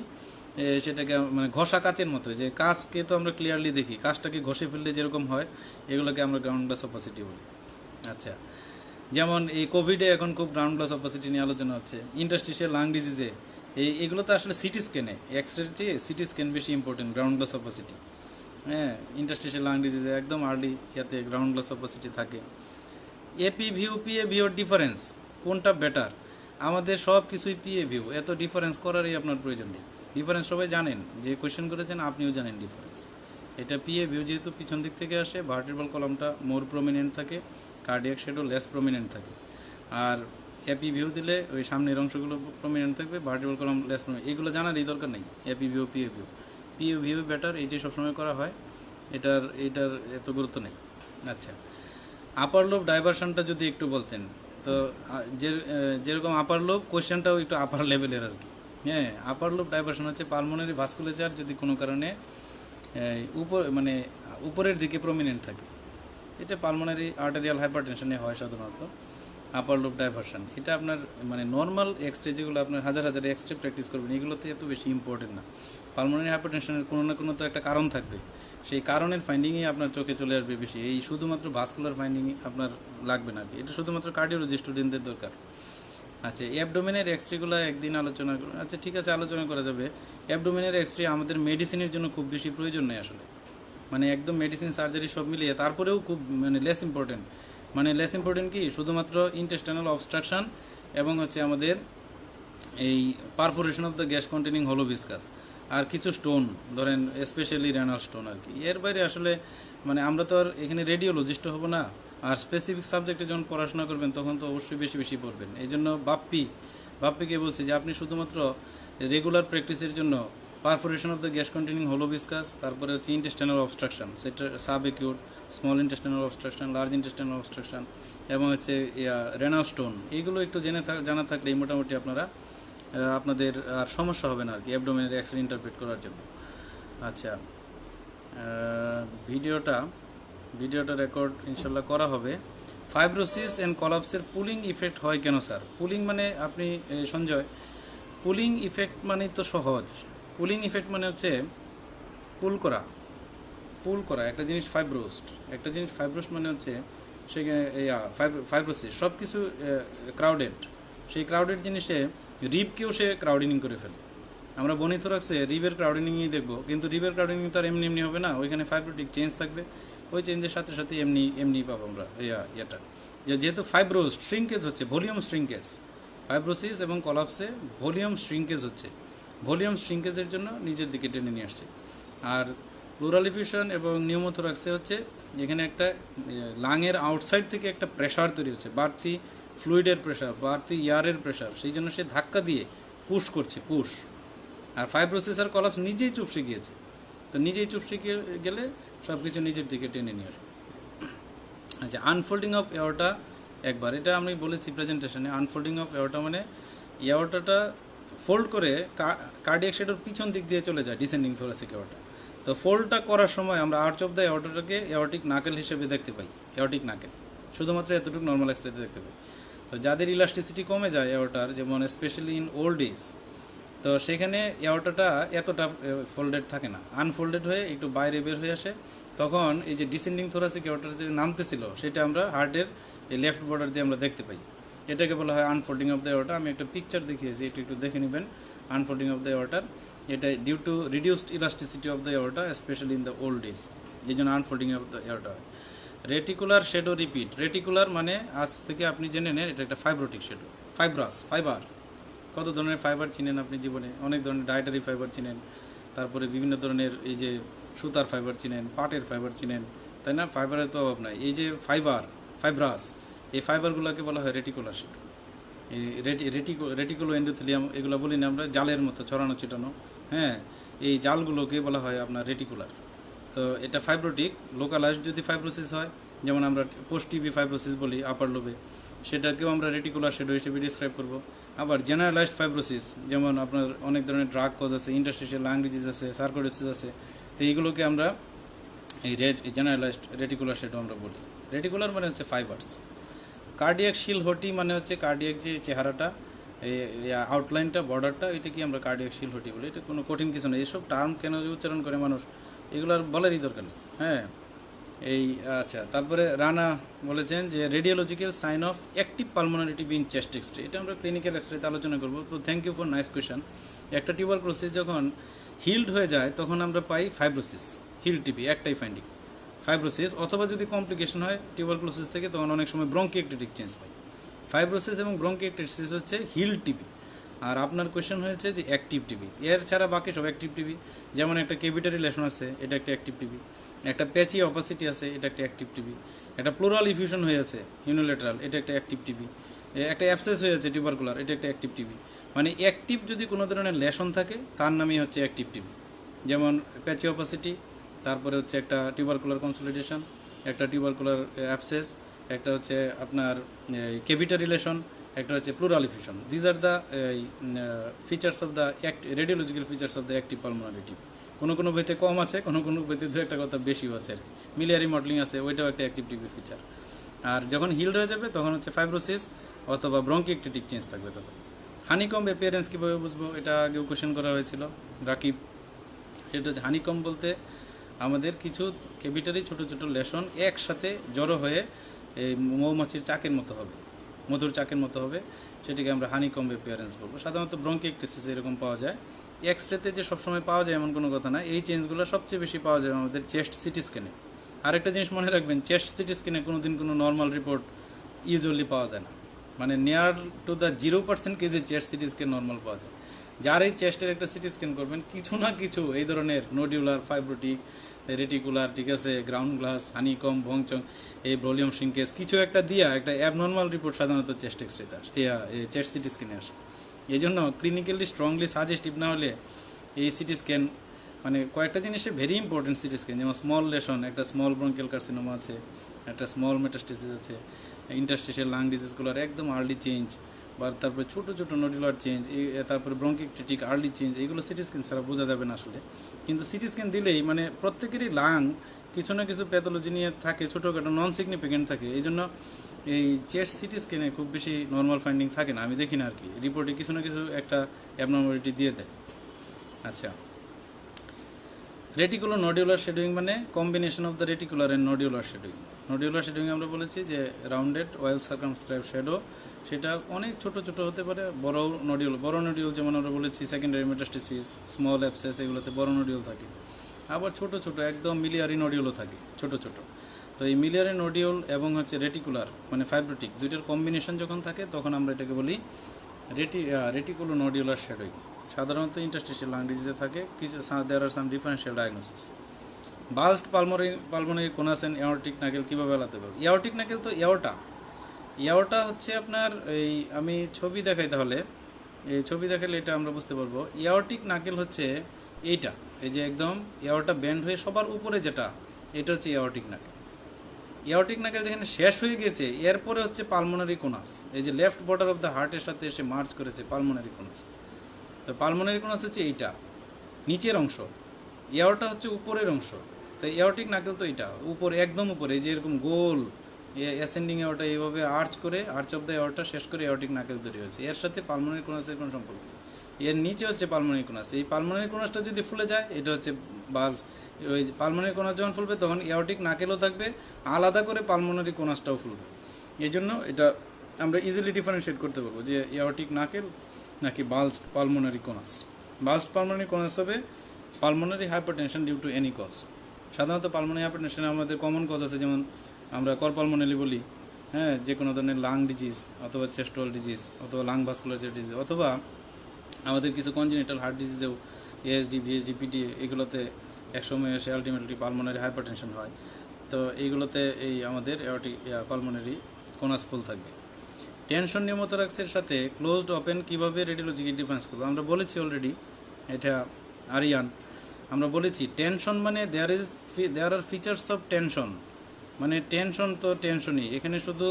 সেটাকে মানে ঘষা কাচের মতো, যে কাচকে তো আমরা ক্লিয়ারলি দেখি, কাচটাকে ঘষে ফেললে যেরকম হয় এগুলোকে আমরা গ্রাউন্ড গ্লাস অপাসিটি বলি। আচ্ছা, যেমন এই কোভিডে এখন খুব গ্রাউন্ড গ্লাস অপাসিটি নিয়ে আলোচনা হচ্ছে, ইন্টারস্টিশিয়াল লাং ডিজিজে এগুলো তো আসলে সিটি স্ক্যানে, এক্সরের চেয়ে সিটি স্ক্যান বেশি ইম্পর্টেন্ট গ্রাউন্ড গ্লাস অপাসিটি। হ্যাঁ, ইন্টারস্টিশিয়াল লাং ডিজিজে একদম আর্লি ইয়াতে গ্রাউন্ড গ্লাস অপাসিটি থাকে। এপি ভিউ পিএ ভিউর ডিফারেন্স কোনটা বেটার? আমাদের সব কিছুই পিএ ভিউ, এত ডিফারেন্স করারই আপনার প্রয়োজন নেই। ডিফারেন্স সবাই জানেন, যে কোয়েশ্চেন করেছেন আপনিও জানেন ডিফারেন্স। এটা পিএ ভিউ যেহেতু পিছন দিক থেকে আসে, ভার্টিব্রাল কলামটা মোর প্রমিনেন্ট থাকে, কার্ডিয়াক শ্যাডো লেস প্রমিনেন্ট থাকে। আর এপি ভিউ দিলে ওই সামনের অংশগুলো প্রমিনেন্ট থাকবে, ভার্টিব্রাল কলাম লেস প্রমিনেন্ট। এগুলো জানারই দরকার নেই, AP view PA view. PA view better, এইটাই সবসময় করা হয়, এটার এত গুরুত্ব নেই। আচ্ছা, আপার লোব ডাইভারশনটা যদি একটু বলতেন তো, যেরকম আপার লোব কোয়েশ্চেনটাও একটু আপার লেভেলের আর কি। হ্যাঁ, আপার লোব ডাইভারশন হচ্ছে পালমোনারি ভাস্কুলেচার যদি কোনো কারণে মানে উপরের দিকে প্রমিনেন্ট থাকে, এটা পালমোনারি আর্টেরিয়াল হাইপারটেনশনে হয় সাধারণত আপার লোব ডাইভারশন। এটা আপনার মানে নর্মাল এক্সরে যেগুলো আপনার হাজার হাজার এক্সরে প্র্যাকটিস করবেন এগুলোতে এত বেশি ইম্পর্টেন্ট না। পালমোনারি হাইপারটেনশনের কোনো না কোনো তো একটা কারণ থাকবে, সেই কারণের ফাইন্ডিংই আপনার চোখে চলে আসবে বেশি, এই শুধুমাত্র ভাস্কুলার ফাইন্ডিংই আপনার লাগবে না, এটা শুধুমাত্র কার্ডিওলজি স্টুডেন্টদের দরকার। আচ্ছা, অ্যাবডোমেনের এক্সরেগুলো একদিন আলোচনা করুন। আচ্ছা ঠিক আছে, আলোচনা করা যাবে। অ্যাবডোমেনের এক্সরে আমাদের মেডিসিনের জন্য খুব বেশি প্রয়োজন নেই আসলে, মানে একদম মেডিসিন সার্জারি সব মিলিয়ে তারপরেও খুব মানে লেস ইম্পর্টেন্ট। মানে লেস ইম্পর্টেন্ট কি, শুধুমাত্র ইন্টেস্টাইনাল অবস্ট্রাকশন এবং হচ্ছে আমাদের এই perforation of the gas containing হলো ভিসকাস, আর কিছু স্টোন ধরেন স্পেশালি রেনাল স্টোন আর কি। এর বাইরে আসলে মানে আমরা তো আর এখানে রেডিওলজিস্ট হব না, আর স্পেসিফিক সাবজেক্টে যখন পড়াশোনা করবেন তখন তো অবশ্যই বেশি বেশি পড়বেন। এই জন্য বাপ্পিকে বলছি যে আপনি শুধুমাত্র রেগুলার প্র্যাকটিসের জন্য perforation of the gas containing হলো ভিসকাস, তারপরে হচ্ছে ইন্টেস্টাইনাল অবস্ট্রাকশন, সেটা sub acute, small intestinal obstruction, large intestinal obstruction এবং হচ্ছে রেনাল স্টোন, এইগুলো একটু জানা থাকলে মোটামুটি আপনারা আপনাদের আর সমস্যা হবে না আর কি অ্যাবডোমেনের এক্সরে ইন্টারপ্রেট করার জন্য। আচ্ছা, ভিডিওটা রেকর্ড ইনশাল্লাহ করা হবে। ফাইব্রোসিস অ্যান্ড কলাপসের পুলিং ইফেক্ট হয় কেন স্যার? পুলিং মানে আপনি সঞ্জয়, পুলিং ইফেক্ট মানে তো সহজ। পুলিং ইফেক্ট মানে হচ্ছে পুল করা একটা জিনিস ফাইব্রোস্ট মানে হচ্ছে সেখানে ফাইব্রোসিস সব কিছু ক্রাউডেড, সেই ক্রাউডেড জিনিসে রিবকেও সে ক্রাউডিনিং করে ফেলে। আমরা বনি থোরাক্সে রিবের ক্রাউডিনিংই দেখবো, কিন্তু রিবের ক্রাউডিনিং তো আর এমনি হবে না, ওইখানে ফাইব্রোটিক চেঞ্জ থাকবে, ওই চেঞ্জের সাথে সাথে এমনি পাবো আমরা এটা যেহেতু ফাইব্রোস শ্রিঙ্কেজ হচ্ছে, ভলিউম শ্রিঙ্কেজ, ফাইব্রোসিস এবং কলাপসে ভলিউম শ্রিঙ্কেজ হচ্ছে, ভলিউম শ্রিঙ্কেজের জন্য নিজের দিকে টেনে নিয়ে আসছে। আর প্লুরাল এফিউশন এবং নিউমোথোরাক্সে হচ্ছে এখানে একটা লাংয়ের আউটসাইড থেকে একটা প্রেশার তৈরি হচ্ছে, বাড়তি ফ্লুইডের প্রেশার, বাড়তি এয়ারের প্রেশার, সেই জন্য সে ধাক্কা দিয়ে পুশ করছে। আর ফাইব্রোসিস আর কলাপস নিজেই চুপসে গিয়েছে, তো নিজেই চুপসে গেলে সব কিছু নিজের দিকে টেনে নিয়ে আসবে। আচ্ছা, আনফোল্ডিং অফ এওর্টা একবার, এটা আমি বলেছি প্রেজেন্টেশনে, আনফোল্ডিং অফ এওর্টা মানে এওর্টাটা ফোল্ড করে কার্ডিয়াক শ্যাডোর পিছন দিক দিয়ে চলে যায় ডিসেন্ডিং থোরাসিক এওর্টা। তো ফোল্ডটা করার সময় আমরা আর্চ অফ দ্য এওর্টাটাকে এওর্টিক নাকেল হিসেবে দেখতে পাই, এওর্টিক নাকেল শুধুমাত্র এতটুকু নর্মাল এক্সরেতে দেখতে পাই। তো যাদের ইলাস্টিসিটি কমে যায় এওর্টার, যেমন স্পেশালি ইন ওল্ড এজ, তো সেখানে এওর্টাটা এতটা ফোল্ডেড থাকে না, আনফোল্ডেড হয়ে একটু বাইরে বের হয়ে আসে। তখন এই যে ডিসেন্ডিং থোরাসিক এওর্টার যে নামতেছিল সেটা আমরা হার্টের এই লেফট বর্ডার দিয়ে আমরা দেখতে পাই, এটাকে বলা হয় আনফোল্ডিং অফ দ্য এওর্টা। আমি একটা পিকচার দেখিয়েছি, একটু দেখে নেবেন আনফোল্ডিং অফ দ্য এওর্টার। এটা due to reduced elasticity of the aorta specially in the old age, এই জন্য আনফোল্ডিং অফ দ্য এওর্টা হয়। রেটিকুলার শ্যাডো রিপিট, রেটিকুলার মানে আজ থেকে আপনি জেনে নেন এটা একটা ফাইব্রোটিক শ্যাডো, ফাইবার, কত ধরনের ফাইবার চিনেন আপনি জীবনে? অনেক ধরনের ডায়েটারি ফাইবার চিনেন, তারপরে বিভিন্ন ধরনের এই যে সুতার ফাইবার চিনেন, পাটের ফাইবার চিনেন, তাই না? ফাইবারের তো অভাব নাই। এই যে ফাইব্রাস, এই ফাইবারগুলোকে বলা হয় রেটিকুলার শিট। এই রেটিকুলো এন্ডোথেলিয়াম এগুলো বলি না আমরা, জালের মতো ছড়ানো ছিটানো, হ্যাঁ, এই জালগুলোকে বলা হয় আপনার রেটিকুলার। তো এটা ফাইব্রোটিক। লোকালাইজড যদি ফাইব্রোসিস হয়, যেমন আমরা পোস্ট টিবি ফাইব্রোসিস বলি আপার লোবে, সেটাকেও আমরা রেটিকুলার শ্যাডো হিসেবে ডিসক্রাইব করব। আবার জেনারেলাইজড ফাইব্রোসিস, যেমন আপনার অনেক ধরনের ড্রাগ কজ আছে, ইন্টারস্টিশিয়াল লাং ডিজিজ আছে, সার্কোডোসিস আছে, তো এইগুলোকে আমরা এই জেনারেলাইজড রেটিকুলার শ্যাডো আমরা বলি। রেটিকুলার মানে হচ্ছে ফাইবার্স। কার্ডিয়াক শিলহটি মানে হচ্ছে কার্ডিয়াক যে চেহারাটা, এই আউটলাইনটা, বর্ডারটা, এটা কি আমরা কার্ডিয়াক শিলহটি বলি। এটা কোনো কঠিন কিছু নেই। এইসব টার্ম কেন যে উচ্চারণ করে মানুষ, এগুলোর বলারই দরকার নেই, হ্যাঁ। এই আচ্ছা, তারপরে রানা বলেছেন যে radiological sign of active pulmonary TB in chest X-ray, এটা আমরা ক্লিনিক্যাল এক্সরেতে আলোচনা করব। তো thank you for nice question. একটা টিউবারকুলোসিস যখন হিল্ড হয়ে যায় তখন আমরা পাই ফাইব্রোসিস, হিল টিবি, একটাই ফাইন্ডিং ফাইব্রোসিস। অথবা যদি কমপ্লিকেশন হয় টিউবারকুলোসিস থেকে, তখন অনেক সময় ব্রঙ্কিয়েক্টেটিক চেঞ্জ পাই। ফাইব্রোসিস এবং ব্রঙ্কিয়েক্টেটিস হচ্ছে হিল টিবি। আর আপনার কোয়েশ্চেন হয়েছে যে অ্যাক্টিভ টিবি, এর ছাড়া বাকি সব অ্যাক্টিভ টিবি। যেমন একটা কেভিটারি লেশন আছে, এটা একটা অ্যাক্টিভ টিবি। একটা প্যাচি অপাসিটি আছে, এটা একটা অ্যাক্টিভ টিবি। একটা প্লুরাল ইফিউশন হয়ে আছে ইউনিলেটারাল, এটা একটা অ্যাক্টিভ টিবি। একটা অ্যাবসেস হয়ে আছে টিউবারকুলার, এটা একটা অ্যাক্টিভ টিবি। মানে অ্যাক্টিভ যদি কোনো ধরনের লেশন থাকে তার নামই হচ্ছে অ্যাক্টিভ টিবি। যেমন প্যাচি অপাসিটি, তারপরে হচ্ছে একটা টিউবারকুলার কনসলিডেশন, একটা টিউবারকুলার অ্যাবসেস, একটা হচ্ছে আপনার কেভিটারি লেশন, একটা হচ্ছে pleural effusion. These are the features of the radiological features of the active pulmonary TB. কোনো কোনো বইতে কম আছে, কোনো কোনো বইতে দু একটা কথা বেশিও আছে আর কি। মিলিয়ারি মডেলিং আছে, ওইটাও একটা অ্যাক্টিভ টিবি ফিচার। আর যখন হিল্ড হয়ে যাবে তখন হচ্ছে ফাইব্রোসিস অথবা ব্রঙ্কিয়েক্টেটিক চেঞ্জ থাকবে তখন। হানিকম অ্যাপিয়ারেন্স কীভাবে বুঝবো, এটা আগেও কোয়েশ্চেন করা হয়েছিল রাকিব। এটা হচ্ছে হানিকম বলতে আমাদের কিছু ক্যাভিটারি ছোটো ছোটো লেশন একসাথে জড়ো হয়ে এই মৌমাছির চাকের মতো হবে, মধুর চাকের মতো হবে, সেটিকে আমরা হানিকম্ব অ্যাপিয়ারেন্স বলবো। সাধারণত ব্রঙ্কিয়েক্টেসিস এরকম পাওয়া যায়। এক্সরেতে যে সবসময় পাওয়া যায় এমন কোনো কথা না। এই চেঞ্জগুলো সবচেয়ে বেশি পাওয়া যায় আমাদের চেস্ট সিটি স্ক্যানে। আরেকটা জিনিস মনে রাখবেন, চেস্ট সিটি স্ক্যানে কোনো দিন কোনো নর্মাল রিপোর্ট ইউজুয়ালি পাওয়া যায় না। মানে near to the 0% কেজে chest CT scan normal পাওয়া যায়। যার এই চেস্টের একটা সিটি স্ক্যান করবেন, কিছু না কিছু এই ধরনের নোডিউলার, ফাইব্রোটিক, রেটিকুলার, ঠিক আছে, গ্রাউন্ড গ্লাস, হানিকম, ভংচং, এই ভলিউম শ্রিঙ্কেজ, কিছু একটা দিয়া একটা অ্যাবনর্মাল রিপোর্ট সাধারণত চেস্ট এক্সরেতে আসে, চেস্ট সিটি স্ক্যানে আসে। এই জন্য ক্লিনিক্যালি স্ট্রংলি সাজেস্টিভ না হলে এই সিটি স্ক্যান, মানে কয়েকটা জিনিসে ভেরি ইম্পর্টেন্ট সিটি স্ক্যান, যেমন স্মল লেশন, একটা স্মল ব্রঙ্কিয়াল কার্সিনোমা আছে, একটা স্মল মেটাস্টেসিস আছে, ইন্টারস্টিশিয়াল লাং ডিজিজগুলোর একদম আর্লি চেঞ্জ, বা তারপরে ছোটো ছোটো নোডুলার চেঞ্জ, তারপরে ব্রঙ্কিয়েক্টেটিক আর্লি চেঞ্জ, এগুলো সিটি স্ক্যান ছাড়া বোঝা যাবে না আসলে। কিন্তু সিটি স্ক্যান দিলেই মানে প্রত্যেকেরই লাং কিছু না কিছু প্যাথোলজি নিয়ে থাকে, ছোটোখাটো নন সিগনিফিকেন্ট থাকে। এই জন্য এই চেস্ট সিটি স্ক্যানে খুব বেশি নর্মাল ফাইন্ডিং থাকে না, আমি দেখি না আর কি। রিপোর্টে কিছু না কিছু একটা অ্যাবনর্মালিটি দিয়ে দেয়। আচ্ছা, রেটিকুলো নডিউলার শেডোয়িং মানে combination of the reticular and nodular shadowing. Nodular shadowing আমরা বলেছি যে রাউন্ডেড ওয়েল সার্কামস্ক্রাইব শ্যাডো, সেটা অনেক ছোট ছোট হতে পারে। বড় নডিউল যেমন আমরা বলেছি সেকেন্ডারি মেটাস্টেসিস, স্মল অ্যাবসেস, এগুলোতে বড় নডিউল থাকে। আবার ছোট ছোট একদম মিলিয়ারি নডিউলও থাকে, ছোট ছোট। তো এই মিলিয়ারি নডিউল এবং হচ্ছে রেটিকুলার মানে ফাইব্রোটিক, দুইটার কম্বিনেশন যখন থাকে তখন আমরা এটাকে বলি রেটিকুলো নডিউলার শ্যাডোয়িং। সাধারণত ইন্টারস্টিশিয়াল লাং ডিজিজে থাকে। কিছু দেয়ার আর সাম differential diagnosis. বাল্সড pulmonary কোনাস and aortic নাকেল কীভাবে এলাতে পারবো? এওরটিক নাকেল তো এওরটা হচ্ছে আপনার, এই আমি ছবি দেখাই, তাহলে এই ছবি দেখালে এটা আমরা বুঝতে পারবো। এওরটিক নাকেল হচ্ছে এইটা, এই যে একদম এওরটা ব্যান্ড হয়ে সবার উপরে যেটা, এটা হচ্ছে এওরটিক নাকেল। এওরটিক নাকেল যেখানে শেষ হয়ে গেছে, এরপরে হচ্ছে পালমোনারি কোনাস, এই যে লেফট বর্ডার অফ দ্য হার্টের সাথে এসে মার্চ করেছে পালমোনারি কোনাস। তো পালমোনারি কোনাস হচ্ছে এইটা নিচের অংশ, এওরটা হচ্ছে উপরের অংশ। তো এওরটিক নাকেল তো এটা উপরে, একদম উপরে, এই যে এরকম গোল অ্যাসেন্ডিং এওরটা এইভাবে আর্চ করে, আর্চ অফ দ্য এওরটা শেষ করে এওরটিক নাকেল তৈরি হয়েছে। এর সাথে পালমোনারি কোনাসের কোনো সম্পর্ক নেই। এর নিচে হচ্ছে পালমোনারি কোনাস। এই পালমোনারি কোনাসটা যদি ফুলে যায়, এটা হচ্ছে বাল্ব। ওই পালমোনারি কোনাস যখন ফুলবে তখন এওরটিক নাকেলও থাকবে, আলাদা করে পালমোনারি কোনাসটাও ফুলবে। এই জন্য এটা আমরা ইজিলি ডিফারেন্সিয়েট করতে পারবো যে এওরটিক নাকেল নাকি বাল্বড পালমোনারি কোনাস। বাল্বড পালমোনারি কোনাস হবে pulmonary hypertension due to any cause. সাধারণত পালমোনারি হাইপারটেনশনে আমাদের কমন কজ আছে, যেমন আমরা করপালমোনালি বলি, হ্যাঁ, যে কোনো ধরনের লাং ডিজিজ অথবা চেস্ট ওয়াল ডিজিজ অথবা লাং ভাস্কুলার ডিজিজ অথবা আমাদের কিছু কনজেনিটাল হার্ট ডিজিজেও এএসডি বিএসডি পিটি এগুলোতে একসময় এসে আলটিমেটলি পালমোনারি হাইপারটেনশন হয়। তো এইগুলোতে এই আমাদের পালমোনারি কোনাস ফুল থাকবে। টেনশন নিউমোথোরাক্সের সাথে ক্লোজড ওপেন কীভাবে রেডিওলজিক্যালি ডিফারেন্স করবো আমরা বলেছি অলরেডি, এটা আরিয়ান। আমরা বলেছি টেনশন মানে দেয়ার আর ফিচার্স অফ টেনশন, মানে টেনশন তো টেনশনই, এখানে শুধু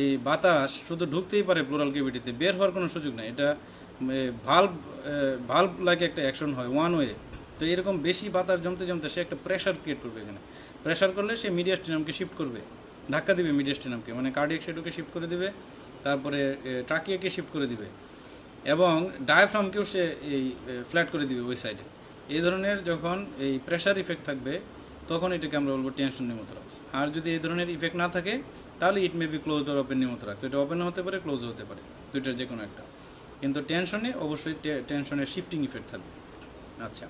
এই বাতাস শুধু ঢুকতেই পারে প্লুরাল ক্যাভিটিতে, বের হওয়ার কোনো সুযোগ নেই। এটা ভাল্ব লাইক একটা অ্যাকশন হয় ওয়ান ওয়ে। তো এরকম বেশি বাতাস জমতে জমতে সে একটা প্রেশার ক্রিয়েট করবে, এখানে প্রেশার করলে সে মিডিয়াস্টিনামকে শিফট করবে, ধাক্কা দিবে মিডিয়াস্টিনামকে, মানে কার্ডিয়াক শ্যাডোকে শিফট করে দিবে, তারপরে ট্রাকিয়াকে শিফট করে দিবে এবং ডায়াফ্রামকেও সে এই ফ্ল্যাট করে দিবে ওই সাইডে। এই ধরনের যখন এই প্রেশার ইফেক্ট থাকবে তখন এটাকে আমরা বলবো টেনশন নিউমোথোরাক্স। আর যদি এই ধরনের ইফেক্ট না থাকে তাহলে it may be close or open pneumothorax. এটা ওপেন হতে পারে, ক্লোজ হতে পারে, দুইটার যে কোনো একটা। কিন্তু টেনশনে অবশ্যই টেনশনের শিফটিং ইফেক্ট থাকবে। আচ্ছা,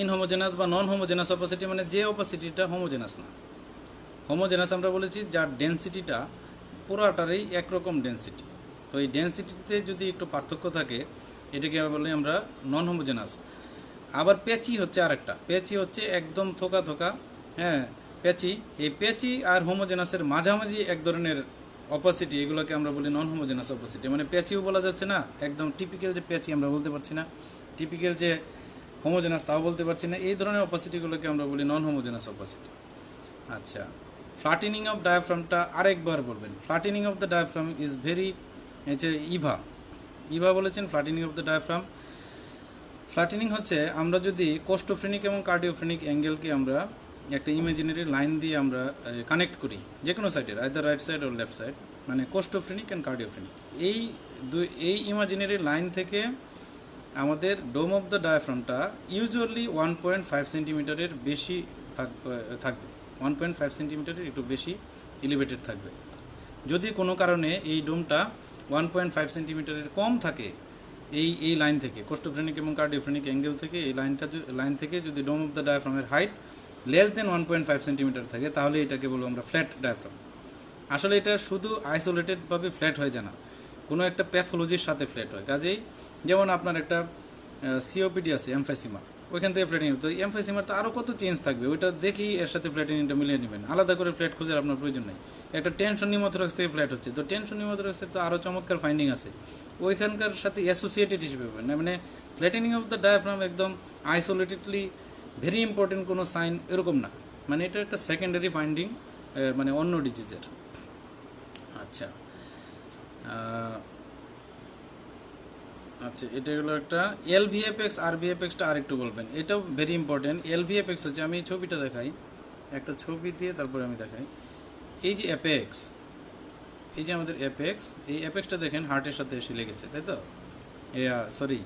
ইনহোমোজেনাস বা নন হোমোজেনাস অপাসিটি মানে যে অপাসিটিটা হোমোজেনাস না। হোমোজেনাস আমরা বলেছি যার ডেন্সিটিটা পুরাটারই একরকম ডেন্সিটি। তো এই ডেন্সিটিতে যদি একটু পার্থক্য থাকে এটাকে বলি আমরা নন হোমোজেনাস। আবার প্যাচি হচ্ছে আরেকটা, প্যাচি হচ্ছে একদম থোকা থোকা, হ্যাঁ প্যাচি। এই প্যাচি আর হোমোজেনাসের মাঝামাঝি এক ধরনের অপাসিটি, এগুলোকে আমরা বলি নন হোমোজেনাস অপাসিটি। মানে প্যাচিও বলা যাচ্ছে না, একদম টিপিক্যাল যে প্যাচি আমরা বলতে পারছি না, টিপিক্যাল যে হোমোজেনাস তাও বলতে পারছি না। এই ধরনের অপাসিটিগুলোকে আমরা বলি নন হোমোজেনাস অপাসিটি। আচ্ছা, ফ্ল্যাটেনিং অফ ডায়াফ্রামটা আরেকবার বলবেন। Flattening of the diaphragm is very, হচ্ছে ইভা বলেছেন flattening of the diaphragm. Flattening হচ্ছে আমরা যদি কোস্টোফ্রেনিক এবং কার্ডিওফ্রেনিক অ্যাঙ্গেলকে আমরা একটা ইমাজিনারি লাইন দিয়ে আমরা কানেক্ট করি যে কোনো সাইডের, আইদার রাইট সাইড ও লেফট সাইড, মানে কোস্টোফ্রেনিক অ্যান্ড কার্ডিওফ্রেনিক। এই ইমাজিনারি লাইন থেকে আমাদের ডোম অফ দ্য ডায়াফ্রামটা ইউজুয়ালি 1.5 সেন্টিমিটারের বেশি থাকবে, 1.5 সেন্টিমিটারের একটু বেশি এলিভেটেড থাকবে। যদি কোনো কারণে এই ডোমটা 1.5 সেন্টিমিটারের কম থাকে এই লাইন থেকে, কোস্টোফ্রেনিক এবং কার্ডিওফ্রেনিক অ্যাঙ্গেল থেকে এই লাইন থেকে যদি ডোম অফ দ্য ডায়াফ্রামের হাইট লেস দেন 1.5 সেন্টিমিটার থাকে তাহলে এটাকে বলবো আমরা ফ্ল্যাট ডায়াফ্রাম। আসলে এটা শুধু আইসোলেটেডভাবে ফ্ল্যাট হয় না, কোনো একটা প্যাথোলজির সাথে ফ্ল্যাট হয়। কাজেই যেমন আপনার একটা সিওপিডি আছে এমফাইসিমা, ওইখান থেকে ফ্ল্যাটিং, তো এমফাইসিমার তো আরও কত চেঞ্জ থাকবে, ওইটা দেখেই এর সাথে ফ্ল্যাটিংটা মিলিয়ে নেবেন, আলাদা করে ফ্ল্যাট খোঁজার আপনার প্রয়োজন নেই। একটা টেনশন নিউমোথোরাক্স থেকে ফ্ল্যাট হচ্ছে, তো টেনশন নিউমোথোরাক্সের তো আরও চমৎকার ফাইন্ডিং আছে, ওইখানকার সাথে অ্যাসোসিয়েটেড হিসেবে পাবেন না। মানে ফ্ল্যাটেনিং অফ দ্য ডায়াফ্রাম একদম আইসোলেটেডলি ভেরি ইম্পর্টেন্ট কোনো সাইন এরকম না, মানে এটা একটা সেকেন্ডারি ফাইন্ডিং, মানে অন্য ডিজিজের। আচ্ছা আচ্ছা, এটা হলো একটা এলভিএফএক্স। আরভিএফএক্সটা আরেকটু বলবেন, এটাও ভেরি ইম্পর্টেন্ট। এলভিএফএক্স হচ্ছে, আমি এই ছবিটা দেখাই, একটা ছবি দিয়ে তারপরে আমি দেখাই। এই যে অ্যাপেক্স, এই যে আমাদের অ্যাপেক্স, এই অ্যাপেক্সটা দেখেন হার্টের সাথে এসে লেগেছে, তাই তো, সরি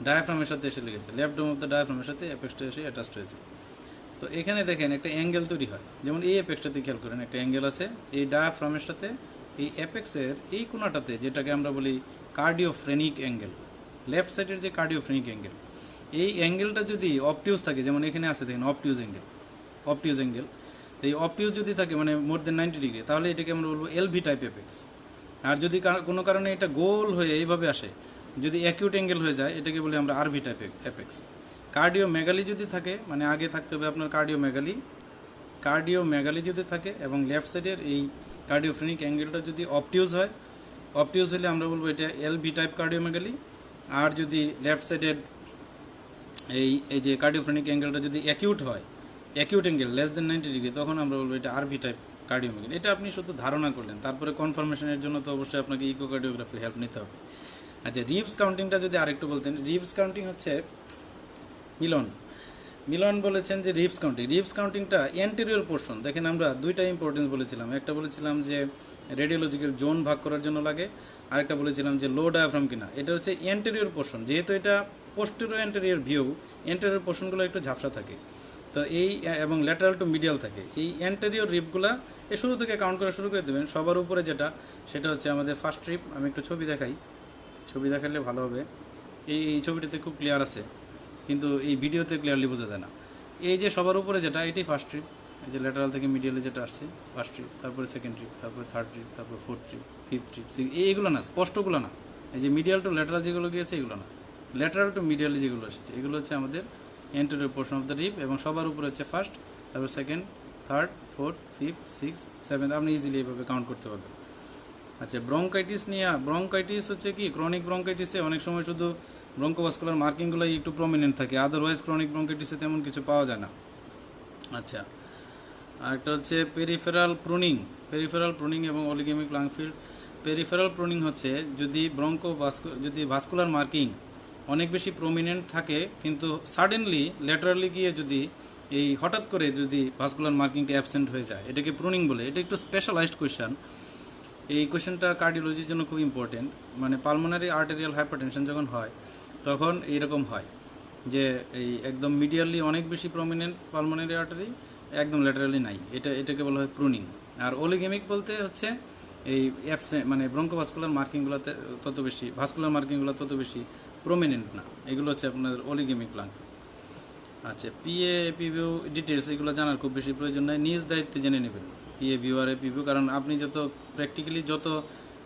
ডায়াফ্রামের সাথে এসে লেগেছে, লেফট ডোম অফ দ্য ডায়াফ্রামের সাথে অ্যাপেক্সটা এসে অ্যাটাচড হয়েছে। তো এখানে দেখেন একটা অ্যাঙ্গেল তৈরি হয়, যেমন এই অ্যাপেক্সটাতে খেয়াল করেন একটা অ্যাঙ্গেল আছে এই ডায়াফ্রামের সাথে এই অ্যাপেক্সের এই কোণাটাতে, যেটাকে আমরা বলি কার্ডিওফ্রেনিক অ্যাঙ্গেল, লেফট সাইডের যে কার্ডিওফ্রেনিক অ্যাঙ্গেল, এই অ্যাঙ্গেলটা যদি অবটিউজ থাকে, যেমন এখানে আছে দেখেন অবটিউজ অ্যাঙ্গেল, তো এই অবটিউজ যদি থাকে মানে মোর দেন 90 ডিগ্রি, তাহলে এটাকে আমরা বলবো এলভি টাইপ অ্যাপেক্স। আর যদি কোনো কারণে এটা গোল হয়ে এইভাবে আসে, যদি অ্যাকিউট অ্যাঙ্গেল হয়ে যায়, এটাকে বলি আমরা আরভি টাইপ অ্যাপেক্স। কার্ডিওমেগালি যদি থাকে, মানে আগে থাকতে হবে আপনার কার্ডিওমেগালি যদি থাকে এবং লেফট সাইডের এই কার্ডিওফ্রেনিক অ্যাঙ্গেলটা যদি অবটিউজ হয়, অবটিউজ হলে আমরা বলবো এটা এলভি টাইপ কার্ডিওমেগালি। আর যদি লেফট সাইডের এই যে কার্ডিওফ্রেনিক অ্যাঙ্গেলটা যদি অ্যাকিউট হয়, acute angle less than 90 degree, তখন আমরা বলবো এটা আরভি টাইপ কার্ডিওমেগালি। এটা আপনি শুধু ধারণা করলেন, তারপরে কনফার্মেশনের জন্য তো অবশ্যই আপনাকে ইকোকার্ডিওগ্রাফির হেল্প নিতে হবে। আচ্ছা, রিবস কাউন্টিংটা যদি আরেকটু বলতেন। রিবস কাউন্টিং হচ্ছে মিলন বলেছেন যে রিবস কাউন্টিংটা অ্যান্টেরিয়র পোর্শন। দেখেন আমরা দুইটা ইম্পর্টেন্স বলেছিলাম, একটা বলেছিলাম যে রেডিওলজিক্যাল জোন ভাগ করার জন্য লাগে, আরেকটা বলেছিলাম যে লো ডায়াফ্রাম কিনা। এটা হচ্ছে অ্যান্টেরিয়র পোর্শন, যেহেতু এটা পোস্টেরিয়র অ্যান্টেরিয়র ভিউ, অ্যান্টেরিয়র পোর্শনগুলো একটু ঝাপসা থাকে, তো এই এবং ল্যাটারাল টু মিডিয়াল থাকে। এই অ্যান্টেরিয়র রিবগুলা এই শুরু থেকে কাউন্ট করা শুরু করে দেবেন। সবার উপরে যেটা, সেটা হচ্ছে আমাদের ফার্স্ট রিব। আমি একটু ছবি দেখাই, ছবি দেখালে ভালো হবে। এই ছবিটাতে খুব ক্লিয়ার আছে, কিন্তু এই ভিডিওতে ক্লিয়ারলি বোঝা যায় না। এই যে সবার উপরে যেটা, এটি ফার্স্ট রিব, এই যে ল্যাটারাল থেকে মিডিয়ালে যেটা আসছে ফার্স্ট ট্রিপ, তারপরে সেকেন্ড ট্রিপ, তারপরে থার্ড ট্রিপ, তারপরে ফোর্থ ট্রিপ, ফিফথ ট্রিপ, এইগুলো না, স্পষ্টগুলো না। এই যে মিডিয়াল টু ল্যাটারাল যেগুলো গিয়েছে এগুলো না, ল্যাটারাল টু মিডিয়ালে যেগুলো এসেছে এগুলো হচ্ছে আমাদের anterior portion of the rib, এবং সবার উপরে হচ্ছে ফার্স্ট, তারপর second, third, fourth, fifth, six, seventh, আপনি ইজিলি এইভাবে কাউন্ট করতে পারবেন। আচ্ছা, ব্রঙ্কাইটিস নিয়ে, ব্রঙ্কাইটিস হচ্ছে কি, ক্রনিক ব্রঙ্কাইটিসে অনেক সময় শুধু ব্রঙ্কোভাস্কুলার মার্কিংগুলোই একটু প্রমিনেন্ট থাকে, আদারওয়াইজ ক্রনিক ব্রঙ্কাইটিসে তেমন কিছু পাওয়া যায় না। আচ্ছা, আরেকটা হচ্ছে পেরিফেরাল প্রুনিং এবং অলিগেমিক লাংফিল্ড। পেরিফেরাল প্রুনিং হচ্ছে যদি যদি ভাস্কুলার মার্কিং অনেক বেশি প্রমিনেন্ট থাকে, কিন্তু সাডেনলি ল্যাটারালি গিয়ে যদি এই হঠাৎ করে যদি ভাস্কুলার মার্কিংটা অ্যাবসেন্ট হয়ে যায়, এটাকে প্রুনিং বলে। এটা একটু স্পেশালাইজড কোয়েশ্চেন, এই কোয়েশ্চেনটা কার্ডিওলজির জন্য খুব ইম্পর্টেন্ট। মানে পালমোনারি আর্টেরিয়াল হাইপারটেনশন যখন হয় তখন এইরকম হয় যে এই একদম মিডিয়ালি অনেক বেশি প্রমিনেন্ট পালমোনারি আর্টারি, একদম ল্যাটারালি নাই, এটাকে বলা হয় প্রুনিং। আর অলিগেমিক বলতে হচ্ছে এই মানে ব্রঙ্কোভাস্কুলার মার্কিংগুলোতে তত বেশি, ভাস্কুলার মার্কিংগুলো তত বেশি প্রমিনেন্ট না, এগুলো হচ্ছে আপনাদের অলিগেমিক লাং। আচ্ছা, পিএ এপিভিউ ডিটেলস এগুলো জানার খুব বেশি প্রয়োজন নাই, নিজ দায়িত্বে জেনে নেবেন পিএ ভিউ আর এপিভিউ, কারণ আপনি যত প্র্যাকটিক্যালি যত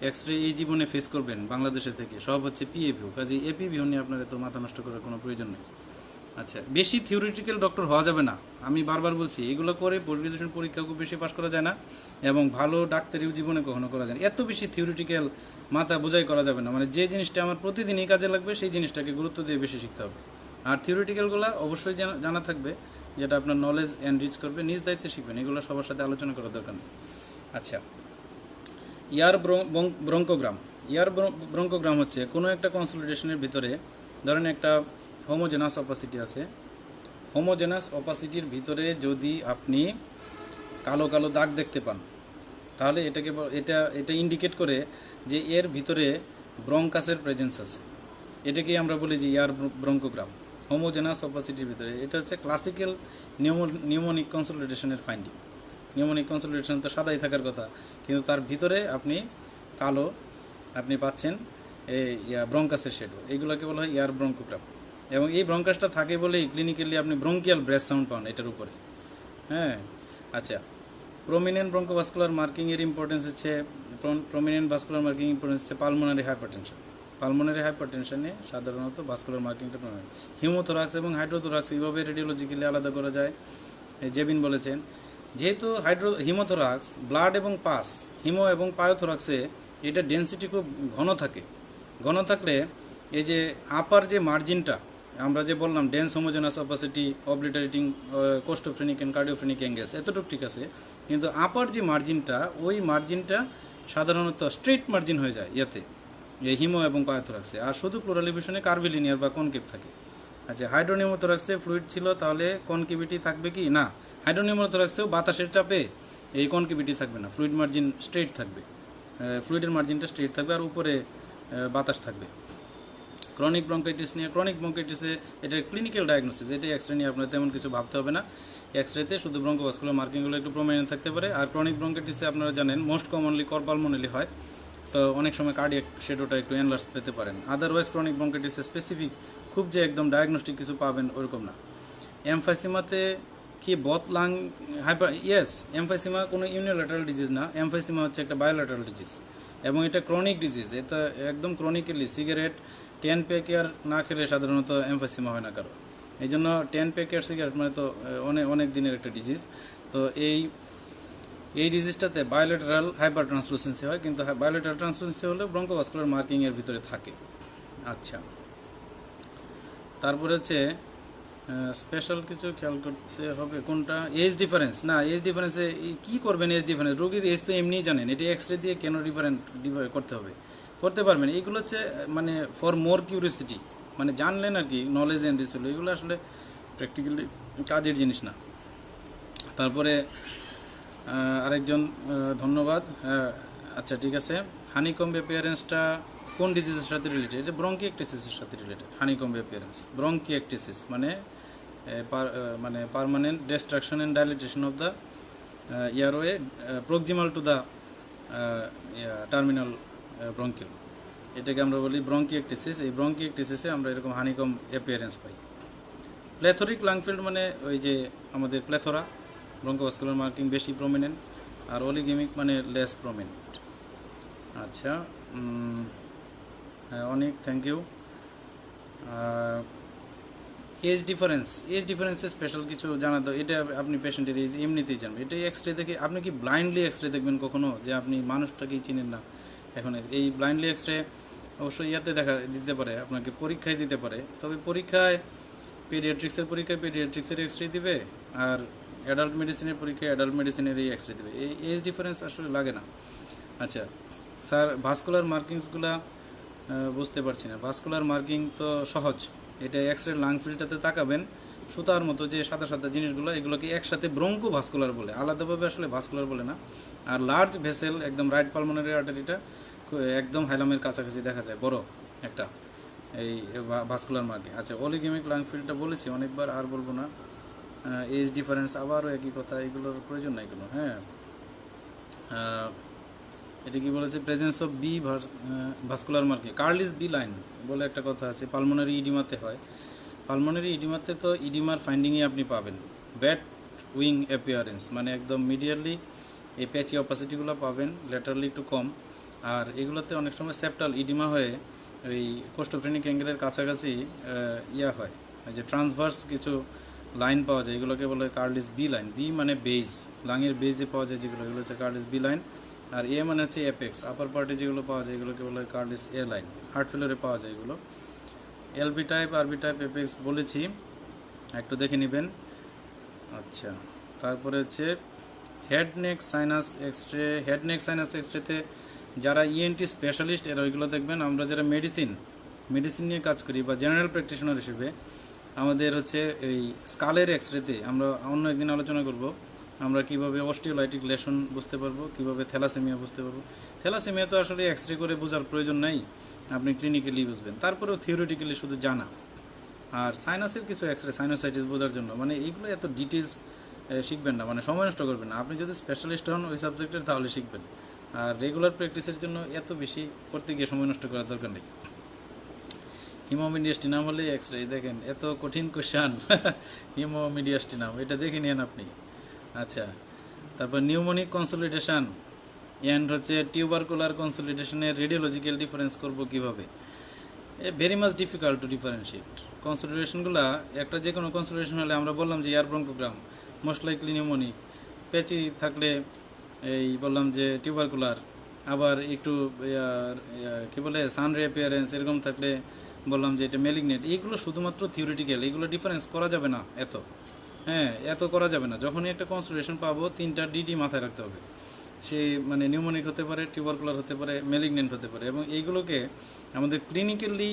এক্সরে এই জীবনে ফেস করবেন বাংলাদেশে থেকে সব হচ্ছে পিএ ভিউ, কাজে এপিভিউ নিয়ে আপনার এত মাথা নষ্ট করার কোনো প্রয়োজন নেই। আচ্ছা, বেশি থিওরিটিক্যাল ডক্টর হওয়া যাবে না, আমি বারবার বলছি, এগুলো করে পোস্ট গ্রাজুয়েশন পরীক্ষা খুব বেশি পাস করা যায় না, এবং ভালো ডাক্তারিও জীবনে কখনো করা যায় না। এত বেশি থিওরিটিক্যাল মাথা বোঝাই করা যাবে না, মানে যে জিনিসটা আমার প্রতিদিনই কাজে লাগবে সেই জিনিসটাকে গুরুত্ব দিয়ে বেশি শিখতে হবে। আর থিওরিটিক্যালগুলো অবশ্যই জানা থাকবে, যেটা আপনার নলেজ এনরিচ করবে, নিজ দায়িত্বে শিখবেন, এগুলো সবার সাথে আলোচনা করার দরকার নেই। আচ্ছা, ব্রঙ্কোগ্রাম হচ্ছে কোনো একটা কনসলিডেশনের ভিতরে, ধরেন একটা হোমোজেনাস অপাসিটি আছে, হোমোজেনাস অপাসিটির ভিতরে যদি আপনি কালো কালো দাগ দেখতে পান, তাহলে এটা ইন্ডিকেট করে যে এর ভিতরে ব্রঙ্কাসের প্রেজেন্স আছে। এটাকেই আমরা বলি যে ব্রঙ্কোগ্রাম, হোমোজেনাস অপাসিটির ভিতরে। এটা হচ্ছে ক্লাসিক্যাল নিউমোনিক কনসলিডেশনের ফাইন্ডিং। নিউমোনিক কনসলিডেশন তো সাদাই থাকার কথা, কিন্তু তার ভিতরে কালো আপনি পাচ্ছেন ব্রঙ্কাসের শেডো, এইগুলোকে বলা হয় ব্রঙ্কোগ্রাম। এবং এই ব্রঙ্কাসটা থাকে বলেই ক্লিনিক্যালি আপনি ব্রঙ্কিয়াল ব্রেথ সাউন্ড পান এটার উপরে। হ্যাঁ, আচ্ছা, প্রমিনেন্ট ব্রঙ্কোভাস্কুলার মার্কিং এর ইম্পর্টেন্স হচ্ছে, প্রমিনেন্ট ভাস্কুলার মার্কিং ইম্পর্টেন্স হচ্ছে পালমোনারি হাইপারটেনশন। পালমোনারি হাইপারটেনশনে সাধারণত ভাস্কুলার মার্কিংটা প্রমিনেন্ট। হিমোথোরাক্স এবং হাইড্রোথোরাক্স এইভাবে রেডিওলজিক্যালি আলাদা করা যায়, জেবিন বলেছেন। যেহেতু হিমোথোরাক্স ব্লাড এবং পাস, হিমো এবং পায়োথোরাক্সে এটা ডেন্সিটি খুব ঘন থাকে, ঘন থাকলে এই যে আপার যে মার্জিনটা আমরা যে বললাম dense homogenous opacity obliterating costophrenic and cardiophrenic angles, এতটুকু ঠিক আছে, কিন্তু আপার যে মার্জিনটা ওই মার্জিনটা সাধারণত স্ট্রেট মার্জিন হয়ে যায় এই হিমো এবং পায়োথোরাক্সে, আর শুধু প্লুরালিভেশনে কার্ভিলিনিয়ার বা কনকেভ থাকে। আচ্ছা, হাইড্রোনিউমোথোরাক্সে ফ্লুইড ছিল, তাহলে কনকেভিটি থাকবে কি না? হাইড্রোনিউমোথোরাক্সেও বাতাসের চাপে এই কনকেভিটি থাকবে না, ফ্লুইড মার্জিন স্ট্রেট থাকবে, ফ্লুইডের মার্জিনটা স্ট্রেট থাকবে আর উপরে বাতাস থাকবে। ক্রনিক ব্রঙ্কাইটিস নিয়ে, ক্রনিক ব্রঙ্কাইটিসে এটা ক্লিনিক্যাল ডায়াগনোসিস, এটা এক্সরে নিয়ে আপনার তেমন কিছু ভাবতে হবে না। এক্সরেতে শুধু ব্রঙ্কোভাস্কুলার মার্কিংগুলো একটু প্রমিনেন্ট থাকতে পারে। আর ক্রনিক ব্রঙ্কাইটিসে আপনারা জানেন মোস্ট কমনলি করপালমোনালি হয়, তো অনেক সময় কার্ডিয়াক শেডোটা একটু এনলার্জ পেতে পারেন। আদারওয়াইজ ক্রনিক ব্রঙ্কাইটিসে স্পেসিফিক খুব যে একদম ডায়াগনস্টিক কিছু পাবেন ওরকম না। এমফাইসিমাতে কি বথলাং এমফাইসিমা কোনো ইউনিল্যাটারাল ডিজিজ না, এমফাইসিমা হচ্ছে একটা বায়োল্যাটারাল ডিজিজ এবং এটা ক্রনিক ডিজিজ। এটা একদম ক্রনিক্যালি সিগারেট 10 প্যাক ইয়ার না খেলে সাধারণত এমফাইসিমা হয় না কারো, এই জন্য 10 প্যাক ইয়ার সিগারেট মানে তো অনেক দিনের একটা ডিজিজ। তো এই ডিজিজটাতে বায়োল্যাটারাল হাইপার ট্রান্সলুসেন্সি হয়, কিন্তু বায়োল্যাটারাল ট্রান্সলুসেন্সি হলে ব্রঙ্কোভাস্কুলার মার্কিং এর ভিতরে থাকে। আচ্ছা, তারপরে হচ্ছে স্পেশাল কিছু খেয়াল করতে হবে, কোনটা এজ ডিফারেন্স না, এজ ডিফারেন্সে কী করবেন? এজ ডিফারেন্স রোগীর এজ তো এমনিই জানেন, এটি এক্সরে দিয়ে কেন করতে হবে, করতে পারবেন। এইগুলো হচ্ছে মানে ফর মোর কিউরিয়াসিটি, মানে জানলেন আর কি, নলেজ অ্যান্ড রিসোর্স, এগুলো আসলে প্র্যাকটিক্যালি কাজের জিনিস না। তারপরে আরেকজন ধন্যবাদ। আচ্ছা, ঠিক আছে, হানিকম্ব অ্যাপিয়ারেন্সটা কোন ডিজিজের সাথে রিলেটেড? এটা ব্রঙ্কিয়েকটিসিসের সাথে রিলেটেড। হানিকম্ব অ্যাপিয়ারেন্স ব্রঙ্কিয়েকটিসিস মানে permanent destruction and dilatation of the airway proximal to the terminal bronchiole, এটাকে আমরা বলি ব্রঙ্কিয়েকটিসিস। এই ব্রঙ্কিয়েকটিসিসে আমরা এরকম হানিকম্ব অ্যাপিয়ারেন্স পাই। প্ল্যাথরিক লাংফিল্ড মানে ওই যে আমাদের প্ল্যাথোরা, ব্রঙ্কোভাস্কুলার মার্কিং বেশি প্রমিনেন্ট, আর অলিগেমিক মানে লেস প্রমিনেন্ট। আচ্ছা, হ্যাঁ, অনেক থ্যাংক ইউ। এজ ডিফারেন্সে স্পেশাল কিছু জানা তো, এটা আপনি পেশেন্টের এজ এমনিতেই জানবেন। এটাই এক্স রে দেখে আপনি কি ব্লাইন্ডলি এক্স রে দেখবেন কখনো, যে আপনি মানুষটাকেই চিনেন না? এখন এই ব্লাইন্ডলি এক্স রে অবশ্যই ইয়াতে দেখা দিতে পারে, আপনাকে পরীক্ষায় দিতে পারে, তবে পরীক্ষায় পেডিয়াট্রিক্সের এক্স রে দিবে, আর অ্যাডাল্ট মেডিসিনের পরীক্ষায় অ্যাডাল্ট মেডিসিনের এই এক্স রে দেবে। এই এজ ডিফারেন্স আসলে লাগে না। আচ্ছা স্যার, ভাস্কুলার মার্কিংসগুলা বুঝতে পারছি না। ভাস্কুলার মার্কিং তো সহজ, এটা এক্স রে লাং ফিল্ডটাতে তাকাবেন, সুতার মতো যে সাদা সাদা জিনিসগুলো, এগুলোকে একসাথে ব্রঙ্কো ভাস্কুলার বলে, আলাদাভাবে আসলে ভাস্কুলার বলে না। আর লার্জ ভেসেল একদম রাইট পালমোনারি আর্টারিটা একদম হাইলামের কাছাকাছি দেখা যায়, বড় একটা এই ভাস্কুলার মার্কিং। আচ্ছা, অলিগেমিক লাং ফিল্ডটা বলেছি অনেকবার, আর বলবো না। এজ ডিফারেন্স আবারও একই কথা, এগুলোর প্রয়োজন নাই কোনো। হ্যাঁ, এটা কি বলেছে, presence of B vascular marking, Kerley's B line বলে একটা কথা আছে, পালমোনারি ইডিমাতে হয়। পালমোনারি ইডিমাতে তো ইডিমার ফাইন্ডিংই আপনি পাবেন ব্যাট উইং অ্যাপিয়ারেন্স, মানে একদম মিডিয়ালি এই প্যাচি অপাসিটিগুলো পাবেন, ল্যাটারালি একটু কম। আর এগুলোতে অনেক সময় সেপ্টাল ইডিমা হয়ে ওই কোস্টোফ্রেনিক অ্যাঙ্গেলের কাছাকাছি ইয়া হয়, যে ট্রান্সভার্স কিছু লাইন পাওয়া যায়, এগুলোকে বলে কার্লিস বি লাইন। বি মানে বেজ, লাঙের বেজে পাওয়া যায় যেগুলো, এগুলো হচ্ছে কার্লিস বি লাইন। আর এ মানে হচ্ছে অ্যাপেক্স, আপার পার্টে যেগুলো পাওয়া যায় এগুলোকে বলে কার্লিস এ লাইন, হার্ট ফেলিওরে পাওয়া যায় এগুলো। LB type, RB type, apex বলেছি, একটু দেখে নেবেন। আচ্ছা, তারপরে হচ্ছে head neck sinus X-ray. Head neck sinus এক্সরেতে যারা ইএনটি স্পেশালিস্ট এরা ওইগুলো দেখবেন। আমরা যারা মেডিসিন নিয়ে কাজ করি বা জেনারেল প্র্যাকটিশনার হিসেবে, আমাদের হচ্ছে এই স্কালের এক্সরেতে আমরা অন্য একদিন আলোচনা করব, আমরা কিভাবে অস্টিওলাইটিক লেশন বুঝতে পারবো, কিভাবে থ্যালাসেমিয়া বুঝতে পারবো। থ্যালাসেমিয়া তো আসলে এক্সরে করে বোঝার প্রয়োজন নাই, আপনি ক্লিনিক্যালি বুঝবেন, তারপরেও থিওরিটিক্যালি শুধু জানা। আর সাইনাসের কিছু এক্সরে, সাইনোসাইটিস বোঝার জন্য, মানে এইগুলো এত ডিটেলস শিখবেন না, মানে সময় নষ্ট করবেন না। আপনি যদি স্পেশালিস্ট হন ওই সাবজেক্টের তাহলে শিখবেন, আর রেগুলার প্র্যাকটিসের জন্য এত বেশি করতে গিয়ে সময় নষ্ট করার দরকার নেই। হিমোমিডিয়াস্টিনাম হলে এক্সরে, দেখেন এত কঠিন কোশ্চান হিমোমিডিয়াস্টিনাম, এটা দেখে নিন আপনি। আচ্ছা, তারপর নিউমোনিক কনসলিডেশন অ্যান্ড হচ্ছে টিউবারকুলার কনসলিডেশনের রেডিওলজিক্যাল ডিফারেন্স করব কিভাবে? Very much difficult to differentiate কনসলিডেশনগুলো। একটা যে কোনো কনসলিডেশন হলে আমরা বললাম যে air bronchogram, most likely pneumonic, patchy থাকলে এই বললাম যে টিউবারকুলার, আবার একটু কী বলে সানরে অ্যাপিয়ারেন্স এরকম থাকলে বললাম যে এটা ম্যালিগনেন্ট। এইগুলো শুধুমাত্র থিওরিটিক্যাল, এইগুলো ডিফারেন্স করা যাবে না এত। হ্যাঁ, এত করা যাবে না। যখনই একটা কনসলিডেশন পাবো, তিনটা ডিডি মাথায় রাখতে হবে। সে মানে নিউমোনিক হতে পারে, টিউবারকুলার হতে পারে, ম্যালিগনেন্ট হতে পারে, এবং এইগুলোকে আমাদের ক্লিনিক্যালি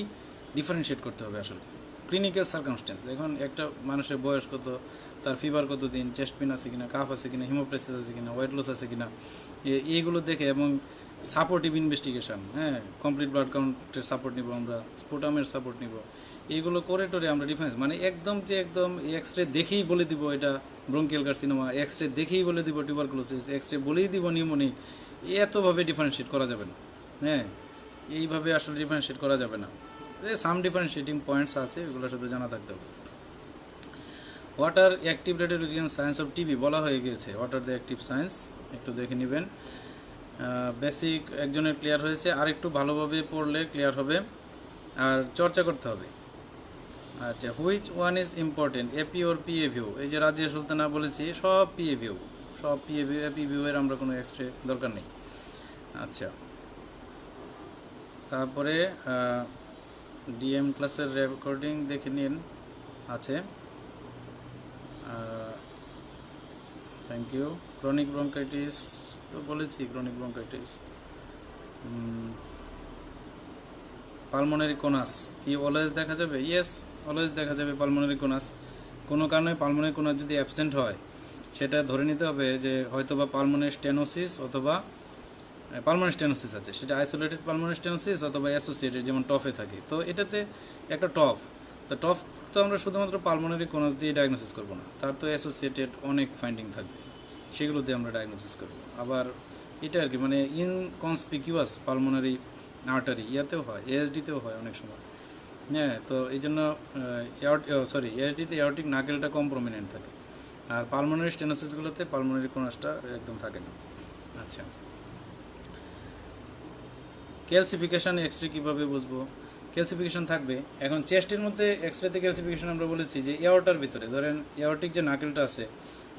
ডিফারেন্সিয়েট করতে হবে। আসলে ক্লিনিক্যাল সার্কামস্টেন্স, এখন একটা মানুষের বয়স কত, তার ফিভার কত দিন, চেস্ট পেন আছে কিনা, কাফ আছে কিনা, হিমোপ্রেসিস আছে কিনা, ওয়েট লস আছে কিনা, এইগুলো দেখে, এবং সাপোর্টিভ ইনভেস্টিগেশন, হ্যাঁ, কমপ্লিট ব্লাড কাউন্টের সাপোর্ট নিব আমরা, স্পোটামের সাপোর্ট নিব, এইগুলো করে টোরে আমরা ডিফারেন্স, মানে একদম যে একদম এক্সরে দেখেই বলে দিব এটা ব্রঙ্কিয়াল কার্সিনোমা, এক্সরে দেখেই বলে দিব টিউবারকুলোসিস, এক্সরে বলেই দিব নিউমোনিক, এতভাবে ডিফারেন্সিয়েট করা যাবে না। হ্যাঁ, এইভাবে আসলে ডিফারেন্সিয়েট করা যাবে না। সাম ডিফারেন্সিয়েটিং পয়েন্টস আছে, এগুলো শুধু জানা থাকতে হবে। Water active radiological science of TB বলা হয়ে গিয়েছে, ওয়াটার দ্য অ্যাক্টিভ সায়েন্স, একটু দেখে নেবেন। বেসিক একজনের ক্লিয়ার হয়েছে, আর একটু ভালোভাবে পড়লে ক্লিয়ার হবে, আর চর্চা করতে হবে। আচ্ছা, which one is important, AP or PA view? এই যে রাজিয়া সুলতানা বলেছি, সব পিএ ভিউ, সব পিএ ভিউ, এপি ভিউ এর আমরা কোনো এক্সরে দরকার নেই। আচ্ছা, তারপরে ডিএম ক্লাসের রেকর্ডিং দেখে নিন, আছে। Thank you. ক্রনিক ব্রঙ্কাইটিস তো বলেছি, ক্রনিক ব্রঙ্কাইটিস। পালমোনারি কোনাস কি অলওয়েজ দেখা যাবে? ইয়েস, অলওয়েজ দেখা যাবে পালমোনারি কোনাস। কোনো কারণে পালমোনারি কোনাস যদি অ্যাবসেন্ট হয়, সেটা ধরে নিতে হবে যে হয়তো বা পালমোনারি স্টেনোসিস, অথবা পালমোনারি স্টেনোসিস আছে, সেটা আইসোলেটেড পালমোনারি স্টেনোসিস অথবা অ্যাসোসিয়েটেড, যেমন টফে থাকে। তো এটাতে একটা টফ, তো টফ তো আমরা শুধুমাত্র পালমোনারি কোনাস দিয়ে ডায়াগনোসিস করবো না, তার তো অ্যাসোসিয়েটেড অনেক ফাইন্ডিং থাকবে, সেগুলো দিয়ে আমরা ডায়াগনোসিস করবো। আবার এটা আর কি, মানে ইনকনসপিকিউয়াস পালমোনারি আর্টারি ইয়াতেও হয়, এএসডিতেও হয় অনেক সময়। হ্যাঁ, তো এই জন্য এএসডিতে এয়ারটিক নাকেলটা কম প্রমিনেন্ট থাকে, আর পালমোনারি স্টেনোসিসগুলোতে পালমোনারি কোনাসটা একদম থাকে না। আচ্ছা, ক্যালসিফিকেশান এক্সরে কীভাবে বুঝবো? ক্যালসিফিকেশান থাকবে। এখন চেস্টের মধ্যে এক্সরেতে ক্যালসিফিকেশান আমরা বলেছি যে এয়ারটার ভিতরে, ধরেন এয়ারটিক যে নাকেলটা আছে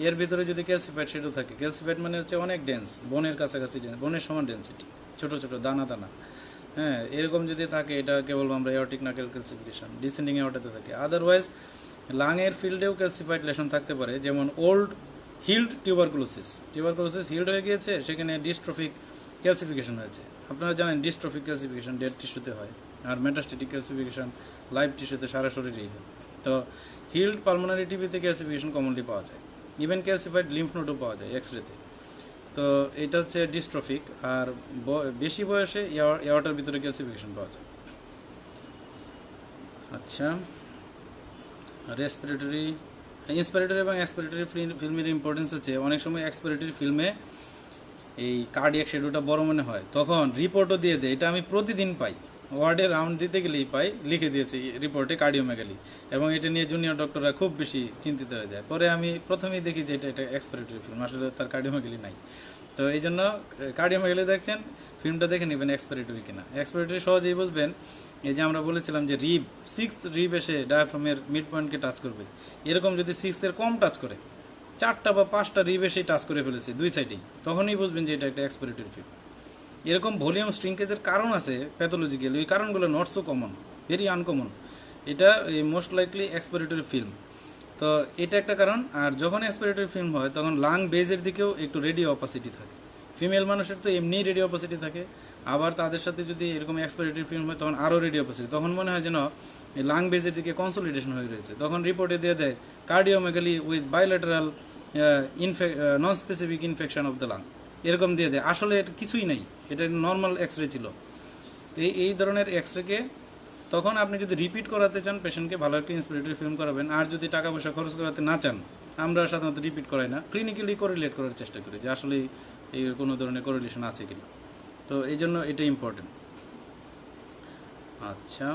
এর ভিতরে যদি ক্যালসিফাইড সেটাও থাকে। ক্যালসিফাইড মানে হচ্ছে অনেক ডেন্স, বোনের কাছাকাছি ডেন্স, বোনের সমান ডেন্সিটি, ছোটো ছোটো দানা দানা। হ্যাঁ, এরকম যদি থাকে এটা কেবল আমরা এয়ারটিক নাকেল ক্যালসিফিকেশান, ডিসেন্ডিং এয়ারটাতে থাকে। আদারওয়াইজ লাংয়ের ফিল্ডেও ক্যালসিফাইড লেশন থাকতে পারে, যেমন ওল্ড হিল্ড টিউবারকুলোসিস হিল্ড হয়ে গিয়েছে, সেখানে ডিস্ট্রফিক ক্যালসিফিকেশন হয়েছে। আপনারা জানেন ডিস্ট্রফিক ক্যালসিফিকেশন ডেড টিস্যুতে হয়, আর মেটাস্টেটিক ক্যালসিফিকেশন লাইভ টিস্যুতে সারা শরীরেই হয়। তো হিল্ড পালমোনারি টিবিতে ক্যালসিফিকেশন কমনলি পাওয়া যায়, ইভেন ক্যালসিফাইড লিম্ফ নোডও পাওয়া যায় এক্সরেতে। তো এটা হচ্ছে ডিস্ট্রফিক। আর বেশি বয়সে এয়ারটার ভিতরে ক্যালসিফিকেশন পাওয়া যায়। আচ্ছা, রেসপিরেটরি, ইন্সপিরেটরি এবং এক্সপিরেটরি ফিল্মের ইম্পর্টেন্স হচ্ছে অনেক সময় এক্সপিরেটরি ফিল্মে এই কার্ডিয়াক শেডুলটা বড় মনে হয়, তখন রিপোর্টও দিয়ে দেয়। এটা আমি প্রতিদিন পাই, ওয়ার্ডে রাউন্ড দিতে গেলেই পাই, লিখে দিয়েছে রিপোর্টে কার্ডিওমেগালি, এবং এটা নিয়ে জুনিয়র ডক্টররা খুব বেশি চিন্তিত হয়ে যায়। পরে আমি প্রথমেই দেখি যে এটা এক্সপিরেটরি ফিল্ম, আসলে তার কার্ডিওমেগালি নাই। তো এই জন্য কার্ডিওমেগালি দেখছেন, ফিল্মটা দেখে নেবেন এক্সপিরেটরি কিনা। এক্সপিরেটরি সহজেই বুঝবেন, এই যে আমরা বলেছিলাম যে রিব, সিক্সথ রিব এসে ডায়াফ্রামের মিড পয়েন্টকে টাচ করবে, এরকম যদি সিক্সথের কম টাচ করে, 4টা বা 5টা রিব এসে টাচ করে ফেলেছে দুই সাইডেই, তখনই বুঝবেন যে এটা একটা এক্সপিরেটরি ফিল্ম। এরকম ভলিউম স্ট্রিঙ্কেজের কারণ আছে প্যাথোলজিক্যাল, ওই কারণগুলো not so common, very uncommon. এটা মোস্ট লাইকলি এক্সপিরেটরি ফিল্ম। তো এটা একটা কারণ। আর যখন এক্সপিরেটরি ফিল্ম হয় তখন লাং বেজের দিকেও একটু রেডিও অপাসিটি থাকে। ফিমেল মানুষের তো এমনিই রেডিও অপাসিটি থাকে, আবার তাদের সাথে যদি এরকম এক্সপিরেটরি ফিল্ম হয় তখন আরও রেডিও অপাসিটি, তখন মনে হয় যেন লাং বেজের দিকে কনসোলিডেশন হয়ে রয়েছে। তখন রিপোর্টে দিয়ে দেয় cardiomegaly with bilateral non specific infection of the lung, এরকম দিয়ে দেয়। আসলে এটা কিছুই নেই, এটা নর্মাল এক্সরে ছিল। তো এই ধরনের এক্সরেকে তখন আপনি যদি রিপিট করাতে চান পেশেন্টকে, ভালো একটা ইন্সপিরেটরি ফিল্ম করাবেন। আর যদি টাকা পয়সা খরচ করাতে না চান, আমরা সাধারণত রিপিট করাই না, ক্লিনিক্যালি কোরিলেট করার চেষ্টা করি যে আসলে এই কোনো ধরনের কোরিলেশন আছে কিনা। তো এই জন্য এটা ইম্পর্টেন্ট। আচ্ছা,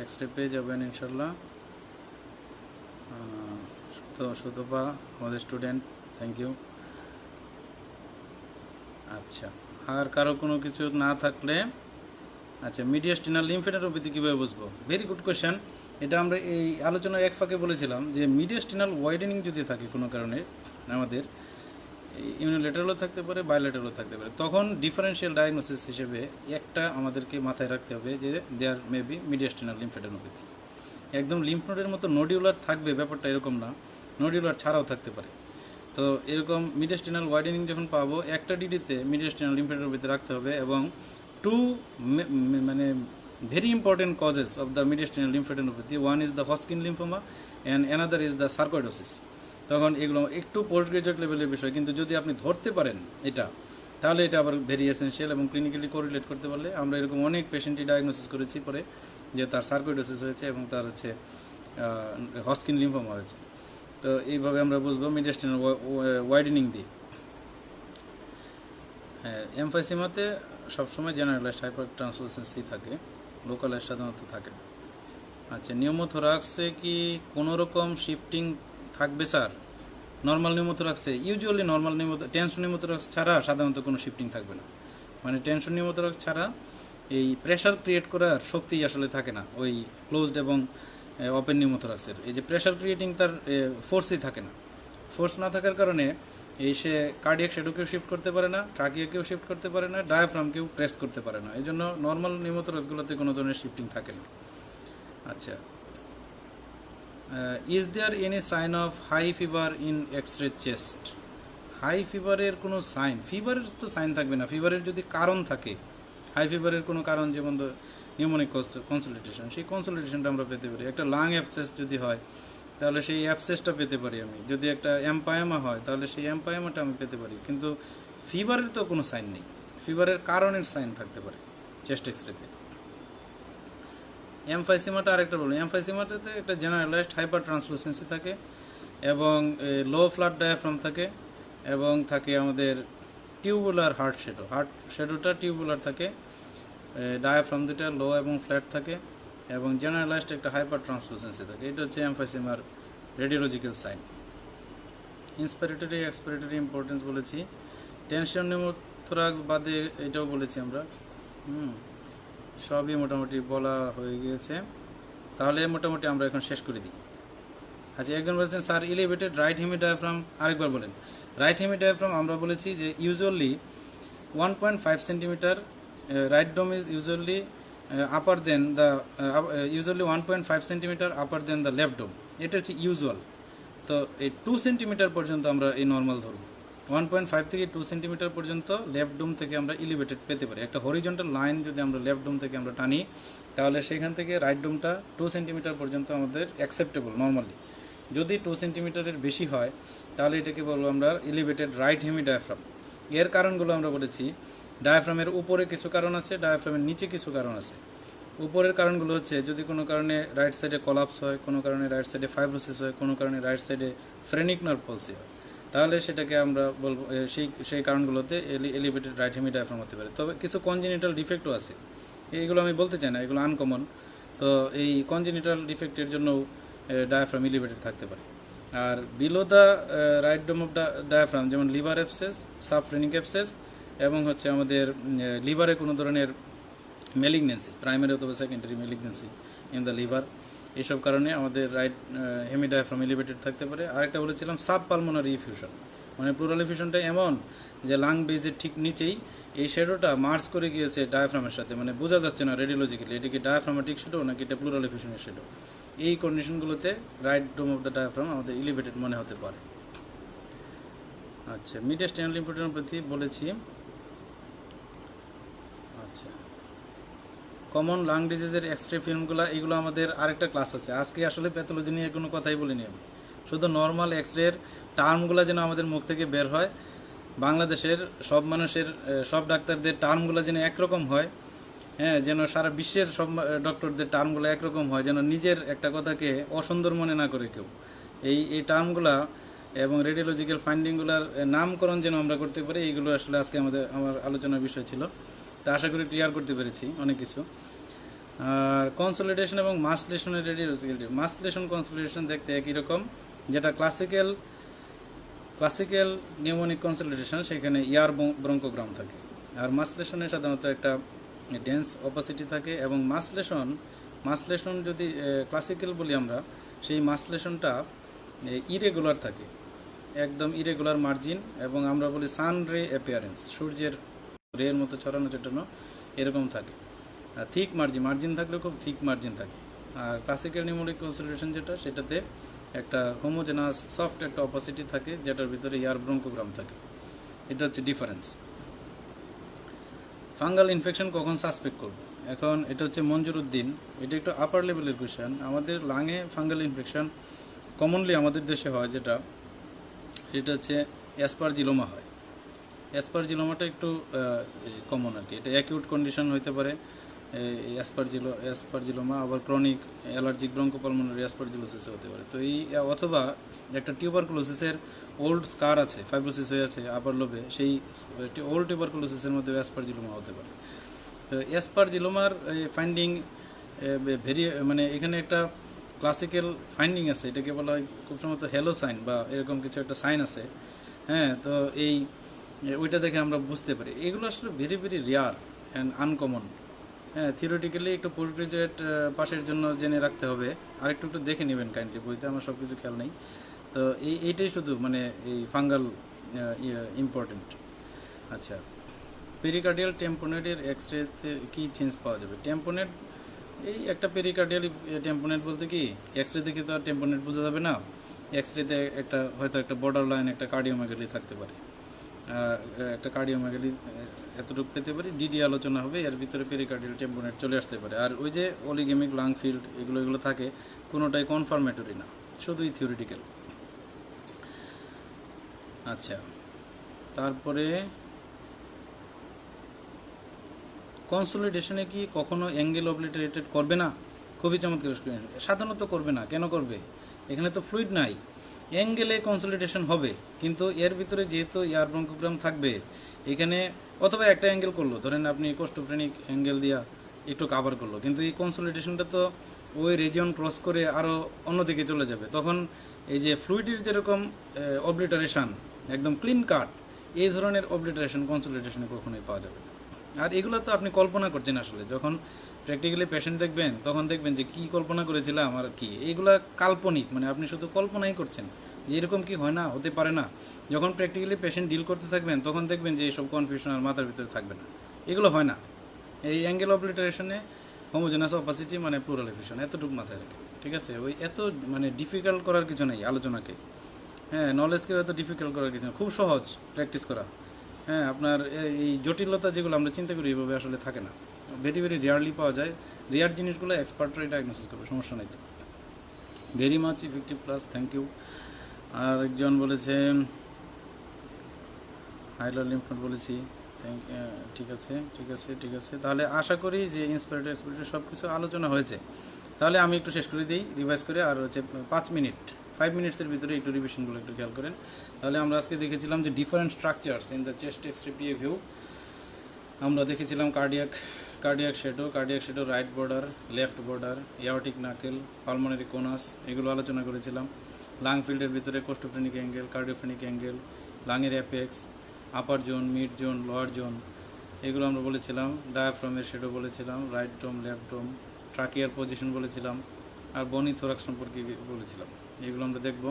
এক্সরে পেয়ে যাবেন ইনশাল্লাহ। তো সুতপা আমাদের স্টুডেন্ট, থ্যাংক ইউ। আচ্ছা, আর কারো কোনো কিছু না থাকলে, আচ্ছা, মিডিয়াস্টিনাল লিম্ফেডেনোপ্যাথি কীভাবে বুঝবো? Very good question. এটা আমরা এই আলোচনার এক ফাঁকে বলেছিলাম যে মিডিয়াস্টিনাল ওয়াইডেনিং যদি থাকে কোনো কারণে, আমাদের ইমিউনোলেটারালও থাকতে পারে, বায়োলেটারালও থাকতে পারে, তখন ডিফারেন্সিয়াল ডায়াগনোসিস হিসেবে একটা আমাদেরকে মাথায় রাখতে হবে যে দেয়ার মে বি মিডিয়াস্টিনাল লিম্ফেডেনোপ্যাথি। একদম লিম্ফ নোডের মতো নোডিউলার থাকবে ব্যাপারটা এরকম না, নোডিউলার ছাড়াও থাকতে পারে। তো এরকম মিডিয়াস্টিনাল ওয়াইডেনিং যখন পাবো, একটা ডিডিতে মিডিয়াস্টিনাল লিম্ফেডেনোপ্যাথি রাখতে হবে। এবং টু মানে very important causes of the mediastinal lymphadenopathy, one is the Hodgkin lymphoma and another is the sarcoidosis. তখন এগুলো একটু পোস্ট গ্রাজুয়েট লেভেলের বিষয়, কিন্তু যদি আপনি ধরতে পারেন এটা, তাহলে এটা আবার ভেরি এসেনশিয়াল। এবং ক্লিনিক্যালি কোরিলেট করতে পারলে, আমরা এরকম অনেক পেশেন্টই ডায়াগনোসিস করেছি পরে যে তার সার্কোইডোসিস হয়েছে এবং তার হচ্ছে হজকিন লিম্ফোমা হয়েছে। তো এইভাবে আমরা বুঝবো মিডিয়াস্টিনাল ওয়াইডেনিং দিয়ে। হ্যাঁ, এমফাইসিমাতে সবসময় জেনারেলাইজড হাইপার ট্রান্সলুসেন্সি থাকে, লোকালাইজড সাধারণত থাকে না। আচ্ছা, নিউমোথোরাক্সে কি কোনো রকম শিফটিং থাকবে স্যার? নর্মাল নিউমোথোরাক্সে ইউজুয়ালি নর্মাল টেনশন নিউমোথোরাক্স ছাড়া সাধারণত কোনো শিফটিং থাকবে না। মানে টেনশন নিউমোথোরাক্স ছাড়া এই প্রেশার ক্রিয়েট করার শক্তি আসলে থাকে না ওই ক্লোজড এবং ওপেন নিউমোথোরাক্সের। এই যে প্রেশার ক্রিয়েটিং, তার ফোর্সই থাকে না। ফোর্স না থাকার কারণে এই সে কার্ডিয়াক শ্যাডোকেও শিফট করতে পারে না, ট্রাকিয়াকেও শিফট করতে পারে না, ডায়াফ্রামকেও প্রেস করতে পারে না। এই জন্য নর্মাল নিউমোথোরাক্সগুলোতে কোনো ধরনের শিফটিং থাকে না। আচ্ছা, is there any sign of high fever in x ray chest? High ফিভারের কোনো সাইন, ফিভারের তো সাইন থাকবে না। ফিভারের যদি কারণ থাকে, হাই ফিভারের কোনো কারণ, যেমন নিউমোনিক কনসোলিডেশন, সেই কনসোলিডেশনটা আমরা পেতে পারি। একটা লাং অ্যাবসেস যদি হয় তাহলে সেই অ্যাবসেসটা পেতে পারি আমি। যদি একটা এম্পায়ামা হয় তাহলে সেই এম্পায়ামাটা আমি পেতে পারি। কিন্তু ফিভারের তো কোনো সাইন নেই, ফিভারের কারণের সাইন থাকতে পারে চেস্ট এক্সরেতে। এমফাইসিমাটা আরেকটা বলুন। এমফাইসিমাটাতে একটা জেনারেলাইজড হাইপার ট্রান্সলুসেন্সি থাকে এবং লো ফ্ল্যাট ডায়াফ্রাম থাকে, এবং থাকে আমাদের টিউবুলার হার্ট শ্যাডোটা টিউবুলার থাকে, ডায়াফ্রাম দুটা লো এবং ফ্ল্যাট থাকে, এবং জেনারেলাইজড একটা হাইপার ট্রান্সলুসেন্সি থাকে। এটা হচ্ছে এমফাইসিমার রেডিওলজিক্যাল সাইন। ইন্সপিরেটরি এক্সপিরেটরি ইম্পর্টেন্স বলেছি, টেনশন নিউমোথোরাক্স বাদে এটাও বলেছি আমরা। সবই মোটামুটি বলা হয়ে গিয়েছে, তাহলে মোটামুটি আমরা এখন শেষ করে দিই। আচ্ছা, একজন বলছেন sir elevated right hemi diaphragm আরেকবার বলেন। রাইট হেমি ডায়াফ্রাম আমরা বলেছি যে usually 1.5 centimetre, right dome is usually upper then the usually 1.5 centimetre upper then the left dome, এটা হচ্ছে ইউজুয়াল। তো এই 2 সেন্টিমিটার পর্যন্ত আমরা এই নর্মাল ধরবো, 1.5 থেকে 2 সেন্টিমিটার পর্যন্ত লেফট ডোম থেকে আমরা এলিভেটেড পেতে পারি। একটা হরিজন্টাল লাইন যদি আমরা লেফট ডোম থেকে আমরা টানি, তাহলে সেখান থেকে রাইট ডোমটা 2 সেন্টিমিটার পর্যন্ত আমাদের অ্যাকসেপ্টেবল নর্মালি। যদি 2 সেন্টিমিটারের বেশি হয় তাহলে এটাকে বলবো আমরা এলিভেটেড রাইট হেমি ডায়াফ্রাম। এর কারণগুলো আমরা বলেছি, ডায়াফ্রামের উপরে কিছু কারণ আছে, ডায়াফ্রামের নিচে কিছু কারণ আছে। উপরের কারণগুলো হচ্ছে যদি কোনো কারণে রাইট সাইডে কলাপস হয়, কোনো কারণে রাইট সাইডে ফাইব্রোসিস হয়, কোনো কারণে রাইট সাইডে ফ্রেনিক নার্ভ পলসি হয়, তাহলে সেটাকে আমরা বলবো সেই কারণগুলোতে এলিভেটেড রাইট হেমি ডায়াফ্রাম হতে পারে। তবে কিছু কনজেনিটাল ডিফেক্টও আছে, এইগুলো আমি বলতে চাই না, এগুলো আনকমন। তো এই কনজেনিটাল ডিফেক্টের জন্য ডায়াফ্রাম এলিভেটেড থাকতে পারে। আর below the right dome of diaphragm যেমন লিভার অ্যাবসেস, সাবফ্রেনিক অ্যাবসেস, এবং হচ্ছে আমাদের লিভারে কোনো ধরনের মেলিগনেন্সি, প্রাইমারি অথবা secondary malignancy in the liver, এইসব কারণে আমাদের রাইট হেমি ডায়াফ্রাম এলিভেটেড থাকতে পারে। আরেকটা বলেছিলাম সাব পালমোনারি ইফিউশন, মানে প্লুরাল ইফিউশনটা এমন যে লাং বেজের ঠিক নিচেই এই শ্যাডোটা মার্চ করে গিয়েছে ডায়াফ্রামের সাথে, মানে বোঝা যাচ্ছে না রেডিওলজিক্যালি এটা কি ডায়াফ্রামেটিক শ্যাডো নাকি এটা প্লুরাল ইফিউশনের শ্যাডো। এই কন্ডিশনগুলোতে right dome of the diaphragm আমাদের এলিভেটেড মনে হতে পারে। আচ্ছা, মিডিয়াস্টাইনাল লিম্ফোডেনোপ্যাথি বলেছি। আচ্ছা, কমন লাং ডিজিজের এক্সরে ফিল্মগুলো, এগুলো আমাদের আরেকটা ক্লাস আছে। আজকে আসলে প্যাথোলজি নিয়ে কোনো কথাই বলিনি আমি, শুধু নর্মাল এক্সরের টার্মগুলো যেন আমাদের মুখ থেকে বের হয়, বাংলাদেশের সব মানুষের সব ডাক্তারদের টার্মগুলো যেন একরকম হয়, হ্যাঁ, যেন সারা বিশ্বের সব ডক্টরদের টার্মগুলো একরকম হয়, যেন নিজের একটা কথাকে অসুন্দর মনে না করে কেউ। এই টার্মগুলা এবং রেডিওলজিক্যাল ফাইন্ডিংগুলোর নামকরণ যেন আমরা করতে পারি, এইগুলো আসলে আজকে আমার আলোচনার বিষয় ছিল। তা আশা করি ক্লিয়ার করতে পেরেছি অনেক কিছু। আর কনসলিডেশন এবং মাসলেশনের রেডিওলজিক্যাল, মাসলেশন কনসলিডেশন দেখতে একই রকম, যেটা ক্লাসিক্যাল নিউমোনিক কনসলিডেশন সেখানে ইয়ার ব্রঙ্কোগ্রাম থাকে, আর মাসলেশনে সাধারণত একটা ডেন্স অপাসিটি থাকে। এবং মাসলেশন যদি ক্লাসিক্যাল বলি আমরা, সেই মাসলেশনটা ইরেগুলার থাকে, একদম ইরেগুলার মার্জিন, এবং আমরা বলি সান রে অ্যাপিয়ারেন্স, সূর্যের রের মতো ছড়ানো ছোটানো এরকম থাকে। থিক মার্জিন থাকলে খুব থিক মার্জিন থাকে। আর ক্লাসিক্যাল নিউমোনিক কনসলিডেশন যেটা, সেটাতে একটা হোমোজেনাস সফট একটা অপাসিটি থাকে, যেটার ভিতরে ইয়ার ব্রঙ্কোগ্রাম থাকে। এটা হচ্ছে ডিফারেন্স। ফাঙ্গাল ইনফেকশন কখন সাসপেক্ট করব? এখন এটা হচ্ছে মঞ্জুর উদ্দিন, এটা একটু আপার লেভেলের কোয়েশ্চেন। আমাদের লাঙে ফাঙ্গাল ইনফেকশন কমনলি আমাদের দেশে হয় সেটা হচ্ছে অ্যাসপারজিলোমা হয়। অ্যাসপারজিলোমাটা একটু কমন আর কি, এটা অ্যাকিউট কন্ডিশন হতে পারে অ্যাসপারজিলোমা, আবার ক্রনিক অ্যালার্জিক ব্রঙ্কোপালমোনারি অ্যাসপারজিলোসিস হতে পারে। তো এই অথবা একটা টিউবারকুলোসিসের ওল্ড স্কার আছে, ফাইব্রোসিস হয়ে আছে আপার লোবে, সেই ওল্ড টিউবারকুলোসিসের মধ্যে অ্যাসপারজিলোমা হতে পারে। তো অ্যাসপারজিলোমার ফাইন্ডিং মানে এখানে একটা ক্লাসিক্যাল ফাইন্ডিং আছে, এটাকে বলা হয় খুব সম্ভবত হ্যালো সাইন বা এরকম কিছু একটা সাইন আছে, হ্যাঁ। তো ওইটা দেখে আমরা বুঝতে পারি। এগুলো আসলে very very rare and uncommon, হ্যাঁ। থিওরিটিক্যালি একটু পোস্ট গ্রাজুয়েট পাশের জন্য জেনে রাখতে হবে, আর একটু দেখে নেবেন কাইন্ডলি, বইতে আমার সব কিছু খেয়াল নেই। তো এইটাই শুধু মানে এই ফাঙ্গাল ইম্পর্টেন্ট। আচ্ছা, পেরিকার্ডিয়াল টেম্পোনেটের এক্সরেতে কি চেঞ্জ পাওয়া যাবে? টেম্পোনেট, এই একটা পেরিকার্ডিয়াল টেম্পোনেট বলতে কি, এক্সরে দেখে তো আর টেম্পোনেট বোঝা যাবে না। এক্সরেতে হয়তো একটা বর্ডার লাইন, একটা কার্ডিওমেগালি থাকতে পারে, একটা কার্ডিওমেগালি এতটুকু পেতে পারি। ডিডি আলোচনা হবে, এর ভিতরে পেরিকার্ডিয়াল টেম্পোনেট চলে আসতে পারে। আর ওই যে অলিগেমিক লাং ফিল্ড এগুলো থাকে, কোনোটাই কনফার্মেটরি না, শুধুই থিওরিটিক্যাল। আচ্ছা, তারপরে কনসলিডেশনে কি কখনো অ্যাঙ্গেল অবলিটারেটেড করবে না? খুবই চমৎকার। সাধারণত করবে না। কেন করবে? এখানে তো ফ্লুইড নাই, অ্যাঙ্গেলে কনসলিডেশন হবে, কিন্তু এর ভিতরে যেহেতু এয়ার ব্রঙ্কোগ্রাম থাকবে এখানে, অথবা একটা অ্যাঙ্গেল করলো, ধরেন আপনি কোস্টোফ্রেনিক অ্যাঙ্গেল দিয়া একটু কাভার করলো, কিন্তু এই কনসলিডেশনটা তো ওই রিজিয়ন ক্রস করে আরও অন্যদিকে চলে যাবে। তখন এই যে ফ্লুইডের যেরকম অবলিটারেশন একদম ক্লিন কাট, এই ধরনের অবলিটারেশন কনসলিডেশনে কখনোই পাওয়া যাবে না। আর এগুলো তো আপনি কল্পনা করছেন, আসলে যখন প্র্যাকটিক্যালি পেশেন্ট দেখবেন তখন দেখবেন যে কী কল্পনা করেছিলাম আর কি, এইগুলা কাল্পনিক, মানে আপনি শুধু কল্পনাই করছেন যে এরকম কি হয় না, হতে পারে না। যখন প্র্যাকটিক্যালি পেশেন্ট ডিল করতে থাকবেন তখন দেখবেন যে এইসব কনফিউশন আর মাথার ভিতরে থাকবে না, এগুলো হয় না। এই অ্যাঙ্গেল অবলিটারেশনে হোমোজেনাস অপাসিটি মানে প্লুরাল এফিউশন, এতটুকু মাথায় রাখেন, ঠিক আছে? ওই এত মানে ডিফিকাল্ট করার কিছু নেই আলোচনাকে, হ্যাঁ, নলেজকেও এত ডিফিকাল্ট করার কিছু নেই, খুব সহজ প্র্যাকটিস করা। হ্যাঁ, আপনার এই জটিলতা যেগুলো আমরা চিন্তা করি এইভাবে আসলে থাকে না, ভেরি ভেরি রেয়ারলি পাওয়া যায়। রেয়ার জিনিসগুলো এক্সপার্টরাই ডায়াগনোসিস করবে, সমস্যা নেই তো। Very much effective plus, thank you. আর একজন বলেছেন হাইলার লিম্ফ নোড বলেছি, ঠিক আছে ঠিক আছে ঠিক আছে। তাহলে আশা করি যে ইন্সপায়ারেটর এক্সপায়ারেটর সব কিছু আলোচনা হয়েছে। তাহলে আমি একটু শেষ করে দিই, রিভাইজ করে, আর হচ্ছে 5 মিনিটসের ভিতরে একটু রিভিশনগুলো একটু খেয়াল করেন। তাহলে আমরা আজকে দেখেছিলাম যে different structures in the chest X-ray PA view. আমরা দেখেছিলাম cardiac shadow, right border, left border, aortic knuckle, pulmonary conus, এগুলো আলোচনা করেছিলাম। লাং ফিল্ডের ভিতরে কোস্টোফ্রেনিক অ্যাঙ্গেল, কার্ডিওফ্রেনিক অ্যাঙ্গেল, লাংয়ের apex, upper zone, mid zone, lower zone, এগুলো আমরা বলেছিলাম। ডায়াফ্রামের শ্যাডো বলেছিলাম, রাইট ডোম, লেফট ডোম, ট্রাকিয়ার পজিশন বলেছিলাম, আর বনি থোরাক্স সম্পর্কে বলেছিলাম, এগুলো আমরা দেখব।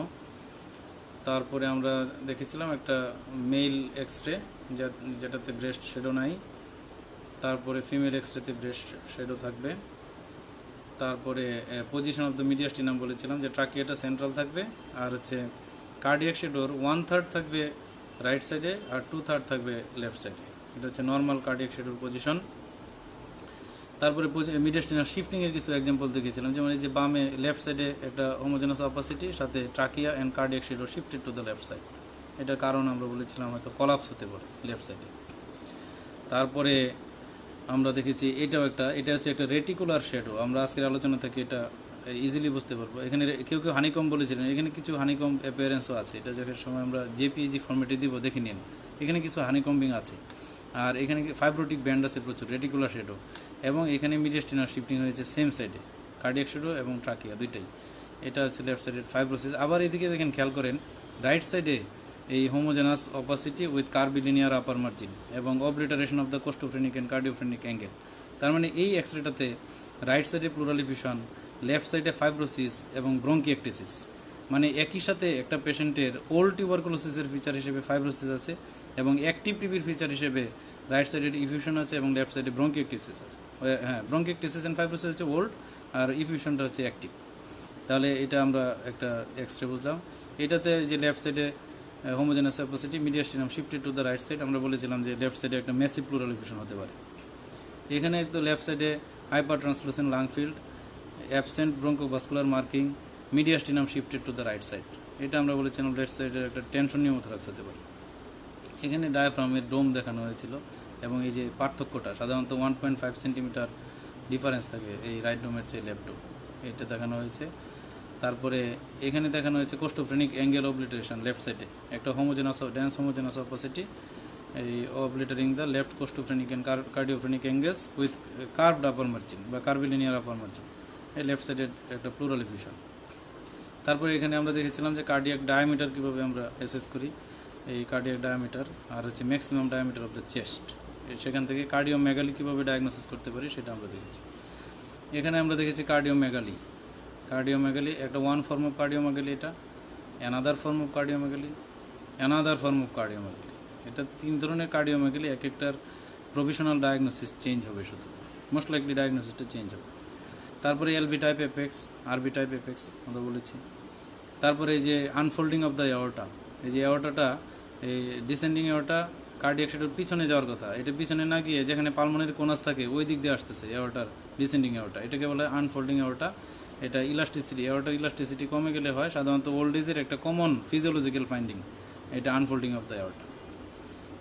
তারপরে আমরা দেখেছিলাম একটা মেল এক্স-রে যেটাতে ব্রেস্ট শ্যাডো নাই, তারপরে ফিমেল এক্স-রেতে ব্রেস্ট শ্যাডো থাকবে। তারপরে পজিশন অফ দ্য মিডিয়াস্টিনাম বলেছিলাম যে ট্রাকিয়াটা সেন্ট্রাল থাকবে, আর হচ্ছে কার্ডিয়াক শ্যাডোর 1/3 থাকবে রাইট সাইডে আর 2/3 থাকবে লেফট সাইডে, এটা হচ্ছে নর্মাল কার্ডিয়াক শ্যাডোর পজিশন। তারপরে মিডিয়াস্টিনাম শিফটিংয়ের কিছু এক্সাম্পল দেখেছিলাম, যেমন এই যে বামে লেফট সাইডে একটা হোমোজেনাস অপাসিটি, সাথে trachea and cardiac shadow shifted to the left side, এটার কারণ আমরা বলেছিলাম হয়তো কলাপস হতে পারে লেফট সাইডে। তারপরে আমরা দেখেছি এটা হচ্ছে একটা রেটিকুলার শ্যাডো, আমরা আজকের আলোচনা থেকে এটা ইজিলি বুঝতে পারবো। এখানে কেউ হানিকম বলেছিলেন, এখানে কিছু হানিকম অ্যাপিয়ারেন্সও আছে, এটা যখন সময় আমরা জেপিইজি ফর্মেটে দিব দেখে নিন, এখানে কিছু হানিকম্বিং আছে। আর এখানে ফাইব্রোটিক ব্যান্ড আছে প্রচুর, রেটিকুলার শ্যাডো, এবং এখানে মিডিয়াস্টিনাম শিফটিং হয়েছে সেম সাইডে, কার্ডিয়াক শ্যাডো এবং ট্রাকিয়া দুইটাই। এটা হচ্ছে লেফট সাইডের ফাইব্রোসিস। আবার এদিকে দেখেন, খেয়াল করেন, রাইট সাইডে এই homogeneous opacity with curvilinear upper margin এবং অবলিটারেশন of the costophrenic and কার্ডিওফ্রেনিক angle. তার মানে এই এক্সরেটাতে রাইট সাইডে প্লুরাল এফিউশন, লেফট সাইডে ফাইব্রোসিস এবং ব্রঙ্কিয়েকটিসিস, মানে একই সাথে একটা পেশেন্টের ওল্ড টিউবারকুলোসিসের ফিচার হিসেবে ফাইব্রোসিস আছে এবং অ্যাক্টিভ টিবির ফিচার হিসেবে রাইট সাইডে ইফিউশন আছে এবং লেফট সাইডে ব্রঙ্কিয়েকটিসিস আছে। হ্যাঁ, ব্রঙ্কিয়েকটিসিস অ্যান্ড ফাইব্রোসিস হচ্ছে ওল্ড আর ইফিউশনটা হচ্ছে অ্যাক্টিভ। তাহলে এটা আমরা একটা এক্সরে বুঝলাম। এটাতে যে লেফট সাইডে homogeneous opacity, mediastinum shifted to the right side, আমরা বলেছিলাম যে লেফট সাইডে একটা মেসিভ প্লুরাল এফিউশন হতে পারে। এখানে তো লেফট সাইডে hyper translucent lung field, absent bronchovascular marking, mediastinum shifted to the right side, এটা আমরা বলেছিলাম লেফট সাইডের একটা টেনশন নিউমোথোরাক্স হতে পারে। এখানে ডায়াফ্রামের ডোম দেখানো হয়েছিল এবং এই যে পার্থক্যটা সাধারণত 1.5 সেন্টিমিটার ডিফারেন্স থাকে এই রাইট ডোমের চেয়ে লেফট ডোম, এটা দেখানো হয়েছে। তারপরে এখানে দেখানো হয়েছে কোস্টোফ্রেনিক অ্যাঙ্গেল অবলিটারেশন, লেফট সাইডে একটা ড্যান্স হোমোজেনাস অপাসিটি, এই obliterating the left costophrenic and cardiophrenic angles with curved upper margin বা কার্ভিলিনিয়ার আপার মার্জিন, এই লেফট সাইডের একটা প্লুরাল এফিউশন। তারপরে এখানে আমরা দেখেছিলাম যে কার্ডিয়াক ডায়ামিটার কীভাবে আমরা অ্যাসেস করি, এই কার্ডিয়াক ডায়ামিটার আর হচ্ছে maximum diameter of the chest, সেখান থেকে কার্ডিওমেগালি কীভাবে ডায়াগনোসিস করতে পারি সেটা আমরা দেখেছি। এখানে আমরা দেখেছি কার্ডিওমেগালি একটা ওয়ান ফর্ম অফ কার্ডিওমেগালি, এটা অ্যানাদার ফর্ম অফ কার্ডিওমেগালি, এটা 3 ধরনের কার্ডিওমেগালি, এক একটার প্রভিশনাল ডায়াগনোসিস চেঞ্জ হবে, শুধু মোস্ট লাইকলি ডায়াগনোসিসটা চেঞ্জ হবে। তারপরে এলভি টাইপ এপেক্স, আরবি টাইপ এপেক্স আমরা বলেছি। তারপরে এই যে আনফোল্ডিং অফ দ্য এওর্টা, এই যে এওর্টাটা এই ডিসেন্ডিং এওর্টা কার্ডিয়াক শ্যাডোর পিছনে যাওয়ার কথা, এটা পিছনে না গিয়ে যেখানে পালমোনারি কোনাস থাকে ওই দিক দিয়ে আসতেছে এওর্টার ডিসেন্ডিং এওর্টা, এটাকে বলে আনফোল্ডিং এওর্টা। এটা ইলাস্টিসিটি, এওর্টার ইলাস্টিসিটি কমে গেলে হয়, সাধারণত ওল্ড এজের একটা কমন ফিজিওলজিক্যাল ফাইন্ডিং, এটা আনফোল্ডিং অফ দ্য এওর্টা।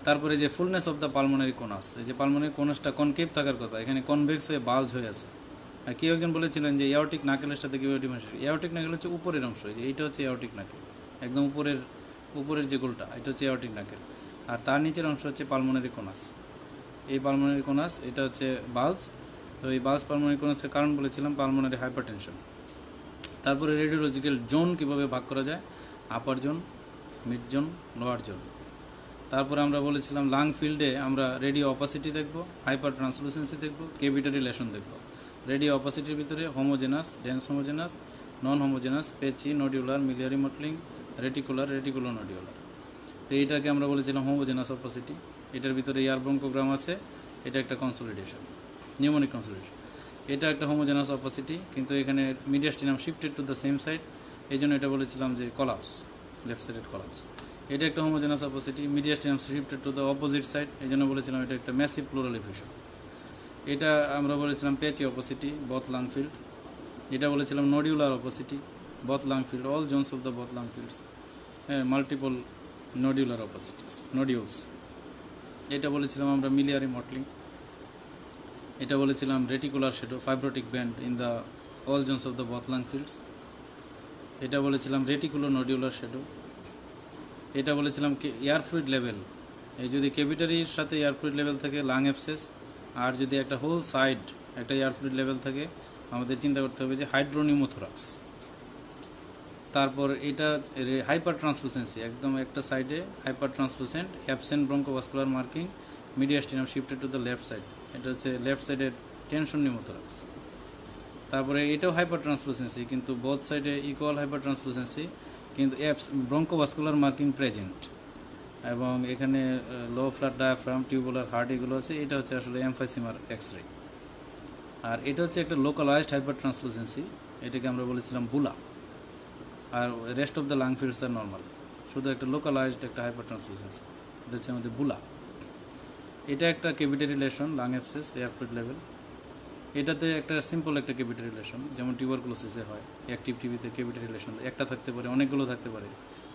তারপরে যে ফুলনেস অফ দ্য পালমোনারি কোনাস, এই যে পালমোনারি কোনাসটা কনকেভ থাকার কথা, এখানে কনভেক্স হয়ে বাল্জ হয়ে আছে। আর কেউ একজন বলেছিলেন যে এওর্টিক নাকেলের সাথে কীভাবে ডিফারেন্সিয়েট, এওর্টিক নাকেল হচ্ছে উপরের অংশ, এই যে এইটা হচ্ছে এওর্টিক নাকেল, একদম উপরের যে গোলটা এটা হচ্ছে এওর্টিক নাকেল, আর তার নিচের অংশ হচ্ছে পালমোনারি কোনাস। এই পালমোনারি কোনাস এটা হচ্ছে বাল্জ, তো এই বাল্জ পালমোনারি কোনাসের কারণ বলেছিলাম পালমোনারি হাইপারটেনশন। তারপরে রেডিওলজিক্যাল জোন কীভাবে ভাগ করা যায়, upper zone, mid zone, lower zone. তারপরে আমরা বলেছিলাম লাং ফিল্ডে আমরা রেডিও অপাসিটি দেখব, হাইপার ট্রান্সলুসেন্সি দেখব, কেভিটি রিলেশন দেখব। রেডিও অপাসিটির ভিতরে homogeneous, dense homogeneous, non homogeneous, patchy, nodular, miliary mottling, reticulo nodular. তো এইটাকে আমরা বলেছিলাম হোমোজেনাস অপাসিটি। এটার ভিতরে এয়ার ব্রঙ্কোগ্রাম আছে, এটা একটা কনসোলিডেশন, নিউমোনিক কনসোলিডেশন। এটা একটা হোমোজেনাস অপাসিটি, কিন্তু এখানে mediastinum shifted to the same side, এই জন্য এটা বলেছিলাম যে কলাপস, লেফট সাইডেড কলাপস। এটা একটা homogeneous opacity, mediastinum shifted to the opposite side, এই জন্য বলেছিলাম এটা একটা ম্যাসিভ প্লুরাল এফিউশন। এটা আমরা বলেছিলাম patchy opacity, both lung field. এটা বলেছিলাম nodular opacity, both lung field, all zones of the both lung fields, multiple nodular opacities, nodules. এটা বলেছিলাম আমরা মিলিয়ারি মটলিং। এটা বলেছিলাম reticular shadow, fibrotic band in the all zones of the both lung fields. এটা বলেছিলাম রেটিকুলো নডিউলার শ্যাডো। এটা বলেছিলাম এয়ার ফ্লুইড লেভেল, এই যদি ক্যাভিটারির সাথে এয়ার ফ্লুইড লেভেল থাকে লাং অ্যাবসেস, আর যদি একটা হোল সাইড একটা এয়ার ফ্লুইড লেভেল থাকে আমাদের চিন্তা করতে হবে যে হাইড্রোনিউমোথোরাক্স। তারপর এটা হাইপার ট্রান্সলুসেন্সি, একদম একটা সাইডে hyper translucent, absent bronchovascular marking, mediastinum shifted to the left side, এটা হচ্ছে লেফট সাইডের টেনশন নিউমোথোরাক্স। তারপরে এটাও হাইপার ট্রান্সলুসেন্সি, কিন্তু বোথ সাইডে ইকুয়াল হাইপার ট্রান্সলুসেন্সি, কিন্তু ব্রঙ্কোভাস্কুলার মার্কিং প্রেজেন্ট, এবং এখানে low flat diaphragm, tubular heart এগুলো আছে। এটা হচ্ছে আসলে এমফাইসিমার এক্সরে। আর এটা হচ্ছে একটা লোকালাইজড হাইপার ট্রান্সলুসেন্সি, এটাকে আমরা বলেছিলাম বুলা। আর rest of the lung fields আর নর্মাল, শুধু একটা লোকালাইজড একটা হাইপার ট্রান্সলুসেন্সি, এটা হচ্ছে আমাদের বুলা। এটা একটা কেভিটি relation, lung abscess, air fluid level. এটাতে একটা সিম্পল একটা কেভিটি রিলেশন, যেমন টিউবারকুলোসিসে হয়, অ্যাক্টিভ টিভিতে কেভিটি রিলেশন একটা থাকতে পারে, অনেকগুলো থাকতে পারে,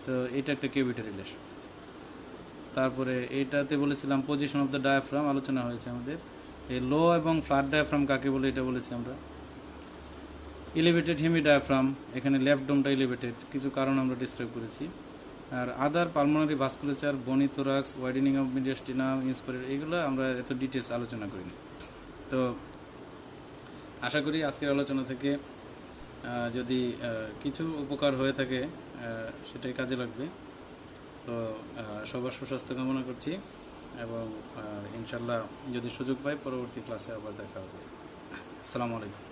তো এটা একটা কেভিটি রিলেশন। তারপরে এটাতে বলেছিলাম পজিশন অফ দ্য ডায়াফ্রাম, আলোচনা হয়েছে আমাদের। এই লো এবং ফ্ল্যাট ডায়াফ্রাম কাকে বলে এটা বলেছি আমরা। এলিভেটেড হেমি ডায়াফ্রাম, এখানে লেফট ডোমটা এলিভেটেড, কিছু কারণ আমরা ডিসক্রাইব করেছি। আর আদার পালমোনারি ভাস্কুলেচার, বনি থোরাক্স, ওয়াইডেনিং অফ মিডিয়াস্টিনাম, ইন্সপায়ার, এগুলো আমরা এত ডিটেলস আলোচনা করিনি। তো আশা করি আজকের আলোচনা থেকে যদি কিছু উপকার হয়ে থাকে সেটাই কাজে লাগবে। তো সবার সুস্বাস্থ্য কামনা করছি, এবং ইনশাল্লাহ যদি সুযোগ পাই পরবর্তী ক্লাসে আবার দেখা হবে। আসসালামু আলাইকুম।